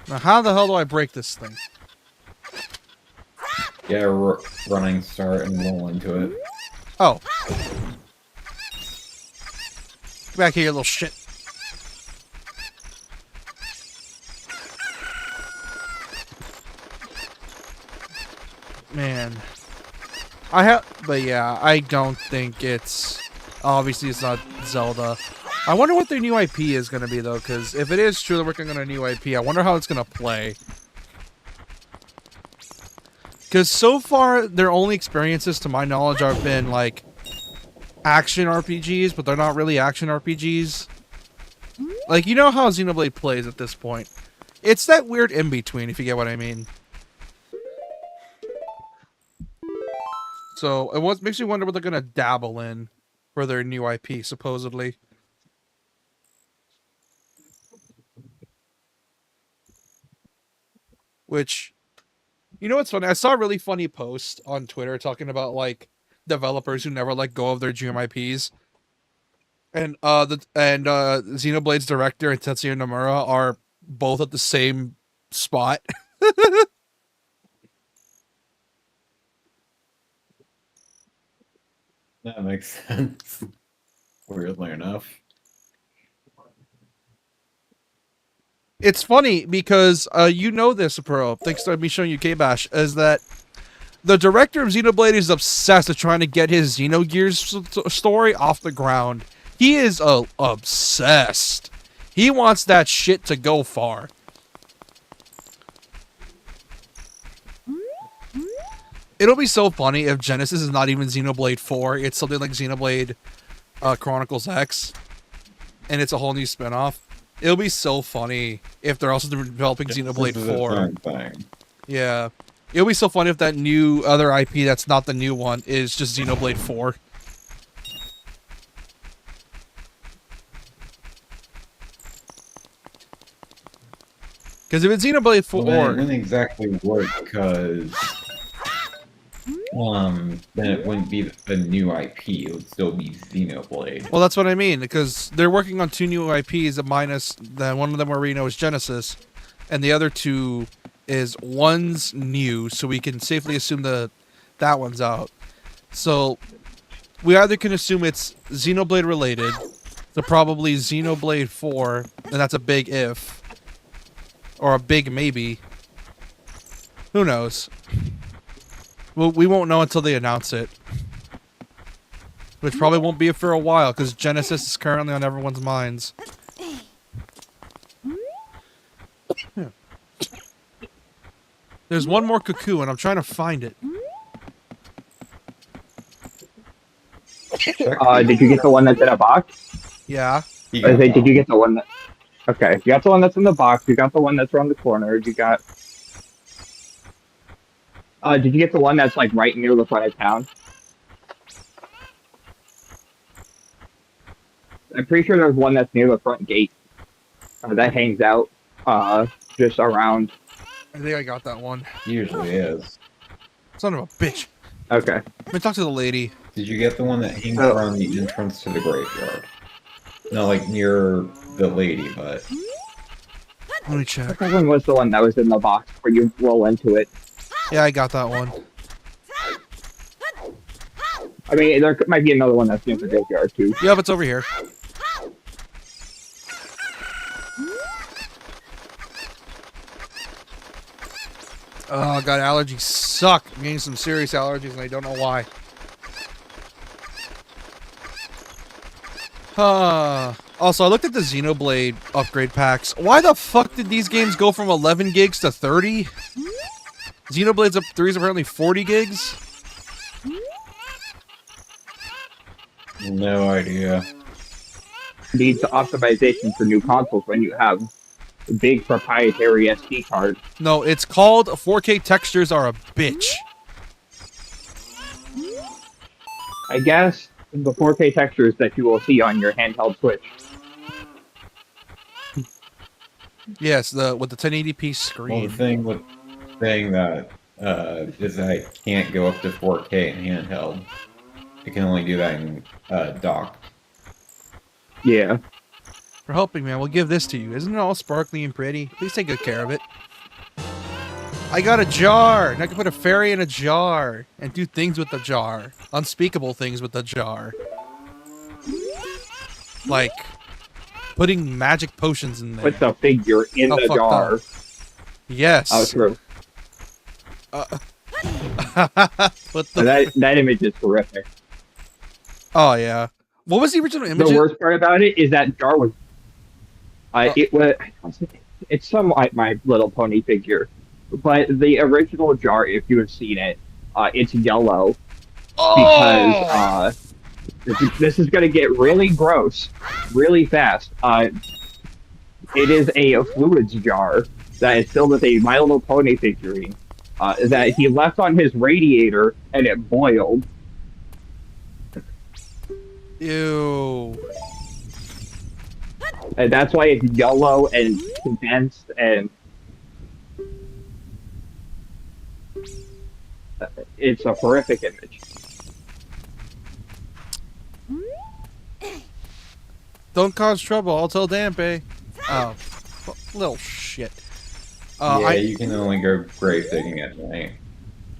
[SPEAKER 1] Now, how the hell do I break this thing?
[SPEAKER 2] Yeah, running start and roll into it.
[SPEAKER 1] Oh. Get back here, you little shit. Man. But yeah, I don't think it's... Obviously, it's not Zelda. I wonder what their new IP is going to be, though, because if it is true they're working on a new IP, I wonder how it's going to play. Because so far, their only experiences, to my knowledge, have been, like, action RPGs, but they're not really action RPGs. Like, you know how Xenoblade plays at this point. It's that weird in-between, if you get what I mean. So, it makes me wonder what they're going to dabble in for their new IP, supposedly. Which, you know what's funny? I saw a really funny post on Twitter talking about, like, developers who never let go of their dream IPs. And, Xenoblade's director and Tetsuya Nomura are both at the same spot.
[SPEAKER 2] That makes sense. Weirdly enough.
[SPEAKER 1] It's funny because, you know this, Pro, thanks to me showing you K-Bash, is that the director of Xenoblade is obsessed with trying to get his Xenogears story off the ground. He is obsessed. He wants that shit to go far. It'll be so funny if Genesis is not even Xenoblade 4. It's something like Xenoblade Chronicles X. And it's a whole new spinoff. It'll be so funny if they're also developing Xenoblade 4.
[SPEAKER 2] Thing.
[SPEAKER 1] Yeah. It'll be so funny if that new other IP that's not the new one is just Xenoblade 4. Because if it's Xenoblade 4...
[SPEAKER 2] Well, it wouldn't exactly work, because... then it wouldn't be a new IP. It would still be Xenoblade.
[SPEAKER 1] Well, that's what I mean, because they're working on 2 new IPs, minus the one of them where we know is Genesis, and the other 2 is one's new, so we can safely assume that one's out. So we either can assume it's Xenoblade related, so probably Xenoblade 4, and that's a big if, or a big maybe. Who knows? Well, we won't know until they announce it. Which probably won't be for a while, because Genesis is currently on everyone's minds. Yeah. There's one more cuckoo, and I'm trying to find it.
[SPEAKER 3] Did you get the one that's in a box?
[SPEAKER 1] Yeah.
[SPEAKER 3] Did you get the one that... Okay, you got the one that's in the box, you got the one that's around the corner, you got... did you get the one that's, like, right near the front of town? I'm pretty sure there's one that's near the front gate. That hangs out, just around.
[SPEAKER 1] I think I got that one.
[SPEAKER 2] Usually is.
[SPEAKER 1] Son of a bitch.
[SPEAKER 3] Okay.
[SPEAKER 1] Let me talk to the lady.
[SPEAKER 2] Did you get the one that hangs around the entrance to the graveyard? Not like near the lady, but...
[SPEAKER 1] Let me check.
[SPEAKER 3] That one was the one that was in the box where you roll into it.
[SPEAKER 1] Yeah, I got that one.
[SPEAKER 3] I mean, there might be another one that's near the graveyard, too.
[SPEAKER 1] Yep, it's over here. Oh god, allergies suck. I'm getting some serious allergies and I don't know why. Also, I looked at the Xenoblade upgrade packs. Why the fuck did these games go from 11 gigs to 30? Xenoblade's up 3 is apparently 40 gigs?
[SPEAKER 2] No idea.
[SPEAKER 3] Needs optimization for new consoles when you have a big proprietary SD card.
[SPEAKER 1] No, it's called 4K textures are a bitch.
[SPEAKER 3] I guess the 4K textures that you will see on your handheld Switch.
[SPEAKER 1] Yes, with the 1080p screen.
[SPEAKER 2] Well, the thing with saying that is that it can't go up to 4K in handheld. It can only do that in dock.
[SPEAKER 3] Yeah.
[SPEAKER 1] For helping, man, we'll give this to you. Isn't it all sparkly and pretty? Please take good care of it. I got a jar! And I can put a fairy in a jar and do things with the jar. Unspeakable things with the jar. Like putting magic potions in there.
[SPEAKER 3] Put the figure in the jar.
[SPEAKER 1] Up. Yes.
[SPEAKER 3] Oh, true.
[SPEAKER 1] What the
[SPEAKER 3] that image is horrific.
[SPEAKER 1] Oh, yeah. What was the original image?
[SPEAKER 3] The worst part about it is that jar was... It was... It's some like My Little Pony figure. But the original jar, if you have seen it, it's yellow.
[SPEAKER 1] Oh!
[SPEAKER 3] Because this is going to get really gross really fast. It is a fluids jar that is filled with a My Little Pony figurine that he left on his radiator and it boiled.
[SPEAKER 1] Ew.
[SPEAKER 3] And that's why it's yellow and condensed and it's a horrific image.
[SPEAKER 1] Don't cause trouble. I'll tell Dampe. Oh, little shit.
[SPEAKER 2] You can only go grave digging at night.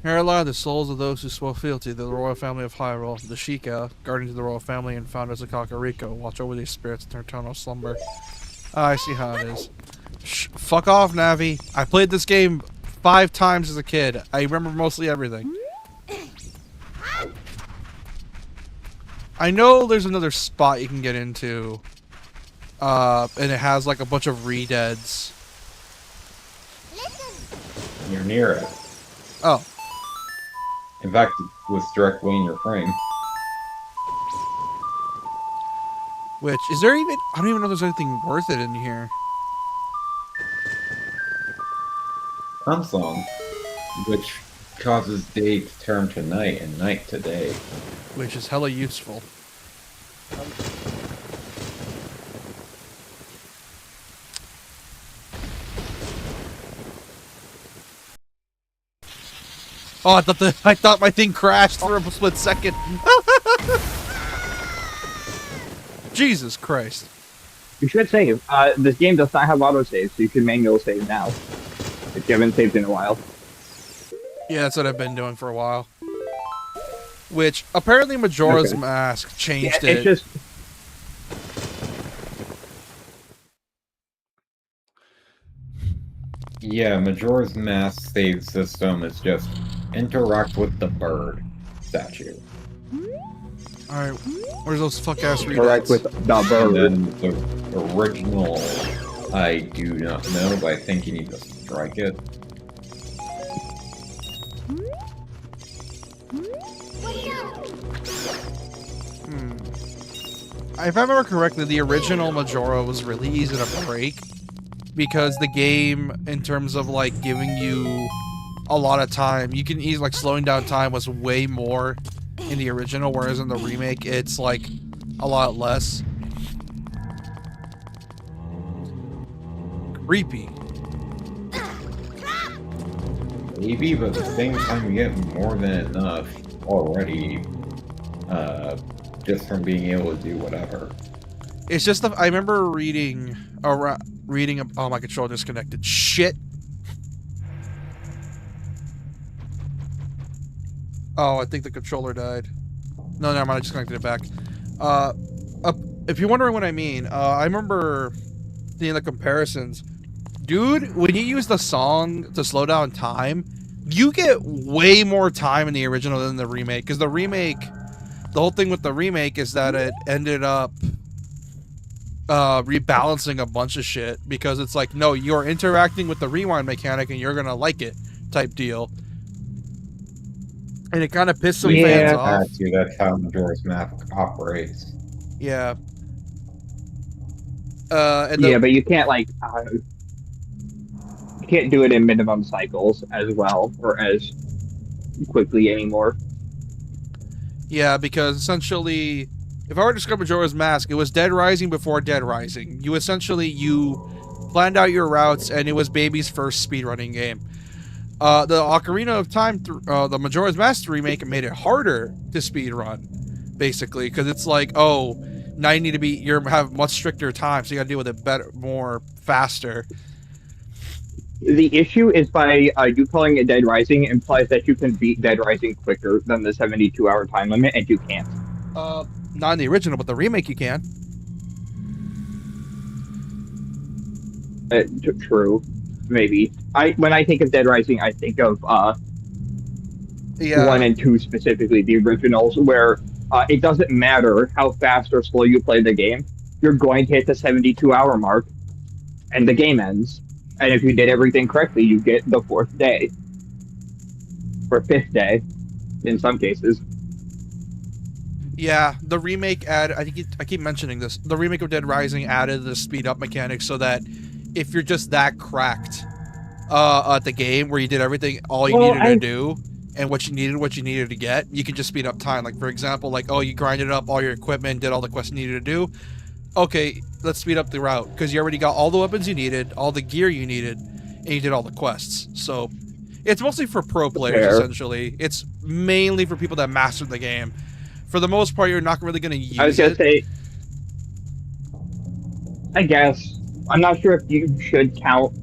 [SPEAKER 1] Here lie the souls of those who swore fealty to the royal family of Hyrule, the Sheikah, guardians of the royal family and founders of Kakariko. Watch over these spirits in their eternal slumber. I see how it is. Fuck off, Navi. I played this game 5 times as a kid. I remember mostly everything. I know there's another spot you can get into, and it has like a bunch of re-deads.
[SPEAKER 2] You're near it.
[SPEAKER 1] Oh.
[SPEAKER 2] In fact, it was directly in your frame.
[SPEAKER 1] Which, is there even... I don't even know if there's anything worth it in here.
[SPEAKER 2] Sun song, which causes day to turn to night and night to day.
[SPEAKER 1] Which is hella useful. Oh, I thought my thing crashed for a split second. Jesus Christ.
[SPEAKER 3] You should save. This game does not have autosave, so you should manual save now. If you haven't saved in a while.
[SPEAKER 1] Yeah, that's what I've been doing for a while. Which, apparently Majora's Mask changed it.
[SPEAKER 3] It's just...
[SPEAKER 2] Yeah, Majora's Mask save system is just interact with the bird statue.
[SPEAKER 1] Alright, where's those fuck-ass
[SPEAKER 3] Interact with the bird.
[SPEAKER 2] And then the original, I do not know, but I think you need to strike it.
[SPEAKER 1] If I remember correctly, the original Majora was really easy to break because the game, in terms of like giving you a lot of time, you can easily like slowing down time was way more in the original, whereas in the remake it's like a lot less. Creepy.
[SPEAKER 2] Maybe, but at the same time you get more than enough already. Just from being able to do whatever.
[SPEAKER 1] It's just I remember reading. Oh, my controller disconnected. Shit. Oh, I think the controller died. No, never mind. I just connected it back. If you're wondering what I mean, I remember seeing the comparisons. Dude, when you use the song to slow down time, you get way more time in the original than the remake. Because the remake, the whole thing with the remake is that it ended up rebalancing a bunch of shit. Because it's like, no, you're interacting with the rewind mechanic and you're gonna like it type deal. And it kind of pissed some fans off.
[SPEAKER 2] That's how Majora's Mask operates.
[SPEAKER 1] Yeah.
[SPEAKER 3] Yeah, but you can't like you can't do it in minimum cycles as well or as quickly anymore.
[SPEAKER 1] Yeah, because essentially, if I were to describe Majora's Mask, it was Dead Rising before Dead Rising. You planned out your routes, and it was baby's first speedrunning game. The Ocarina of Time, the Majora's Mask remake, made it harder to speedrun, basically, because it's like, oh, now you need to have much stricter time, so you got to deal with it better, more faster.
[SPEAKER 3] The issue is by you calling it Dead Rising implies that you can beat Dead Rising quicker than the 72-hour time limit, and you can't.
[SPEAKER 1] Not in the original, but the remake you can.
[SPEAKER 3] True, maybe. When I think of Dead Rising, I think of 1 and 2 specifically, the originals, where it doesn't matter how fast or slow you play the game, you're going to hit the 72-hour mark, and the game ends. And if you did everything correctly, you get the 4th day. Or 5th day, in some cases.
[SPEAKER 1] Yeah, the remake added, I keep mentioning this, the remake of Dead Rising added the speed up mechanic so that if you're just that cracked at the game where you did everything, all you needed to do, and what you needed to get, you can just speed up time. Like, for example, like, oh, you grinded up all your equipment, did all the quests you needed to do. Okay, let's speed up the route, because you already got all the weapons you needed, all the gear you needed, and you did all the quests. So, it's mostly for pro players, essentially. It's mainly for people that mastered the game. For the most part, you're not really going to use it.
[SPEAKER 3] I was going to say, I guess. I'm not sure if you should count.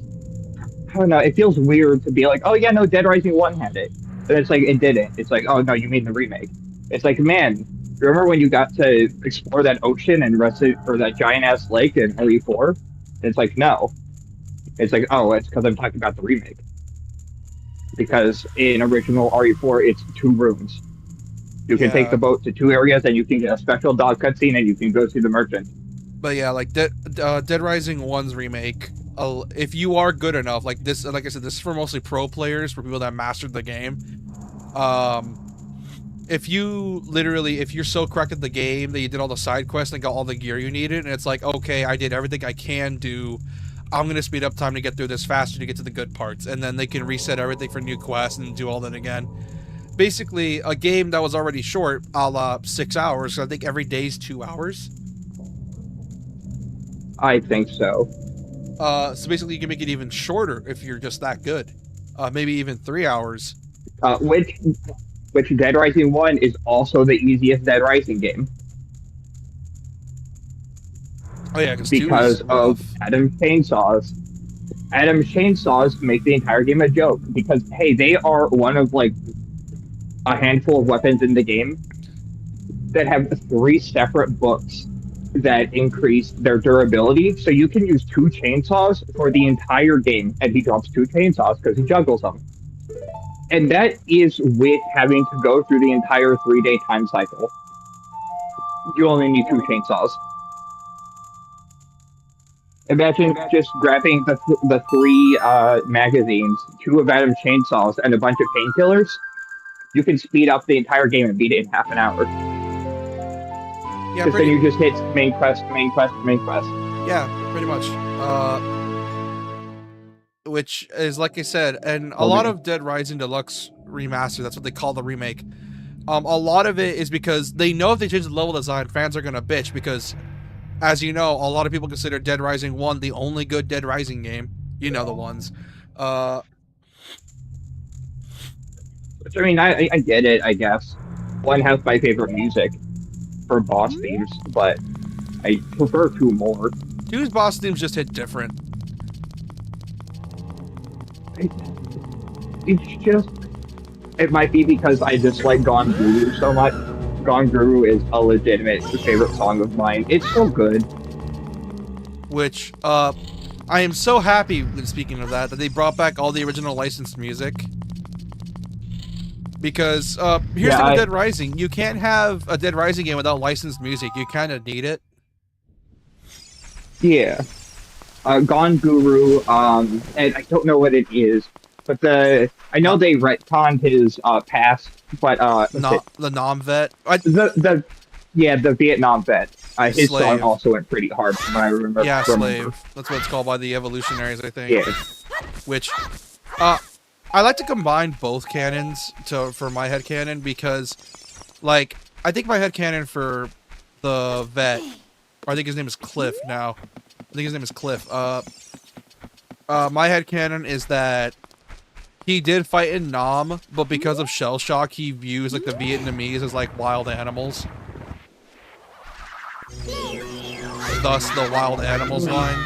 [SPEAKER 3] I don't know, it feels weird to be like, oh yeah, no, Dead Rising 1 had it. But it's like, it didn't. It's like, oh no, you mean the remake. It's like, man, remember when you got to explore that ocean and or that giant-ass lake in RE4? It's like, no. It's like, oh, it's because I'm talking about the remake. Because in original RE4, it's 2 rooms. You can take
[SPEAKER 1] Yeah.
[SPEAKER 3] the boat to 2 areas, and you can get a special dog cutscene, and you can go see the merchant.
[SPEAKER 1] But yeah, like Dead Rising 1's remake. If you are good enough, like this, like I said, this is for mostly pro players, for people that mastered the game. If you're so cracked at the game that you did all the side quests and got all the gear you needed, and it's like, okay, I did everything I can do. I'm gonna speed up time to get through this faster to get to the good parts, and then they can reset everything for new quests and do all that again. Basically, a game that was already short, a la 6 hours. So I think every day's 2 hours.
[SPEAKER 3] I think so.
[SPEAKER 1] So basically, you can make it even shorter if you're just that good. Maybe even 3 hours.
[SPEAKER 3] Which Dead Rising 1 is also the easiest Dead Rising game.
[SPEAKER 1] Oh yeah, because
[SPEAKER 3] because of Adam's chainsaws. Adam's chainsaws make the entire game a joke because hey, they are one of like a handful of weapons in the game that have 3 separate books that increase their durability. So you can use 2 chainsaws for the entire game, and he drops 2 chainsaws because he juggles them. And that is with having to go through the entire 3-day time cycle. You only need 2 chainsaws. Imagine just grabbing the 3 magazines, 2 of Adam's chainsaws, and a bunch of painkillers. You can speed up the entire game and beat it in half an hour.
[SPEAKER 1] Yeah,
[SPEAKER 3] Because then you just hit main quest, main quest, main quest.
[SPEAKER 1] Yeah, pretty much. Which is, like I said, and a lot of Dead Rising Deluxe Remaster, that's what they call the remake. A lot of it is because they know if they change the level design, fans are gonna bitch because, as you know, a lot of people consider Dead Rising 1 the only good Dead Rising game. You know the ones.
[SPEAKER 3] Which, I mean, I get it, I guess. 1 has my favorite music for boss themes, but I prefer 2 more.
[SPEAKER 1] 2's boss themes just hit different.
[SPEAKER 3] It's just... It might be because I dislike Gone Guru so much. Gone Guru is a legitimate favorite song of mine. It's so good.
[SPEAKER 1] Which, I am so happy, speaking of that they brought back all the original licensed music. Because, here's the thing with Dead Rising. You can't have a Dead Rising game without licensed music. You kind of need it.
[SPEAKER 3] Yeah. Gone Guru, and I don't know what it is, but I know they retconned his, past, but,
[SPEAKER 1] the Nam vet.
[SPEAKER 3] The Vietnam vet. His
[SPEAKER 1] Slave.
[SPEAKER 3] song also went pretty hard from what I remember.
[SPEAKER 1] Yeah, Slave. That's what it's called by the evolutionaries, I think.
[SPEAKER 3] Yeah.
[SPEAKER 1] Which, I like to combine both canons for my headcanon because, like, I think my headcanon for the vet, or I think his name is Cliff now. I think his name is Cliff. My headcanon is that he did fight in Nam, but because of shell shock, he views, like, the Vietnamese as, like, wild animals. Thus, the wild animals line.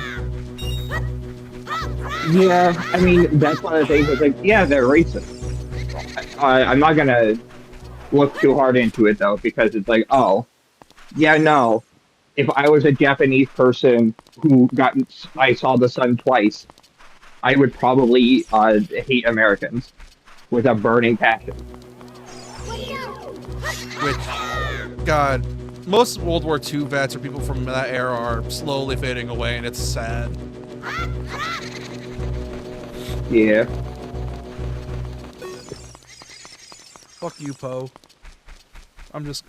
[SPEAKER 3] Yeah, I mean, that's one of the things that's like, yeah, they're racist. I'm not gonna look too hard into it, though, because it's like, oh, yeah, no. If I was a Japanese person who I saw the sun twice, I would probably hate Americans with a burning passion.
[SPEAKER 1] Which, God, most World War II vets or people from that era are slowly fading away, and it's sad.
[SPEAKER 3] Yeah.
[SPEAKER 1] Fuck you, Poe. I'm just...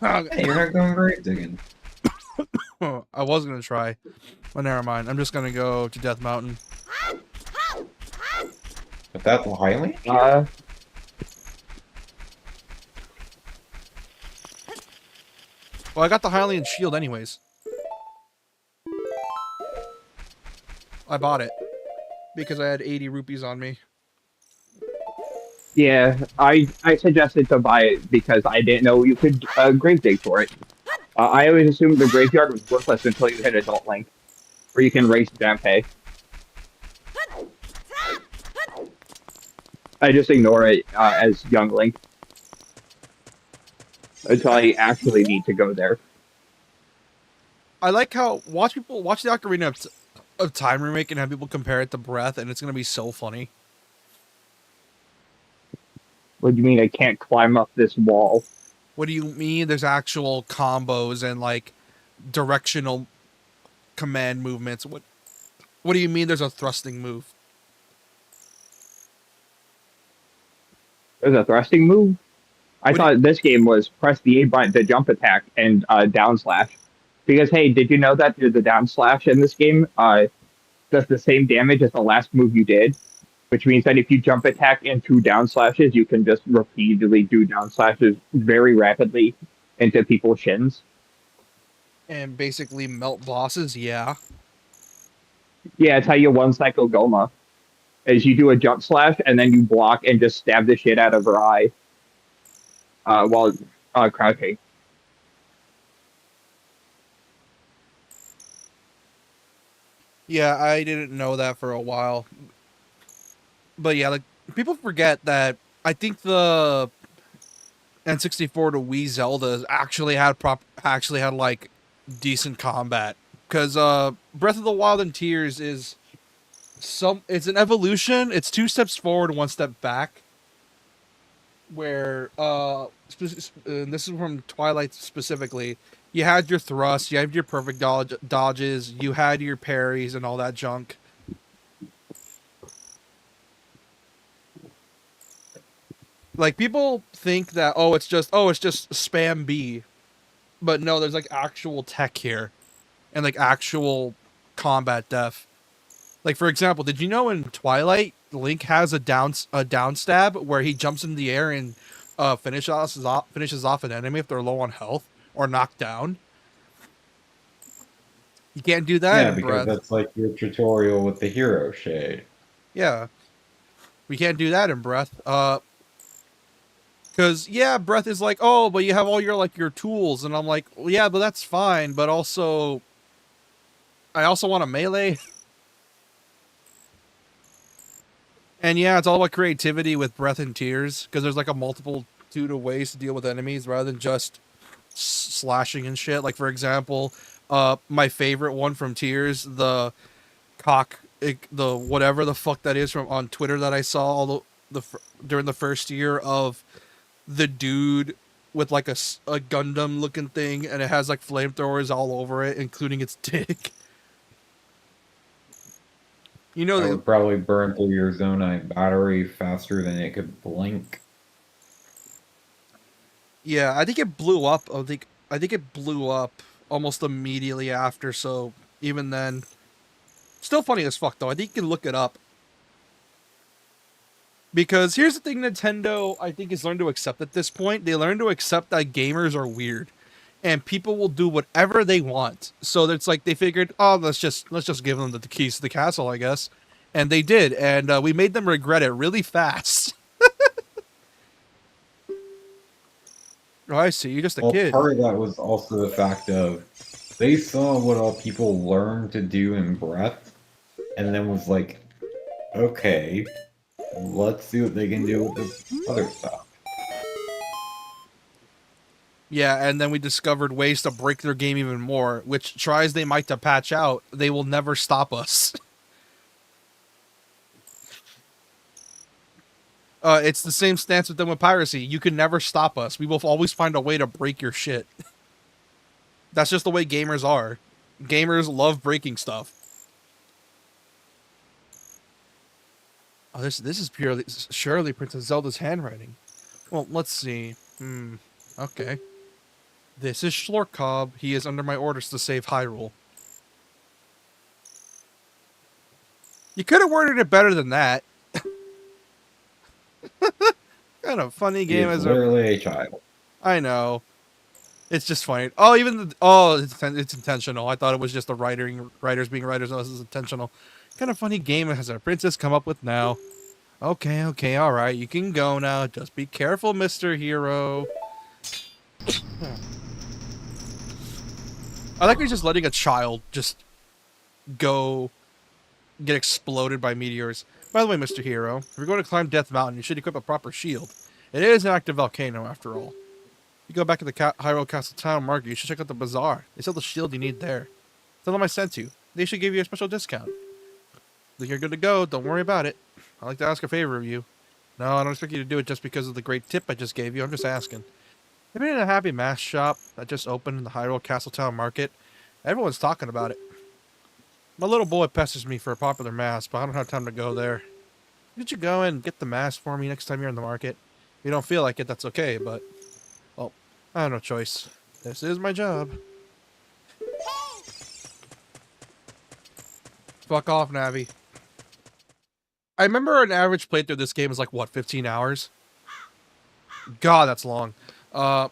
[SPEAKER 2] Hey, you're not going grave digging.
[SPEAKER 1] I was gonna try, but never mind. I'm just gonna go to Death Mountain.
[SPEAKER 2] But that Highland?
[SPEAKER 1] Well, I got the Hylian shield anyways. I bought it because I had 80 rupees on me.
[SPEAKER 3] Yeah, I suggested to buy it because I didn't know you could grave dig for it. I always assumed the graveyard was worthless until you hit Adult Link, where you can race Dampé. I just ignore it as Young Link until I actually need to go there.
[SPEAKER 1] I like how watch the Ocarina of Time remake and have people compare it to Breath, and it's gonna be so funny.
[SPEAKER 3] What do you mean I can't climb up this wall?
[SPEAKER 1] What do you mean there's actual combos and like directional command movements? What do you mean there's a thrusting move?
[SPEAKER 3] There's a thrusting move. I
[SPEAKER 1] What do you,
[SPEAKER 3] thought this game was press the A button to jump attack and down slash. Because hey, did you know that the down slash in this game does the same damage as the last move you did? Which means that if you jump attack into down slashes, you can just repeatedly do down slashes very rapidly into people's shins.
[SPEAKER 1] and basically melt bosses? Yeah.
[SPEAKER 3] Yeah, it's how you one cycle Goma. Is you do a jump slash and then you block and just stab the shit out of her eye while crouching.
[SPEAKER 1] Yeah, I didn't know that for a while. But yeah, like people forget that I think the N64 to Wii Zelda actually had like decent combat because Breath of the Wild and Tears is it's an evolution. It's 2 steps forward, 1 step back. Where this is from Twilight specifically. You had your thrust, you had your perfect dodges, you had your parries and all that junk. Like people think that it's just spam B, but no, there's like actual tech here, and like actual combat depth. Like for example, did you know in Twilight Link has a down stab where he jumps in the air and finishes off an enemy if they're low on health or knocked down? You can't do that
[SPEAKER 2] Yeah,
[SPEAKER 1] in
[SPEAKER 2] because
[SPEAKER 1] Breath.
[SPEAKER 2] that's like your tutorial with the hero shade.
[SPEAKER 1] Yeah, we can't do that in Breath. Because yeah, Breath is like, oh, but you have all your tools, and I'm like, well, yeah, but that's fine. But also, I also want a melee. And yeah, it's all about creativity with Breath and Tears, because there's like a multitude of ways to deal with enemies rather than just slashing and shit. Like for example, my favorite one from Tears, the the whatever the fuck that is from on Twitter that I saw during the first year of the dude with like a Gundam looking thing, and it has like flamethrowers all over it, including its dick. You know,
[SPEAKER 2] That would probably burn through your Zonite battery faster than it could blink.
[SPEAKER 1] yeah, I think it blew up. I think it blew up almost immediately after. So even then, still funny as fuck though. I think you can look it up. Because here's the thing, Nintendo, I think, has learned to accept at this point. They learned to accept that gamers are weird, and people will do whatever they want. So it's like they figured, oh, let's just give them the keys to the castle, I guess, and they did, and we made them regret it really fast. Oh, I see. You're just a
[SPEAKER 2] Well,
[SPEAKER 1] kid.
[SPEAKER 2] part of that was also the fact of they saw what all people learned to do in Breath, and then was like, okay, let's see what they can do with this other stuff.
[SPEAKER 1] Yeah, and then we discovered ways to break their game even more, which tries they might to patch out, they will never stop us. It's the same stance with them with piracy. You can never stop us. We will always find a way to break your shit. That's just the way gamers are. Gamers love breaking stuff. Oh, this is surely Princess Zelda's handwriting. Well, let's see. Okay. This is Schlorkob. He is under my orders to save Hyrule. You could have worded it better than that. Kind of funny game
[SPEAKER 2] He is
[SPEAKER 1] as
[SPEAKER 2] literally a child.
[SPEAKER 1] I know. It's just funny. Oh, it's intentional. I thought it was just the writers being writers. No, this is intentional. Kind of funny game has a princess come up with now. Okay, all right. You can go now. Just be careful, Mr. Hero. I like he's just letting a child just go get exploded by meteors. By the way, Mr. Hero, if you're going to climb Death Mountain, you should equip a proper shield. It is an active volcano, after all. You go back to the Hyrule Castle Town Market, you should check out the bazaar. They sell the shield you need there. Tell them I sent you. They should give you a special discount. Then you're good to go. Don't worry about it. I'd like to ask a favor of you. No, I don't expect you to do it just because of the great tip I just gave you. I'm just asking. I've been in a Happy Mask shop that just opened in the Hyrule Castletown Market. Everyone's talking about it. My little boy pesters me for a popular mask, but I don't have time to go there. Could you go and get the mask for me next time you're in the market? If you don't feel like it, that's okay, but... Well, I have no choice. This is my job. Fuck off, Navi. I remember an average playthrough of this game is like, what, 15 hours? God, that's long. Because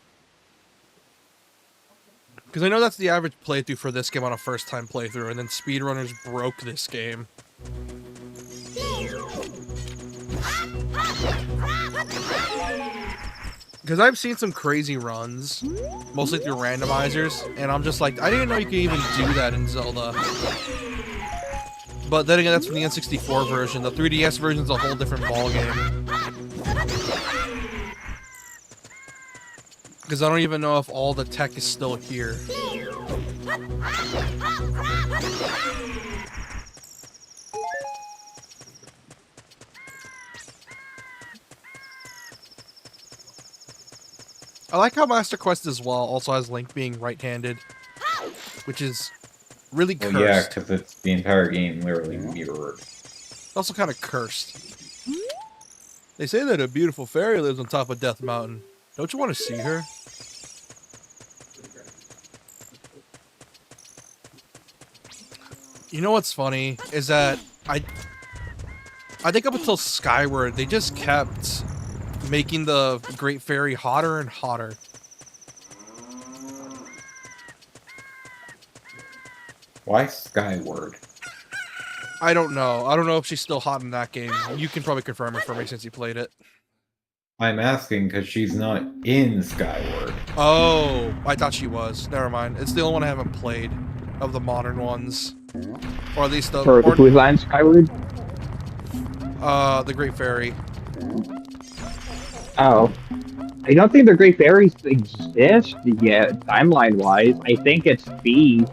[SPEAKER 1] I know that's the average playthrough for this game on a first-time playthrough, and then speedrunners broke this game. Because I've seen some crazy runs, mostly through randomizers, and I'm just like, I didn't know you could even do that in Zelda. But then again, that's from the N64 version. The 3DS version is a whole different ballgame. Because I don't even know if all the tech is still here. I like how Master Quest as well also has Link being right-handed, which is really cursed.
[SPEAKER 2] Well, yeah, because it's the entire game literally mirrored.
[SPEAKER 1] It's also kind of cursed. They say that a beautiful fairy lives on top of Death Mountain. Don't you want to see her? You know what's funny is that I think up until Skyward, they just kept making the Great Fairy hotter and hotter.
[SPEAKER 2] Why Skyward?
[SPEAKER 1] I don't know. I don't know if she's still hot in that game. You can probably confirm it for me since you played it.
[SPEAKER 2] I'm asking because she's not in Skyward.
[SPEAKER 1] Oh, I thought she was. Never mind. It's the only one I haven't played of the modern ones. Or at least the...
[SPEAKER 3] For whose line, Skyward?
[SPEAKER 1] The Great Fairy.
[SPEAKER 3] Oh. I don't think the Great Fairies exist yet, timeline-wise. I think it's B,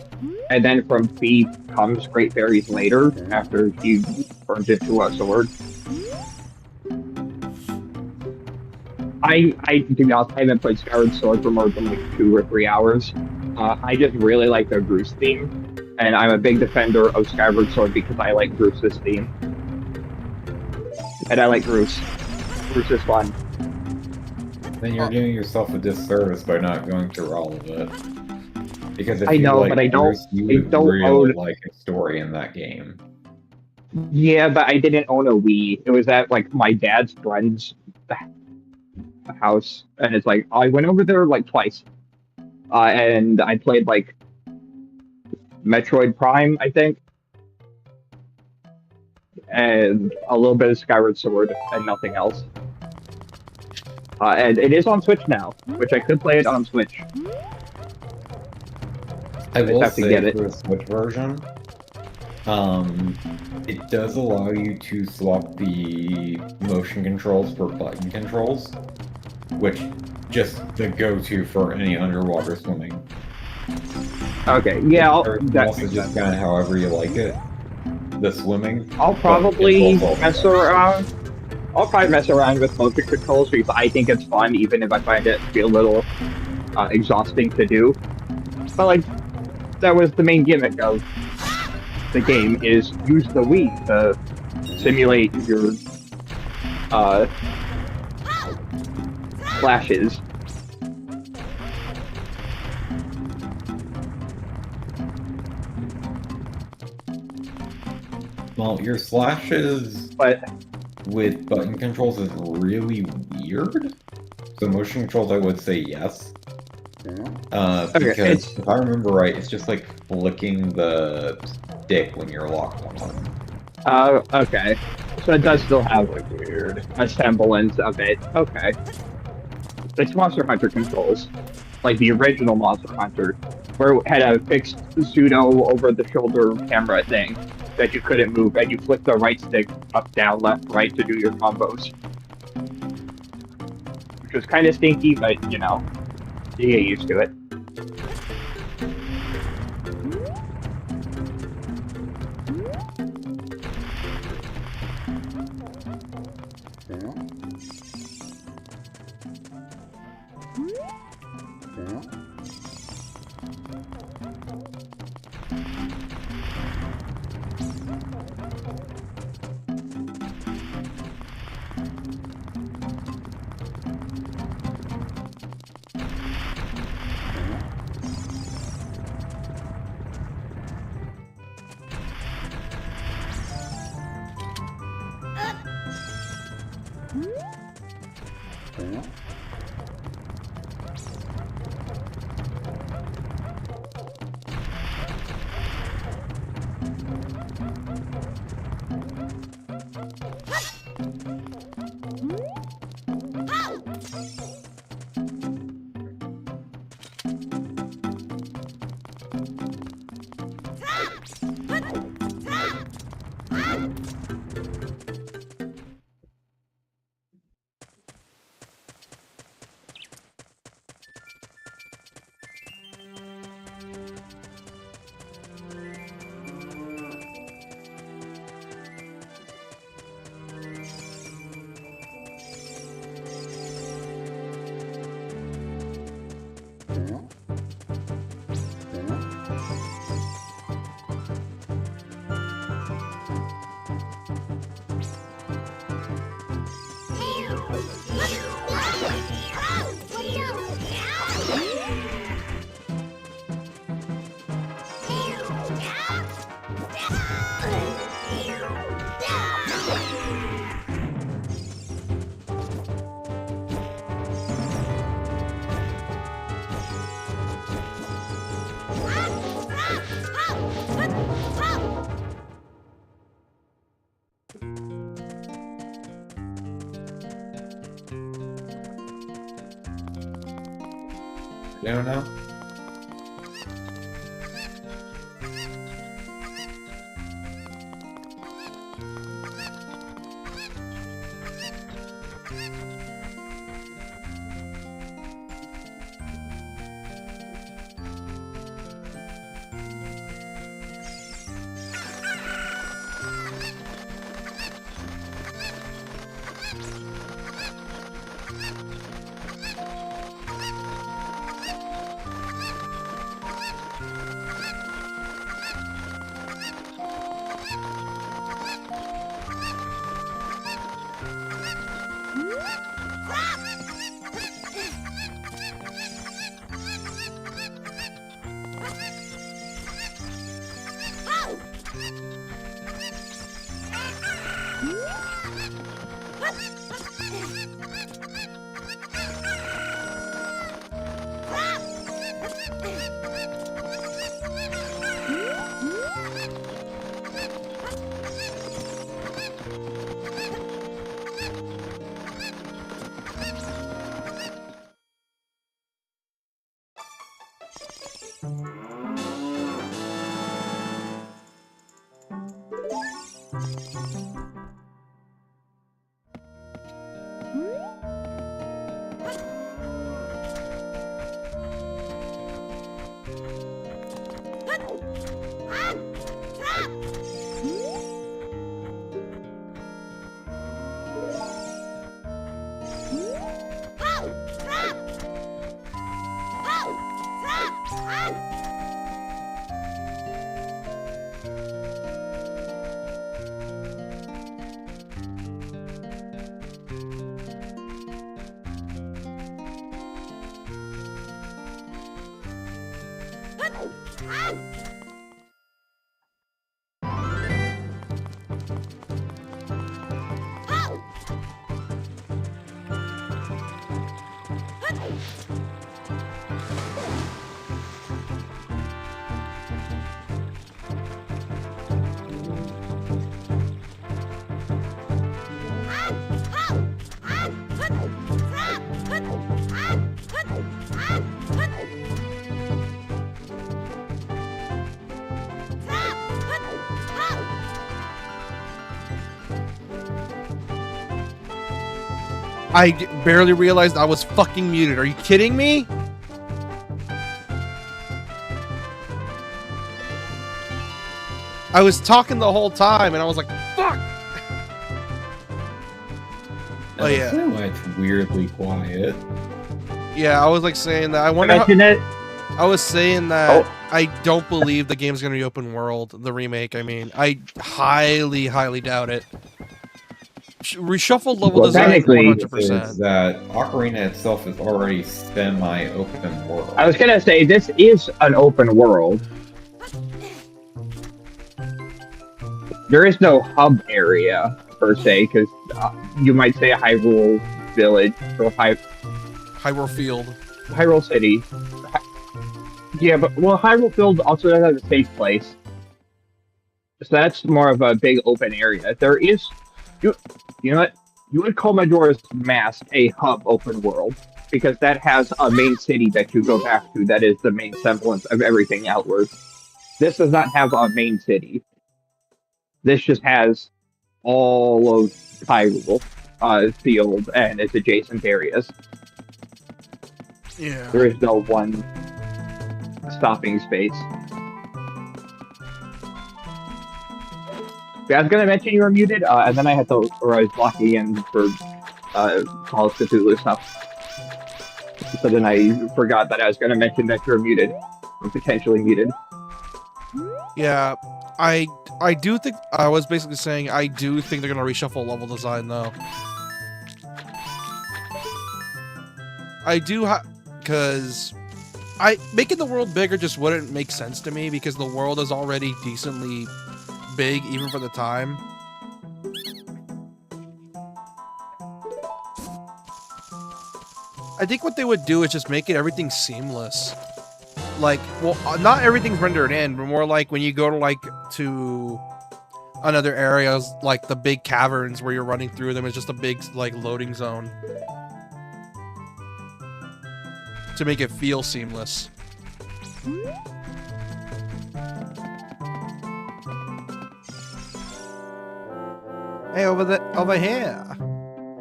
[SPEAKER 3] and then from B comes Great Fairies later, after he turns into a sword. To be honest, I haven't played Skyward Sword for more than like 2 or 3 hours. I just really like the Groose theme, and I'm a big defender of Skyward Sword because I like Groose's theme. And I like Groose. Groose is fun.
[SPEAKER 2] Then you're doing yourself a disservice by not going through all of it. Because if
[SPEAKER 3] I
[SPEAKER 2] you
[SPEAKER 3] know,
[SPEAKER 2] like
[SPEAKER 3] but I don't-
[SPEAKER 2] Bruce, you
[SPEAKER 3] I
[SPEAKER 2] would
[SPEAKER 3] don't
[SPEAKER 2] really
[SPEAKER 3] own-
[SPEAKER 2] like a story in that game.
[SPEAKER 3] Yeah, but I didn't own a Wii. It was at like my dad's friend's house, and it's like I went over there like twice, and I played like Metroid Prime, I think, and a little bit of Skyward Sword, and nothing else. And it is on Switch now, which I could play it on Switch.
[SPEAKER 2] I will
[SPEAKER 3] have to
[SPEAKER 2] say
[SPEAKER 3] get it.
[SPEAKER 2] for the Switch version, it does allow you to swap the motion controls for button controls, which just the go-to for any underwater swimming.
[SPEAKER 3] Okay, yeah,
[SPEAKER 2] Or
[SPEAKER 3] that
[SPEAKER 2] also
[SPEAKER 3] makes
[SPEAKER 2] just
[SPEAKER 3] sense.
[SPEAKER 2] kind of however you like it. The swimming.
[SPEAKER 3] I'll probably
[SPEAKER 2] controls all
[SPEAKER 3] mess around. I'll probably mess around with motion controls because I think it's fun, even if I find it to be a little exhausting to do. But like, that was the main gimmick of the game: is use the Wii to simulate your flashes.
[SPEAKER 2] Well, your slashes
[SPEAKER 3] But
[SPEAKER 2] with button controls is really weird. So motion controls, I would say yes. Because
[SPEAKER 3] it's-
[SPEAKER 2] if I remember right, it's just like flicking the stick when you're locked on.
[SPEAKER 3] okay, so it does still have like a semblance of it. Okay, it's Monster Hunter controls, like the original Monster Hunter, where it had a fixed pseudo over-the-shoulder camera thing that you couldn't move, and you flick the right stick up, down, left, right to do your combos. Which was kind of stinky, but you know, you get used to it.
[SPEAKER 2] Down now?
[SPEAKER 1] I barely realized I was fucking muted. Are you kidding me? I was talking the whole time and I was like, fuck! Oh yeah.
[SPEAKER 2] Why it's weirdly quiet.
[SPEAKER 1] Yeah, I was like saying that. I
[SPEAKER 3] I
[SPEAKER 1] wonder.
[SPEAKER 3] mentioned it.
[SPEAKER 1] I was saying that
[SPEAKER 3] Oh.
[SPEAKER 1] I don't believe the game's gonna be open world. The remake. I mean, I highly, highly doubt it. Reshuffle level
[SPEAKER 3] Well,
[SPEAKER 1] design
[SPEAKER 3] technically-
[SPEAKER 1] 100%.
[SPEAKER 2] Is that Ocarina itself is already semi-open world.
[SPEAKER 3] I was gonna say this is an open world. There is no hub area per se, because you might say a Hyrule Village or
[SPEAKER 1] Hyrule Field.
[SPEAKER 3] Hyrule City. Yeah, but well, Hyrule Field also has a safe place, so that's more of a big open area. There is, you know what? You would call Majora's Mask a hub open world because that has a main city that you go back to. That is the main semblance of everything outwards. This does not have a main city. This just has all of Hyrule Field and its adjacent areas.
[SPEAKER 1] Yeah.
[SPEAKER 3] There is no one stopping space. Yeah, I was gonna mention you were muted, and then I had to, or I was blocking in for Call of Cthulhu stuff. So then I forgot that I was gonna mention that you were muted, or potentially muted.
[SPEAKER 1] Yeah, I do think I was basically saying I do think they're gonna reshuffle level design though. I do because making the world bigger just wouldn't make sense to me because the world is already decently big even for the time. I think what they would do is just make it everything seamless. Like, well, not everything's rendered in, but more like when you go to another areas, like the big caverns where you're running through them, it's just a big like loading zone to make it feel seamless. Hey, over here,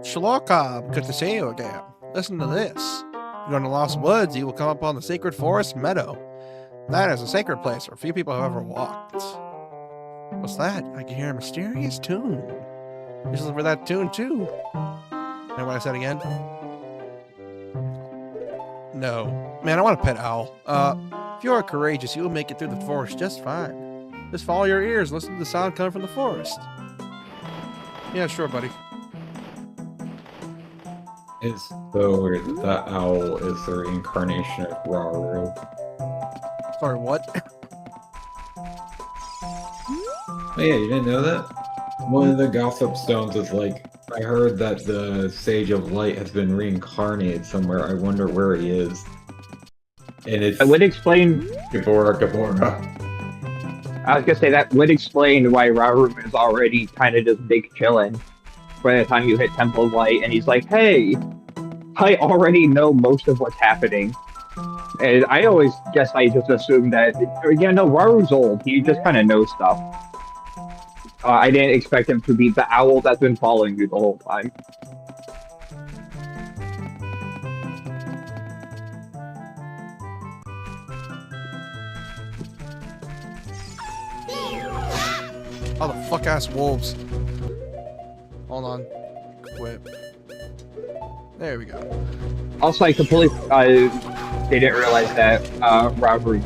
[SPEAKER 1] Shalokab, good to see you again. Listen to this. You're in the Lost Woods, you will come upon the Sacred Forest Meadow. That is a sacred place where few people have ever walked. What's that? I can hear a mysterious tune. You listen for that tune too. Know what I said again? No. Man, I want a pet owl. If you are courageous, you will make it through the forest just fine. Just follow your ears, listen to the sound coming from the forest. Yeah, sure, buddy.
[SPEAKER 2] It's so weird that that owl is the reincarnation of Rauru.
[SPEAKER 1] Sorry, what?
[SPEAKER 2] Oh yeah, you didn't know that? One of the gossip stones is like, I heard that the Sage of Light has been reincarnated somewhere. I wonder where he is. And it's
[SPEAKER 3] I would explain.
[SPEAKER 2] Gabora.
[SPEAKER 3] I was gonna say that would explain why Rauru is already kind of just big chillin' by the time you hit Temple of Light, and he's like, "Hey, I already know most of what's happening." And I always guess I just assumed that, yeah, no, Raru's old. He just kind of knows stuff. I didn't expect him to be the owl that's been following you the whole time.
[SPEAKER 1] Oh, the fuck-ass wolves. Hold on. Quit. There we go.
[SPEAKER 3] Also, I completely they didn't realize that Raru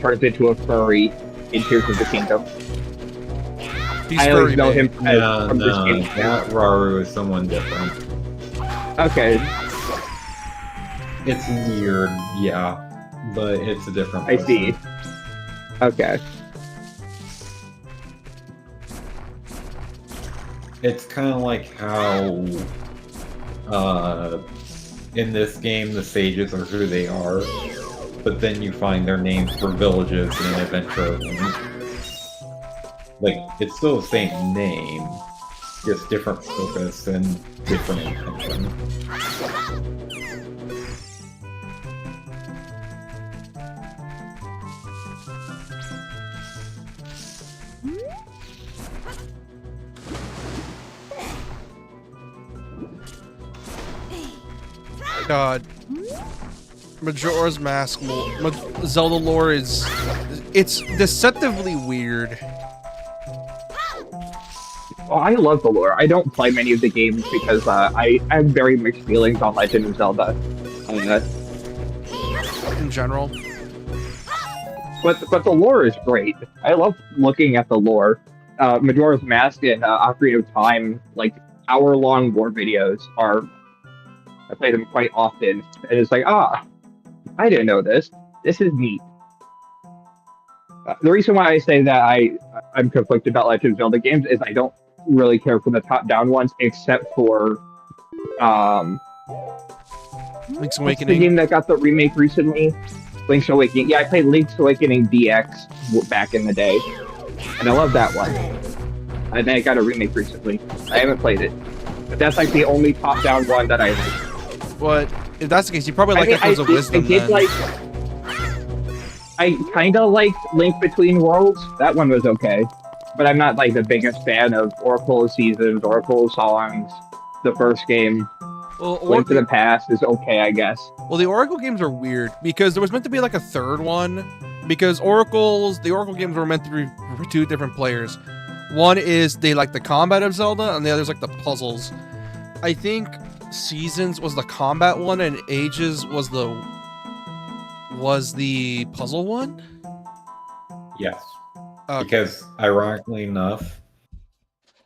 [SPEAKER 3] turns into a furry in Tears of the Kingdom.
[SPEAKER 1] He's
[SPEAKER 3] I always
[SPEAKER 1] furry,
[SPEAKER 3] know
[SPEAKER 1] babe.
[SPEAKER 3] him as
[SPEAKER 2] No,
[SPEAKER 3] from this game.
[SPEAKER 2] that Rauru is someone different.
[SPEAKER 3] Okay,
[SPEAKER 2] It's weird, yeah, but it's a different
[SPEAKER 3] I
[SPEAKER 2] person.
[SPEAKER 3] see. Okay.
[SPEAKER 2] It's kind of like how, in this game, the sages are who they are, but then you find their names for villages in an adventure. Like, it's still the same name, just different focus and different intention.
[SPEAKER 1] God. Majora's Mask, Zelda lore is... It's deceptively weird.
[SPEAKER 3] Well, I love the lore. I don't play many of the games because I have very mixed feelings on Legend of Zelda.
[SPEAKER 1] in general.
[SPEAKER 3] But the lore is great. I love looking at the lore. Majora's Mask and Ocarina of Time, like hour-long lore videos are. I play them quite often, and it's like, I didn't know this. This is neat. The reason why I say that I'm conflicted about Legend of Zelda games is I don't really care for the top-down ones, except for
[SPEAKER 1] Link's
[SPEAKER 3] what's the
[SPEAKER 1] Awakening.
[SPEAKER 3] game that got the remake recently? Link's Awakening. Yeah, I played Link's Awakening DX back in the day, and I love that one. And then it got a remake recently. I haven't played it, but that's like the only top-down one that I like.
[SPEAKER 1] But if that's the case, you probably like Echoes of Wisdom.
[SPEAKER 3] I did
[SPEAKER 1] then.
[SPEAKER 3] like. I kind of liked Link Between Worlds. That one was okay, but I'm not like the biggest fan of Oracle of Seasons, Oracle of Songs. The first game,
[SPEAKER 1] Well,
[SPEAKER 3] Link to the Past, is okay, I guess.
[SPEAKER 1] Well, the Oracle games are weird because there was meant to be like a third one. Because the Oracle games were meant to be for two different players. One is they like the combat of Zelda, and the other's like the puzzles. I think Seasons was the combat one, and Ages was the puzzle one.
[SPEAKER 2] Yes.
[SPEAKER 1] Okay.
[SPEAKER 2] Because ironically enough,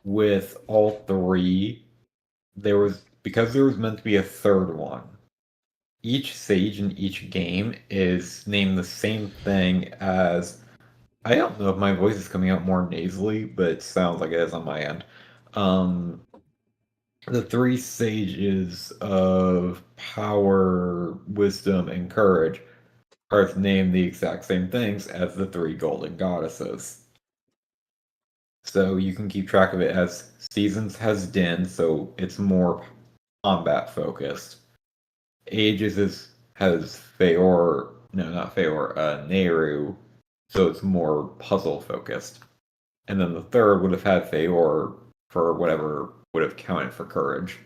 [SPEAKER 2] with all three, because there was meant to be a third one. Each stage in each game is named the same thing as. I don't know if my voice is coming out more nasally, but it sounds like it is on my end. The three stages of power, wisdom, and courage are named the exact same things as the three golden goddesses. So you can keep track of it as Seasons has Din, so it's more combat focused. Ages has Feor, no, not Feor, Nehru, so it's more puzzle focused. And then the third would have had Feor for whatever would have counted for courage.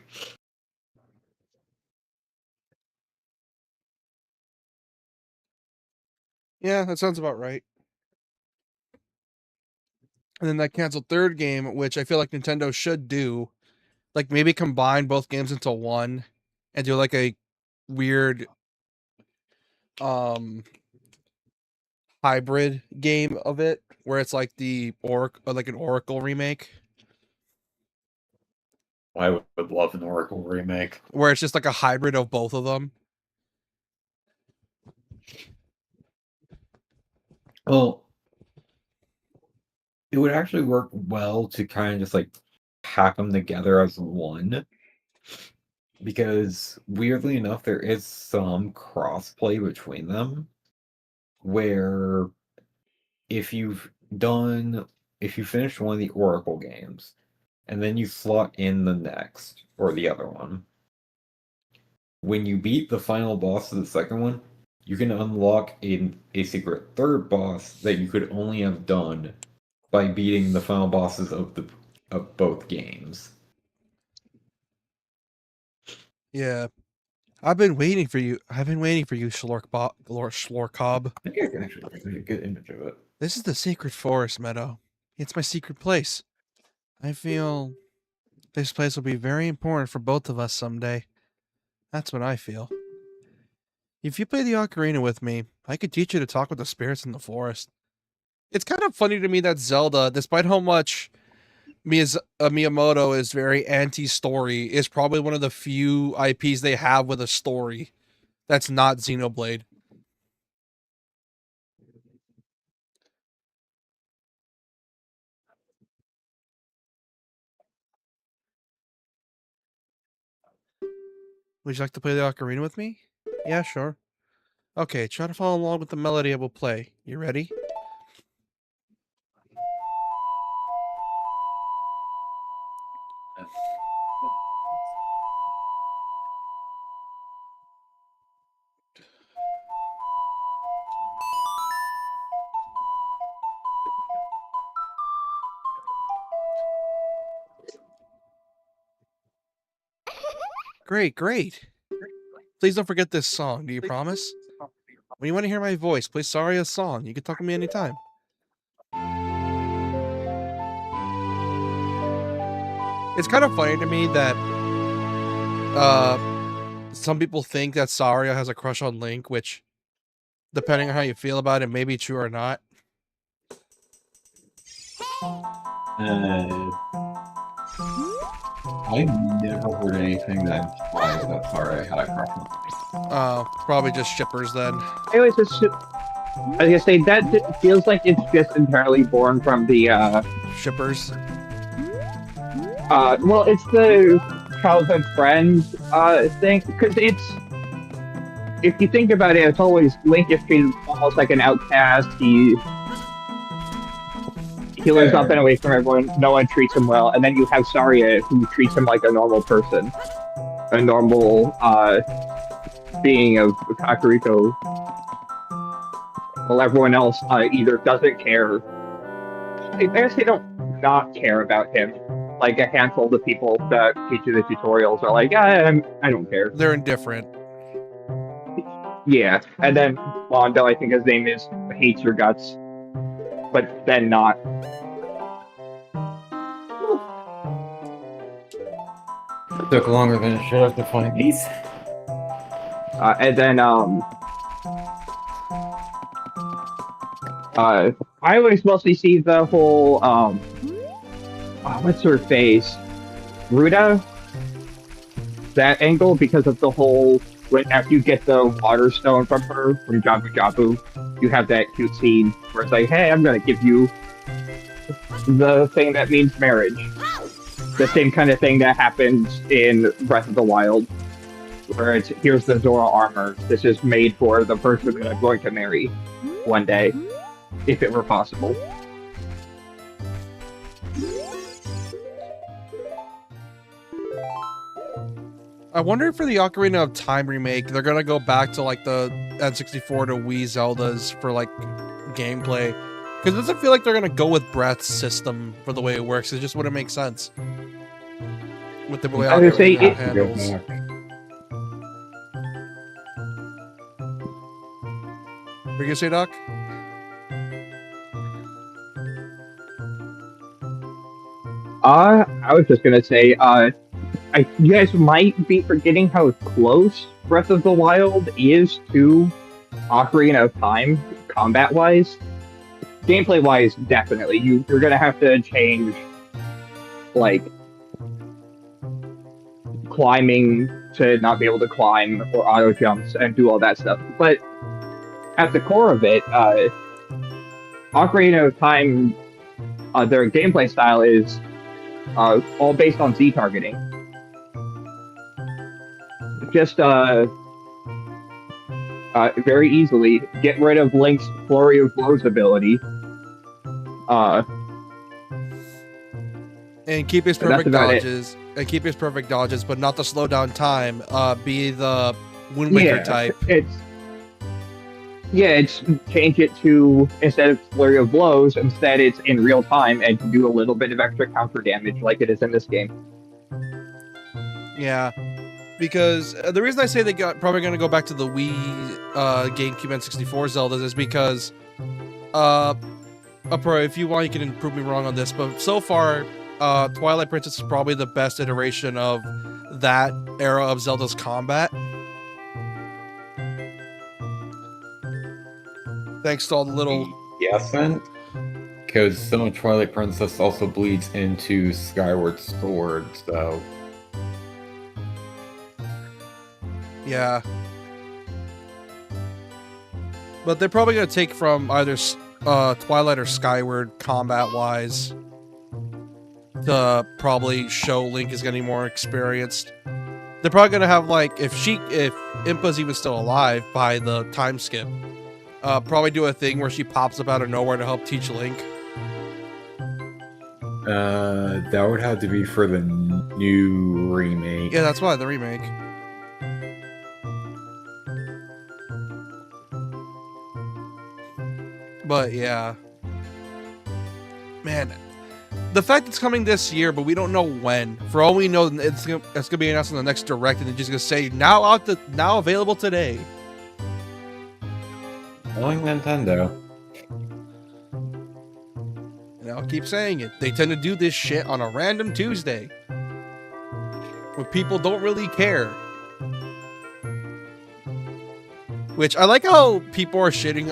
[SPEAKER 1] Yeah, that sounds about right. And then that canceled third game, which I feel like Nintendo should do, like maybe combine both games into one and do like a weird hybrid game of it where it's like the like an Oracle remake
[SPEAKER 2] I would love an Oracle remake.
[SPEAKER 1] where it's just like a hybrid of both of them.
[SPEAKER 2] Well, it would actually work well to kind of just like pack them together as one. Because weirdly enough, there is some crossplay between them where if you've finished one of the Oracle games and then you slot in the next or the other one, when you beat the final boss of the second one, you can unlock a secret third boss that you could only have done by beating the final bosses of both games.
[SPEAKER 1] Yeah. I've been waiting for you, Schlorkob.
[SPEAKER 2] I think I can actually get a good image of it.
[SPEAKER 1] This is the Sacred Forest, Meadow. It's my secret place. I feel this place will be very important for both of us someday. That's what I feel. If you play the ocarina with me, I could teach you to talk with the spirits in the forest. It's kind of funny to me that Zelda, despite how much Miyamoto is very anti-story, is probably one of the few IPs they have with a story that's not Xenoblade. Would you like to play the ocarina with me? Yeah, sure. Okay, try to follow along with the melody I will play. You ready? Great, great. Please don't forget this song. Do you promise? When you want to hear my voice, play Saria's song. You can talk to me anytime. It's kind of funny to me that some people think that Saria has a crush on Link, which, depending on how you feel about it, may be true or not.
[SPEAKER 2] I never heard anything that implies that Saria had a crush on Link.
[SPEAKER 1] Probably just shippers then.
[SPEAKER 3] I always assume, I was gonna say that feels like it's just entirely born from the
[SPEAKER 1] Shippers.
[SPEAKER 3] well, it's the childhood friends thing because it's if you think about it, it's always Link is treated almost like an outcast. He lives up and away from everyone. No one treats him well, and then you have Saria who treats him like a normal person, a normal being of Kakariko. While everyone else either doesn't care. I guess they don't not care about him. Like a handful of the people that teach you the tutorials are like, I don't care.
[SPEAKER 1] They're indifferent.
[SPEAKER 3] Yeah, and then Londo, I think his name is, hates your guts, but then not.
[SPEAKER 2] Took longer than it should have to find these.
[SPEAKER 3] And then I always mostly see the whole what's her face, Ruda, that angle because of the whole when after you get the water stone from her from Jabu Jabu, you have that cute scene where it's like, hey, I'm gonna give you the thing that means marriage. The same kind of thing that happens in Breath of the Wild, where it's here's the Zora armor. This is made for the person that I'm going to marry one day, if it were possible.
[SPEAKER 1] I wonder if for the Ocarina of Time remake, they're gonna go back to like the N64 to Wii Zeldas for like gameplay. Because it doesn't feel like they're gonna go with Breath's system for the way it works. It just wouldn't make sense. With the way
[SPEAKER 3] I would say
[SPEAKER 1] Ocarina handles. What are you gonna say, Doc?
[SPEAKER 3] I was just gonna say, you guys might be forgetting how close Breath of the Wild is to Ocarina of Time, combat-wise. Gameplay-wise, definitely. You're gonna have to change, like, climbing to not be able to climb, or auto jumps, and do all that stuff. But at the core of it, Ocarina of Time, their gameplay style is all based on Z targeting. Just very easily get rid of Link's Flurry of Blows ability.
[SPEAKER 1] And keep his perfect dodges. And keep his perfect dodges, but not the slow down time. Be the Wind Waker type.
[SPEAKER 3] It's change it to, instead of Flurry of Blows, instead it's in real time and can do a little bit of extra counter damage like it is in this game.
[SPEAKER 1] Yeah. Because the reason I say they probably going to go back to the Wii, GameCube, N64 Zeldas is because, if you want, you can prove me wrong on this, but so far, Twilight Princess is probably the best iteration of that era of Zelda's combat. Thanks to all the little...
[SPEAKER 2] Yes, then? Because some of Twilight Princess also bleeds into Skyward Sword, so...
[SPEAKER 1] Yeah. But they're probably going to take from either Twilight or Skyward combat-wise to probably show Link is getting more experienced. They're probably going to have, like, if Impa's even still alive by the time skip, probably do a thing where she pops up out of nowhere to help teach Link.
[SPEAKER 2] That would have to be for the new remake.
[SPEAKER 1] Yeah, that's why, the remake. But yeah, man, the fact it's coming this year, but we don't know when. For all we know, it's gonna be announced in the next direct, and they're just gonna say now available today.
[SPEAKER 2] Knowing Nintendo,
[SPEAKER 1] and I'll keep saying it. They tend to do this shit on a random Tuesday, when people don't really care. Which I like how people are shitting.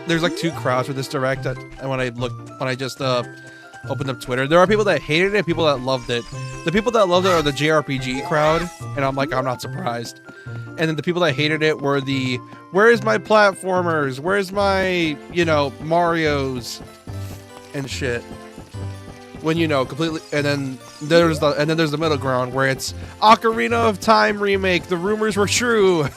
[SPEAKER 1] There's like two crowds for this direct. And when I just opened up Twitter, there are people that hated it, and people that loved it. The people that loved it are the JRPG crowd, and I'm not surprised. And then the people that hated it were the, where's my platformers? Where's my, Marios and shit. When completely, and then there's the middle ground where it's Ocarina of Time remake. The rumors were true.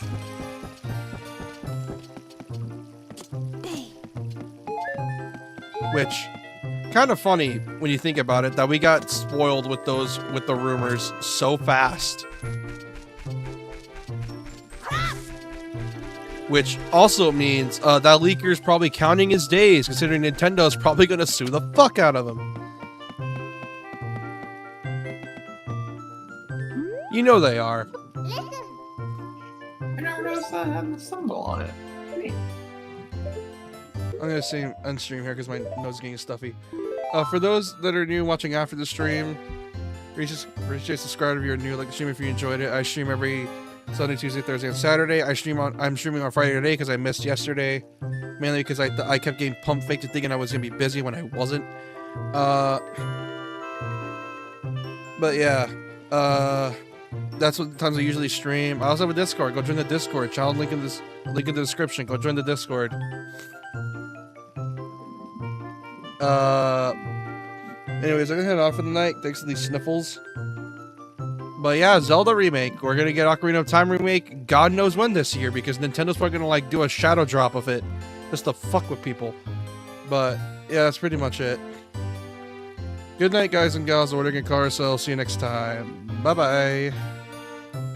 [SPEAKER 1] Which, kind of funny when you think about it, that we got spoiled with the rumors so fast. Which also means that leaker's probably counting his days, considering Nintendo's probably gonna sue the fuck out of him. You know they are.
[SPEAKER 2] I never noticed that had the symbol on it.
[SPEAKER 1] I'm gonna say end stream here because my nose is getting stuffy. For those that are new watching after the stream, appreciate subscribe if you're new, like the stream if you enjoyed it. I stream every Sunday, Tuesday, Thursday, and Saturday. I'm streaming on Friday today because I missed yesterday, mainly because I kept getting pump faked and thinking I was gonna be busy when I wasn't. But yeah, that's what the times I usually stream. I also have a Discord. Go join the Discord. Child link in the description. Go join the Discord. Anyways, I'm gonna head off for the night. Thanks to these sniffles. But yeah, Zelda remake. We're gonna get Ocarina of Time remake. God knows when this year, because Nintendo's probably gonna do a shadow drop of it, just to fuck with people. But yeah, that's pretty much it. Good night, guys and gals. Ordering a car, so see you next time. Bye bye.